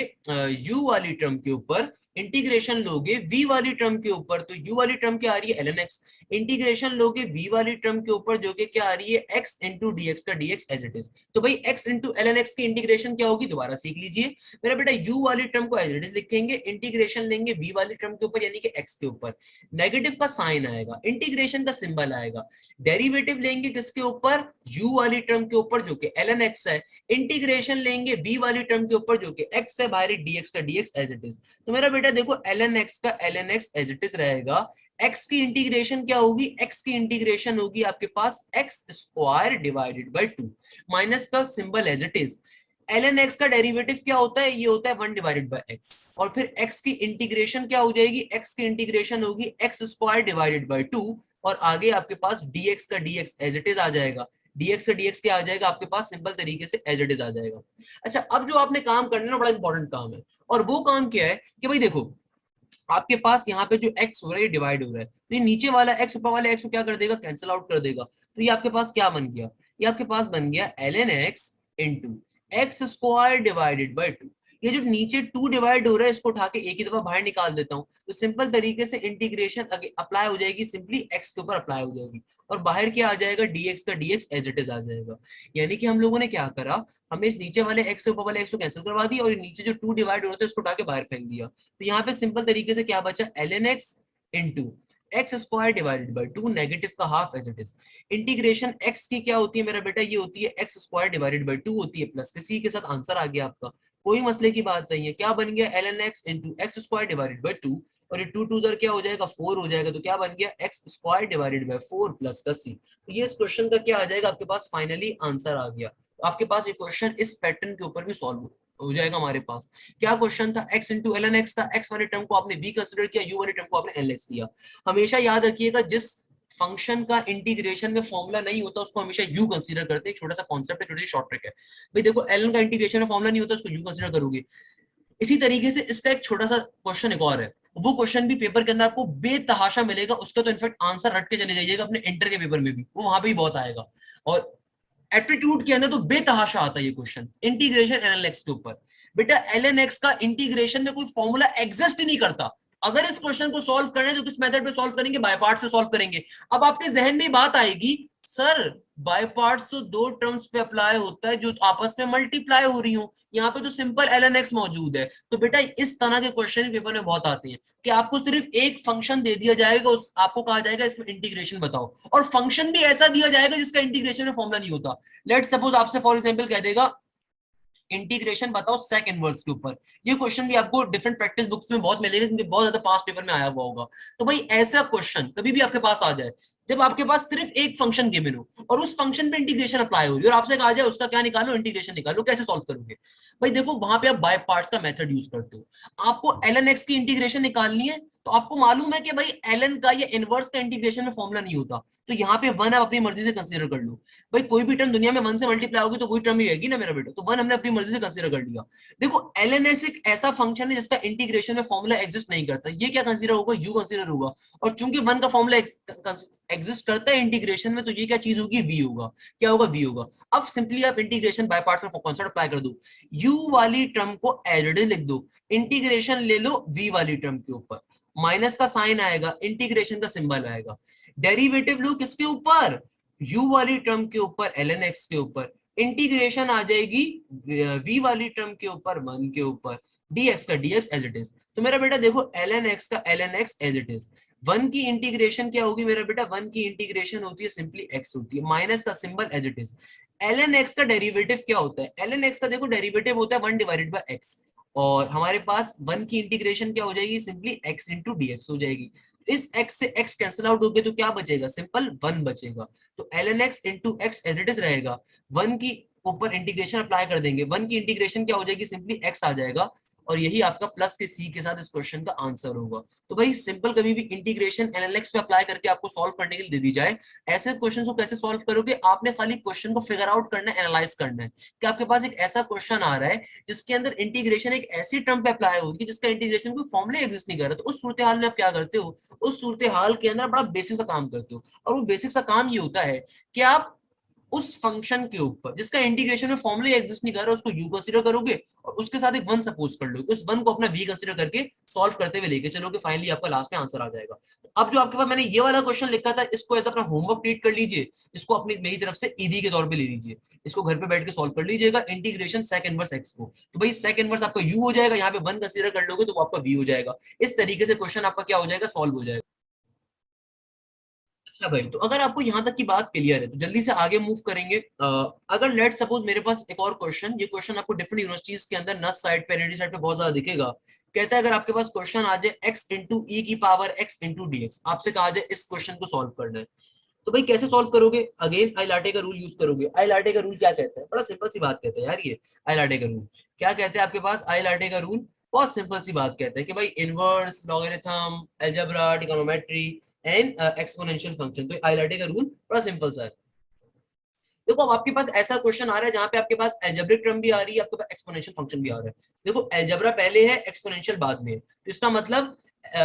यू वाली टर्म के ऊपर, इंटीग्रेशन लोगे v वाली टर्म के ऊपर, तो u वाली टर्म क्या आ रही है ln x, इंटीग्रेशन लोगे v वाली टर्म के ऊपर जो कि क्या आ रही है x इंटू dx का dx एज इट इज। तो भाई x इंटू ln x की इंटीग्रेशन क्या होगी, दोबारा सीख लीजिए मेरा बेटा, u वाली टर्म को एज इट इज लिखेंगे, इंटीग्रेशन लेंगे v वाली टर्म के ऊपर यानी कि x के ऊपर, नेगेटिव का साइन आएगा, इंटीग्रेशन का सिंबल आएगा, डेरिवेटिव लेंगे किसके ऊपर, u वाली टर्म के ऊपर जो कि ln x है, इंटीग्रेशन लेंगे v वाली टर्म के ऊपर जो कि x है, बाहर dx का dx एज इट इज। तो मेरा बेटा देखो ln x का ln x as it is रहेगा, x की इंटीग्रेशन क्या होगी, x की इंटीग्रेशन होगी आपके पास x square divided by 2, minus का symbol as it is. ln x का डेरिवेटिव क्या होता है, ये होता है 1 डिवाइडेड बाय x, और फिर x की इंटीग्रेशन क्या हो जाएगी, x की इंटीग्रेशन होगी x स्क्वायर डिवाइडेड बाय 2, और आगे आपके पास dx का dx एज इट इज आ जाएगा, dx का dx क्या आ जाएगा आपके पास, सिंपल तरीके से एज इट इज आ जाएगा। अच्छा अब जो आपने काम करना है ना, बड़ा इंपॉर्टेंट काम है, और वो काम क्या है कि भाई देखो आपके पास यहाँ पे जो x हो रहा है ये डिवाइड हो रहा है, तो ये नीचे वाला x ऊपर वाले x को क्या कर देगा, कैंसिल आउट कर देगा, तो ये आपके पास क्या बन गया, ये आपके पास बन गया ln x into x square divided by 2। ये जो नीचे 2 डिवाइड हो रहा है इसको उठा के एक ही दफा बाहर निकाल देता हूं, तो सिंपल तरीके से इंटीग्रेशन अप्लाई हो जाएगी, सिंपली x के ऊपर अप्लाई हो जाएगी, और बाहर क्या आ जाएगा, dx का dx एज इट इज आ जाएगा। यानी कि हम लोगों ने क्या करा, हमने इस नीचे वाले x से ऊपर वाले x को कैंसिल करवा दिया, और नीचे जो 2 डिवाइड हो रहा था उसको उठा के बाहर फेंक दिया, तो यहाँ पे सिंपल तरीके से क्या बचा, ln x into x square divided by 2, negative का half as it is. Integration x की क्या होती है मेरा बेटा, ये होती है एक्स स्क्वायर डिवाइडेड बाई 2 होती है, प्लस किसी के साथ आंसर आ गया आपका, कोई मसले की बात नहीं है, क्या बन गया ln x into x square divided by 2, और ये 2 2 जर क्या हो जाएगा 4 हो जाएगा, तो क्या बन गया x square divided by 4 plus का c। तो ये इस क्वेश्चन का क्या आ जाएगा आपके पास, फाइनली आंसर आ गया। तो आपके पास ये क्वेश्चन इस पैटर्न के ऊपर भी सॉल्व हो जाएगा हमारे पास। क्या क्वेश्चन था, x into l n x था, x वाले टर्म को आपने v कंसिडर किया, u वाले टर्म को आपने एल एक्स लिया। हमेशा याद रखिएगा जिस फंक्शन का इंटीग्रेशन में फॉर्मूला नहीं होता उसको हमेशा u कंसीडर करते हैं, छोटा सा कॉन्सेप्ट है, छोटी सी शॉर्ट ट्रिक है। भाई देखो ln का इंटीग्रेशन में फॉर्मूला नहीं होता उसको u कंसीडर करोगे। इसी तरीके से इसका एक छोटा सा क्वेश्चन एक और है, वो क्वेश्चन भी पेपर के अंदर आपको बेतहाशा मिलेगा, उसका तो इनफैक्ट आंसर रट के चले जाइएगा अपने इंटर के पेपर में भी, वो वहां पे भी बहुत आएगा। और एप्टीट्यूड के अंदर तो बेतहाशा आता है ये क्वेश्चन, इंटीग्रेशन एल एक्स के ऊपर। बेटा एल एक्स का इंटीग्रेशन में कोई फॉर्मूला एग्जिस्ट ही नहीं करता। अगर इस क्वेश्चन को सॉल्व करना है तो किस मेथड पे सॉल्व करेंगे, बाय पार्ट्स पे सॉल्व करेंगे। अब आपके जहन में बात आएगी, सर बाय पार्ट्स तो दो टर्म्स पे अप्लाई होता है जो आपस में मल्टीप्लाई हो रही हो, यहाँ पे तो सिंपल एल एन एक्स मौजूद है। तो बेटा इस तरह के क्वेश्चन पेपर में बहुत आते हैं कि आपको सिर्फ एक फंक्शन दे दिया जाएगा, उस आपको कहा जाएगा इसमें इंटीग्रेशन बताओ, और फंक्शन भी ऐसा दिया जाएगा जिसका इंटीग्रेशन में फॉर्मूला नहीं होता। लेट सपोज आपसे फॉर एग्जांपल कह देगा इंटीग्रेशन बताओ सेक इनवर्स के ऊपर। ये क्वेश्चन भी आपको डिफरेंट प्रैक्टिस बुक्स में बहुत मिलेगा क्योंकि बहुत ज्यादा पास्ट पेपर में आया हुआ होगा। तो भाई ऐसा क्वेश्चन कभी भी आपके पास आ जाए जब आपके पास सिर्फ एक फंक्शन गिवन हो और उस फंक्शन पे इंटीग्रेशन अप्लाई हो रही है और आपसे कहा जाए उसका क्या निकालो, इंटीग्रेशन निकालो, कैसे सॉल्व करोगे। भाई देखो वहां पे आप बाय पार्ट्स का मेथड यूज करते हो, आपको एल एक्स की इंटीग्रेशन निकालनी है, तो आपको मालूम है कि भाई एल का या इनवर्स का इंटीग्रेशन में फॉर्मूला नहीं होता, तो यहाँ पे वन आप अपनी मर्जी से कंसीडर कर लो। भाई कोई भी टर्म दुनिया में वन से मल्टीप्लाई होगी तो वही टर्म ही रहेगी ना मेरा बेटा, तो वन हमने अपनी मर्जी से कंसीडर कर लिया। देखो एलएनएस एक ऐसा फंक्शन है जिसका इंटीग्रेशन में फॉर्मूला एग्जिस्ट नहीं करता, ये क्या कंसीडर होगा, यू कंसीडर होगा, और चूंकि वन का फॉर्मूला एग्जिस्ट करता है इंटीग्रेशन में, तो ये क्या चीज होगी, वी होगा। क्या होगा, वी होगा। अब सिंपली आप इंटीग्रेशन बाय पार्ट्स का कॉन्सेप्ट अप्लाई कर दो, यू वाली टर्म को एज इट इज लिख दो, इंटीग्रेशन ले लो वी वाली टर्म के ऊपर, माइनस का साइन आएगा, इंटीग्रेशन का सिंबल आएगा, डेरिवेटिव लो किसके ऊपर, u वाली टर्म के ऊपर ln x के ऊपर, इंटीग्रेशन आ जाएगी v वाली टर्म के ऊपर 1 के ऊपर, dx का dx एज इट इज। तो मेरा बेटा देखो ln x का ln x as it is, 1 की इंटीग्रेशन क्या होगी मेरा बेटा, 1 की इंटीग्रेशन होती है सिंपली x होती है, माइनस का symbol as it is. ln x का डेरिवेटिव क्या होता है, ln x का देखो डेरिवेटिव होता है 1 डिवाइडेड बाय x, और हमारे पास 1 की इंटीग्रेशन क्या हो जाएगी, सिंपली x इंटू dx हो जाएगी। इस x से x कैंसिल आउट हो गया तो क्या बचेगा, सिंपल 1 बचेगा। तो ln x into x as it is रहेगा, 1 की ऊपर इंटीग्रेशन अप्लाई कर देंगे, 1 की इंटीग्रेशन क्या हो जाएगी, सिंपली x आ जाएगा, और यही आपका प्लस के सी के साथ इस क्वेश्चन का आंसर होगा। तो भाई सिंपल कभी भी इंटीग्रेशन एनालिटिक्स पे अप्लाई करके आपको सॉल्व करने के लिए दे दी जाए, ऐसे क्वेश्चन को कैसे सॉल्व करोगे? आपने खाली क्वेश्चन को फिगर आउट करना है, एनालाइज करना है कि आपके पास एक ऐसा क्वेश्चन आ रहा है जिसके अंदर इंटीग्रेशन एक ऐसी टर्म पे अप्लाई होगी जिसका इंटीग्रेशन कोई फॉर्मूला एग्जिस्ट नहीं कर रहा। तो उस सूरत हाल में आप क्या करते हो? उस सूरत हाल के अंदर बड़ा बेसिक सा काम करते हो, और वो बेसिक सा काम ये होता है कि आप उस फंक्शन के ऊपर जिसका इंटीग्रेशन में फॉर्मूला एग्जिस्ट नहीं कर रहा उसको यू कंसीडर करोगे, और उसके साथ एक वन सपोज कर लोगे, उस वन को अपना वी कंसीडर करके सॉल्व करते हुए लेके चलोगे, फाइनली आपका लास्ट में आंसर आ जाएगा। तो अब जो आपके पास मैंने ये वाला क्वेश्चन लिखा था, इसको एज अपना होमवर्क ट्रीट कर लीजिए, इसको अपनी मेरी तरफ से ईदी के तौर पे ले लीजिए, इसको घर पे बैठ के सॉल्व कर लीजिएगा, इंटीग्रेशन सेक इनवर्स एक्स को। तो भाई सेक इनवर्स आपका यू हो जाएगा, यहाँ पे वन कंसीडर कर लोगे तो वो आपका वी हो जाएगा। इस तरीके से क्वेश्चन आपका क्या हो जाएगा? सॉल्व हो जाएगा। अच्छा भाई, तो अगर आपको यहाँ तक की बात क्लियर है तो जल्दी से आगे मूव करेंगे। अगर लेट सपोज मेरे पास एक और क्वेश्चन, ये क्वेश्चन आपको डिफरेंट यूनिवर्सिटीज के अंदर नस साइड पे, रेडी साइड पे बहुत ज्यादा दिखेगा। कहता है अगर आपके पास क्वेश्चन आ जाए x इंटू ई की power x into d x, आपसे कहा जाए इस क्वेश्चन को सॉल्व करना है, तो भाई कैसे सॉल्व करोगे? अगेन आइलाटे का रूल यूज करोगे। आइलाटे का रूल क्या कहता है? बड़ा सिंपल सी बात कहता है यार, ये आइलाटे का रूल क्या कहते हैं आपके पास? आइलाटे का रूल बहुत सिंपल सी बात कहता है कि भाई inverse, logarithm, algebra, trigonometry and exponential function. तो आइलाटे का रूल बड़ा सिंपल सा है। देखो अब आपके पास ऐसा क्वेश्चन आ रहा है जहां पे आपके पास एल्जेब्रिक टर्म भी आ रही है, आपके पास एक्सपोनेंशियल फंक्शन भी आ रहा है। देखो एल्जेब्रा पहले है, एक्सपोनेंशियल बाद में है, तो इसका मतलब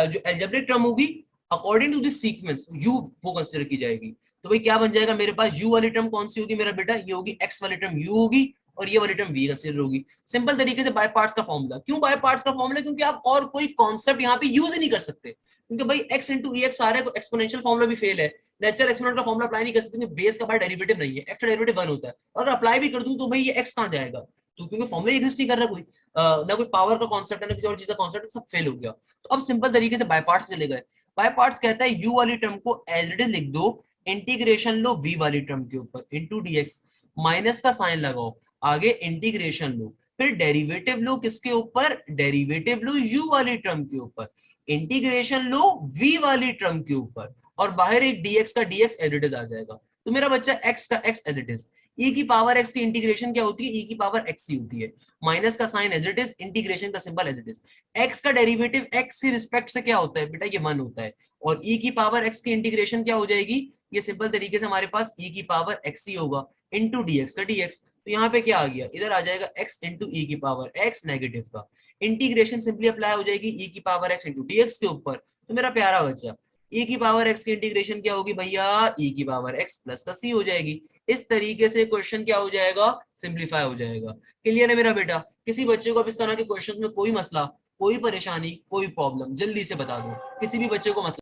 जो एल्जेब्रिक टर्म होगी according to this sequence u वो कंसीडर की जाएगी। तो भाई क्या बन जाएगा मेरे पास? यू वाली टर्म कौन सी होगी मेरा बेटा? ये होगी एक्स वाली टर्म यू होगी, और ये वाली टर्म वी कंसीडर होगी। सिंपल तरीके से बाय पार्ट्स का फॉर्मूला। क्यों बाय पार्ट्स का फॉर्मूला? क्योंकि आप और कोई कॉन्सेप्ट यहाँ पे यूज ही नहीं कर सकते, क्योंकि भाई x इंटू ई एक्स आ रहा है तो एक्सपोनेंशियल फॉर्मूला भी फेल है, नेचुरल एक्सपोनेंट का फॉर्मूला अप्लाई नहीं कर सकते क्योंकि बेस का पार्ट डेरिवेटिव नहीं है, एक्स का डेरिवेटिव 1 होता है, और अगर अप्लाई भी कर दूं तो भाई ये x कहां जाएगा? तो क्योंकि फॉर्मूला एग्जिस्ट नहीं कर रहा कोई, ना कोई पावर का कॉन्सेप्ट है ना किसी और चीज का कॉन्सेप्ट, सब फेल हो गया। तो अब सिंपल तरीके से बाय पार्ट्स चले गए। बाय पार्ट्स कहता है यू वाली टर्म को एज इट इज लिख दो, इंटीग्रेशन लो वी वाली टर्म के ऊपर इंटू डीएक्स, माइनस का साइन लगाओ, आगे इंटीग्रेशन लो, फिर डेरिवेटिव लो किसके ऊपर? डेरिवेटिव लो यू वाली टर्म के ऊपर, इंटीग्रेशन लो v वाली टर्म के ऊपर, और बाहर एक dx का dx एज इट इज आ जाएगा। तो मेरा बच्चा x का x as it is, e की पावर x की इंटीग्रेशन क्या होती है? e की पावर x ही होती है, माइनस का sine as it is, integration का symbol as it is. x का डेरिवेटिव x की रिस्पेक्ट से क्या होता है बेटा? ये 1 होता है, और e की पावर x की इंटीग्रेशन क्या हो जाएगी? ये सिंपल तरीके से हमारे पास e की पावर x ही होगा इंटू dx का dx। तो यहाँ पे क्या आ गया? इधर आ जाएगा x इंटू ई की पावर x नेगेटिव का, इंटीग्रेशन सिंपली अप्लाई हो जाएगी e की पावर x इंटू dx के ऊपर। तो मेरा प्यारा बच्चा e की पावर x की इंटीग्रेशन क्या होगी भैया? e की पावर x प्लस का c हो जाएगी। इस तरीके से क्वेश्चन क्या हो जाएगा? सिंप्लीफाई हो जाएगा। क्लियर है मेरा बेटा? किसी बच्चे को अब इस तरह के क्वेश्चंस में कोई मसला, कोई परेशानी, कोई प्रॉब्लम जल्दी से बता दो, किसी भी बच्चे को मसला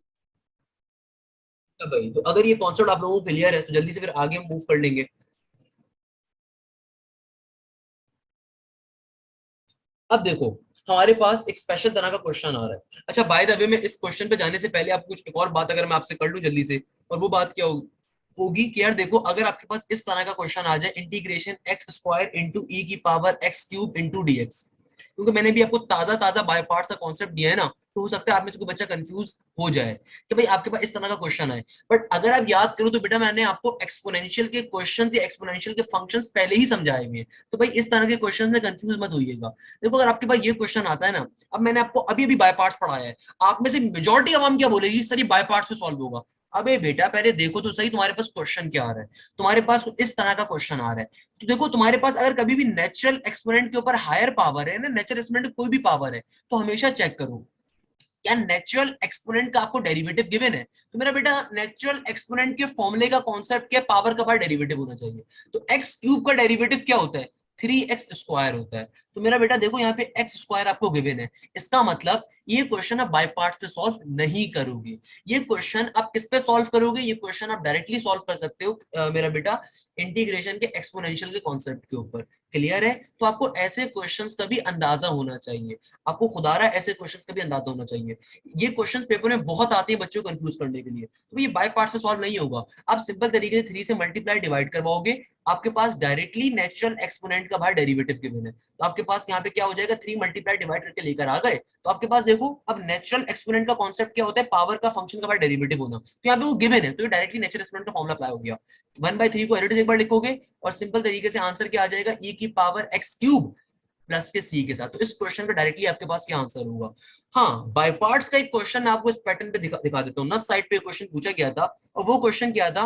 भाई। तो अगर ये कॉन्सेप्ट आप लोगों को क्लियर है तो जल्दी से फिर आगे मूव कर लेंगे। अब देखो हमारे पास एक स्पेशल तरह का क्वेश्चन आ रहा है। अच्छा बाय द वे, मैं इस क्वेश्चन पे जाने से पहले आपको कुछ एक और बात अगर मैं आपसे कर लूं जल्दी से, और वो बात क्या होगी कि यार देखो अगर आपके पास इस तरह का क्वेश्चन आ जाए, integration x square into e की power x cube into dx, क्योंकि मैंने भी आपको ताजा ताजा बाय पार्ट्स का कॉन्सेप्ट दिया है ना, तो हो सकता है आप में से कोई बच्चा कंफ्यूज हो जाए कि भाई आपके पास इस तरह का क्वेश्चन है। बट अगर आप याद करो तो बेटा मैंने आपको एक्सपोनेंशियल के क्वेश्चंस या एक्सपोनेंशियल के फंक्शंस पहले ही समझाए हुए हैं, तो भाई इस तरह के क्वेश्चन में कंफ्यूज मत होइएगा। देखो अगर आपके पास ये क्वेश्चन आता है ना, अब मैंने आपको अभी अभी बाय पार्ट्स पढ़ाया है, आप में से मेजॉरिटी अवाम क्या बोलेगी? सर ये बाय पार्ट्स में सॉल्व होगा। अबे बेटा पहले देखो तो सही तुम्हारे पास क्वेश्चन क्या आ रहा है। तुम्हारे पास इस तरह का क्वेश्चन आ रहा है, तो देखो तुम्हारे पास अगर कभी भी नेचुरल एक्सपोनेंट के ऊपर हायर पावर है ना, नेचुरल एक्सपोनेंट कोई भी पावर है, तो हमेशा चेक करो क्या नेचुरल एक्सपोनेंट का आपको डेरिवेटिव गिवन है। तो मेरा बेटा नेचुरल एक्सपोनेंट के फॉर्मूले का कॉन्सेप्ट क्या? पावर का पावर डेरिवेटिव होना चाहिए। तो एक्स क्यूब का डेरिवेटिव क्या होता है? 3x² होता है। तो मेरा बेटा देखो यहाँ पे एक्स स्क्वायर आपको गिवन है, इसका मतलब ये क्वेश्चन आप बाय पार्ट्स पे सॉल्व नहीं करोगे। ये क्वेश्चन आप किस पे सॉल्व करोगे? ये क्वेश्चन आप डायरेक्टली सॉल्व कर सकते हो मेरा बेटा इंटीग्रेशन के एक्सपोनेंशियल के कॉन्सेप्ट के ऊपर। क्लियर है? तो आपको ऐसे क्वेश्चंस का भी अंदाजा होना चाहिए, आपको खुदारा ऐसे क्वेश्चंस का भी अंदाजा होना चाहिए। ये क्वेश्चंस पेपर में बहुत आते हैं बच्चों को कंफ्यूज करने के लिए, तो ये बाय पार्ट्स में सॉल्व नहीं होगा। आप सिंपल तरीके से 3 से मल्टीप्लाई डिवाइड करवाओगे, आपके पास डायरेक्टली नेचुरल एक्सपोनेंट का बाहर डेरिवेटिव गिवन है, तो आपके पास यहाँ पे क्या हो जाएगा? 3 मल्टीप्लाई डिवाइड करके लेकर आ गए, तो आपके पास देखो अब नेचुरल एक्सपोनेंट का कॉन्सेप्ट क्या होता है? पावर का फंक्शन का बाहर डेरिवेटिव होना, तो यहाँ पे वो गिवन है, तो ये डायरेक्टली नेचुरल एक्सपोनेंट का फॉर्मूला अप्लाई हो गया। 1/3 को एडिट एक बार लिखोगे और सिंपल तरीके से आंसर क्या आ जाएगा? ई की पावर एक्स क्यूब प्लस के सी के साथ। तो इस क्वेश्चन का डायरेक्टली आपके पास क्या आंसर होगा। हाँ, बाय पार्ट्स का एक क्वेश्चन आपको इस पैटर्न पे दिखा देता हूँ। नस साइड पे क्वेश्चन पूछा गया था, और वो क्वेश्चन क्या था,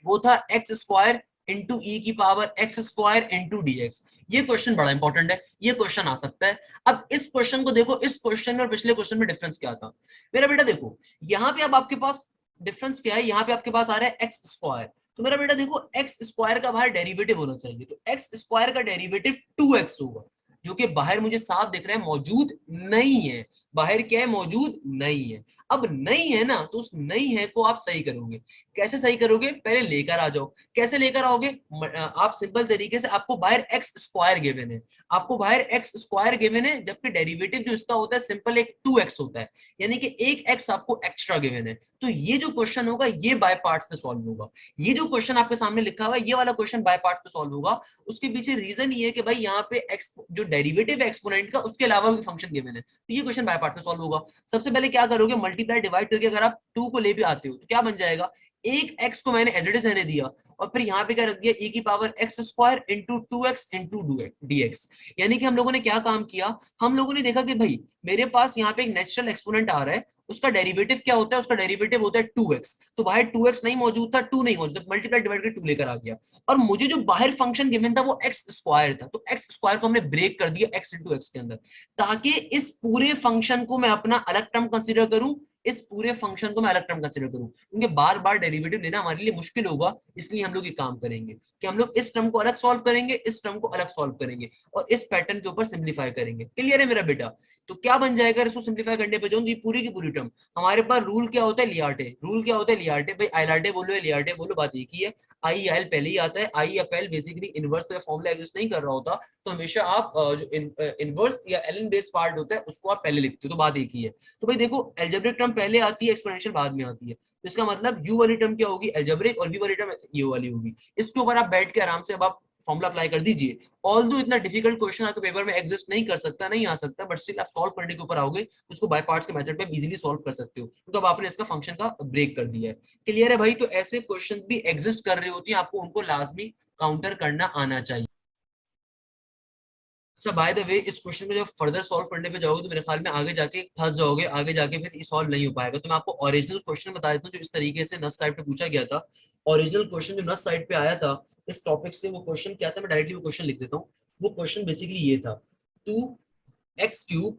वो था एक्स स्क्वायर इंटू ई की power x square into d x. ये क्वेश्चन बड़ा इंपॉर्टेंट है, ये क्वेश्चन आ सकता है। अब इस क्वेश्चन को देखो, इस क्वेश्चन में और पिछले क्वेश्चन में डिफरेंस क्या था मेरा बेटा। देखो यहाँ पे अब आपके पास डिफरेंस क्या है, यहाँ पे आपके पास आ रहा है एक्स स्क्वायर। तो मेरा बेटा देखो, एक्स स्क्वायर का बाहर डेरिवेटिव होना चाहिए, तो एक्स स्क्वायर का डेरिवेटिव 2x होगा, जो कि बाहर मुझे साफ दिख रहा है मौजूद नहीं है। बाहर क्या है, मौजूद नहीं है। अब नहीं है ना, तो उस नहीं है को आप सही करोगे। कैसे सही करोगे, पहले लेकर आ जाओ। कैसे लेकर आओगे, आप सिंपल तरीके से, आपको बाहर एक्स स्क्वायर गिवन है, आपको बाहर एक्स स्क्वायर गिवन है, जबकि डेरिवेटिव जो इसका होता है सिंपल एक 2x होता है, यानी कि एक x आपको एक्स्ट्रा गिवन है। तो ये जो क्वेश्चन होगा ये बाय पार्ट्स पे सॉल्व होगा। ये जो क्वेश्चन आपके सामने लिखा हुआ है ये वाला क्वेश्चन बाय पार्ट्स पे सॉल्व होगा। उसके पीछे रीजन ये है कि भाई यहाँ पे एक्स जो डेरिवेटिव है एक्सपोनेंट का, उसके अलावा भी फंक्शन गिवन है, तो ये क्वेश्चन बाय पार्ट पे सॉल्व होगा। सबसे पहले क्या करोगे, मल्टीप्लाई डिवाइड करके अगर आप 2 को ले भी आते हो तो क्या बन जाएगा, एक x को मैंने एज इट इज रहने दिया, और फिर यहाँ पे क्या रख दिया, e की power x square into 2x into dx। यानी कि हम लोगों ने क्या काम किया, हम लोगों ने देखा कि भाई मेरे पास यहाँ पे एक नेचुरल एक्सपोनेंट आ रहा है, उसका डेरिवेटिव क्या होता है, उसका डेरिवेटिव होता है 2x। तो बाहर 2x नहीं मौजूद था, 2 नहीं मौजूद, मल्टीप्लाई डिवाइड करके 2 लेकर आ गया। और मुझे जो बाहर फंक्शन गिवन था वो एक्स स्क्वायर था, तो एक्स स्क्वायर को हमने ब्रेक कर दिया x इंटू एक्स के अंदर, ताकि इस पूरे फंक्शन को मैं अपना अलग टर्म कंसीडर करूं, इस पूरे फंक्शन को मैं अलग टर्म कंसीडर करूं, क्योंकि बार बार डेरिवेटिव लेना हमारे लिए मुश्किल होगा। इसलिए हम लोग ये काम करेंगे कि हम लोग इस टर्म को अलग सॉल्व करेंगे, इस टर्म को अलग सॉल्व करेंगे, और इस पैटर्न के ऊपर सिंप्लीफाई करेंगे। क्लियर है मेरा बेटा। तो क्या बन जाएगा, इसको सिंप्लीफाई करने पे जो ये पूरी की पूरी टर्म, हमारे पास रूल क्या होता है, लियार्टे रूल क्या होता है, लियार्टे भाई, आइलार्टे बोलो या लियार्टे बोलो, बात एक ही है। आई एल पहले ही आता है, I F L basically inverse का फॉर्मूला एग्जिस्ट नहीं कर रहा होता, तो हमेशा आप जो इनवर्स या एलन बेस पार्ट होता है उसको आप पहले लिखते हो, तो बात एक ही है। तो भाई देखो, एल्जेब्रिक टर्म पहले आती है, एक्सपोनेंशियल बाद में आती है, तो इसका मतलब यू वाली टर्म क्या होगी, एल्जेब्रिक, और वी वाली टर्म यू वाली होगी। इसके ऊपर आप बैठ के आराम से अब आप फॉर्मूला अप्लाई कर दीजिए। ऑल दो इतना डिफिकल्ट क्वेश्चन आपके पेपर में एग्जिस्ट नहीं कर सकता, नहीं आ सकता, बट स्टिल आप सॉल्व करने के ऊपर आओगे तो उसको बाय पार्ट्स के मेथड पे इजीली सॉल्व कर सकते हो, तो अब आपने इसका फंक्शन का ब्रेक कर दिया है। क्लियर है भाई। तो ऐसे क्वेश्चन भी एग्जिस्ट कर रही होती है, आपको उनको लाजमी काउंटर करना आना चाहिए। अच्छा, बाय द वे, इस क्वेश्चन में जब फर्दर सॉल्व करने पे जाओगे तो मेरे ख्याल में आगे जाके फंस जाओगे, आगे जाके फिर ये सॉल्व नहीं हो पाएगा। तो मैं आपको ओरिजिनल क्वेश्चन बता देता हूँ जो इस तरीके से नस साइड पे पूछा गया था। ओरिजिनल क्वेश्चन जो नस साइड पे आया था इस टॉपिक से, वो क्वेश्चन क्या था, मैं डायरेक्टली वो क्वेश्चन लिख देता हूँ। वो क्वेश्चन बेसिकली ये था, 2x³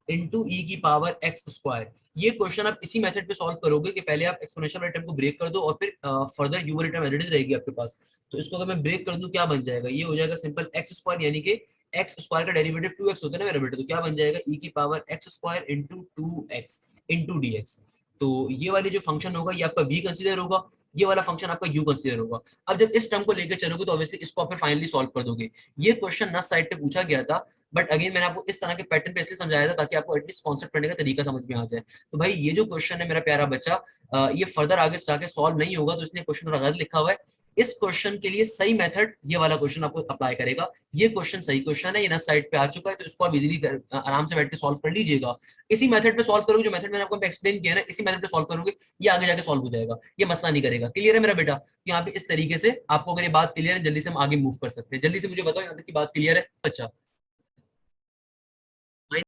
इंटू ई की पावर एक्स स्क्वायर। ये क्वेश्चन आप इसी मेथड पे सॉल्व करोगे कि पहले आप एक्सपोनेंशियल वाले टर्म को ब्रेक कर दो, और फिर फर्दर यू वाली टर्म एडिड रहेगी आपके पास। तो इसको अगर मैं ब्रेक कर दूं क्या बन जाएगा, ये हो जाएगा सिंपल एक्स स्क्वायर, यानी कि एक्स स्क्वायर का डेरिवेटिव 2x होता है ना मेरा बेटा, तो क्या बन जाएगा, e की power x square into 2x into dx। तो ये वाली जो फंक्शन होगा ये आपका v कंसीडर होगा, ये वाला फंक्शन आपका u कंसीडर होगा। अब जब इस टर्म को लेकर चलोगे तो ऑब्वियसली इसको आप फाइनली सॉल्व कर दोगे। ये क्वेश्चन नस साइड पे पूछा गया था, बट अगेन मैंने आपको इस तरह के पैटर्न पे इसलिए समझाया था ताकि आपको एटलीस्ट कॉन्सेप्ट करने का तरीका समझ में आ जाए। तो भाई ये जो क्वेश्चन है मेरा प्यारा बच्चा, ये फर्दर आगे जाके सॉल्व नहीं होगा, तो इसलिए क्वेश्चन गलत लिखा हुआ है। इस क्वेश्चन के लिए सही मेथड ये वाला क्वेश्चन आपको अप्लाई करेगा। ये क्वेश्चन सही क्वेश्चन है, ये नस साइड पे आ चुका है, तो इसको आप इजीली आराम से बैठ के सॉल्व कर लीजिएगा। इसी मेथड पे सॉल्व करोगे, जो मेथड मैंने आपको एक्सप्लेन किया ना, इसी मेथड पे सॉल्व करोगे, ये आगे जाके सॉल्व हो जाएगा, ये मसला नहीं करेगा। क्लियर है मेरा बेटा। यहाँ पे इस तरीके से आपको अगर ये बात क्लियर है, जल्दी से हम आगे मूव कर सकते हैं। जल्दी से मुझे बताओ यहाँ तक की बात क्लियर है। अच्छा,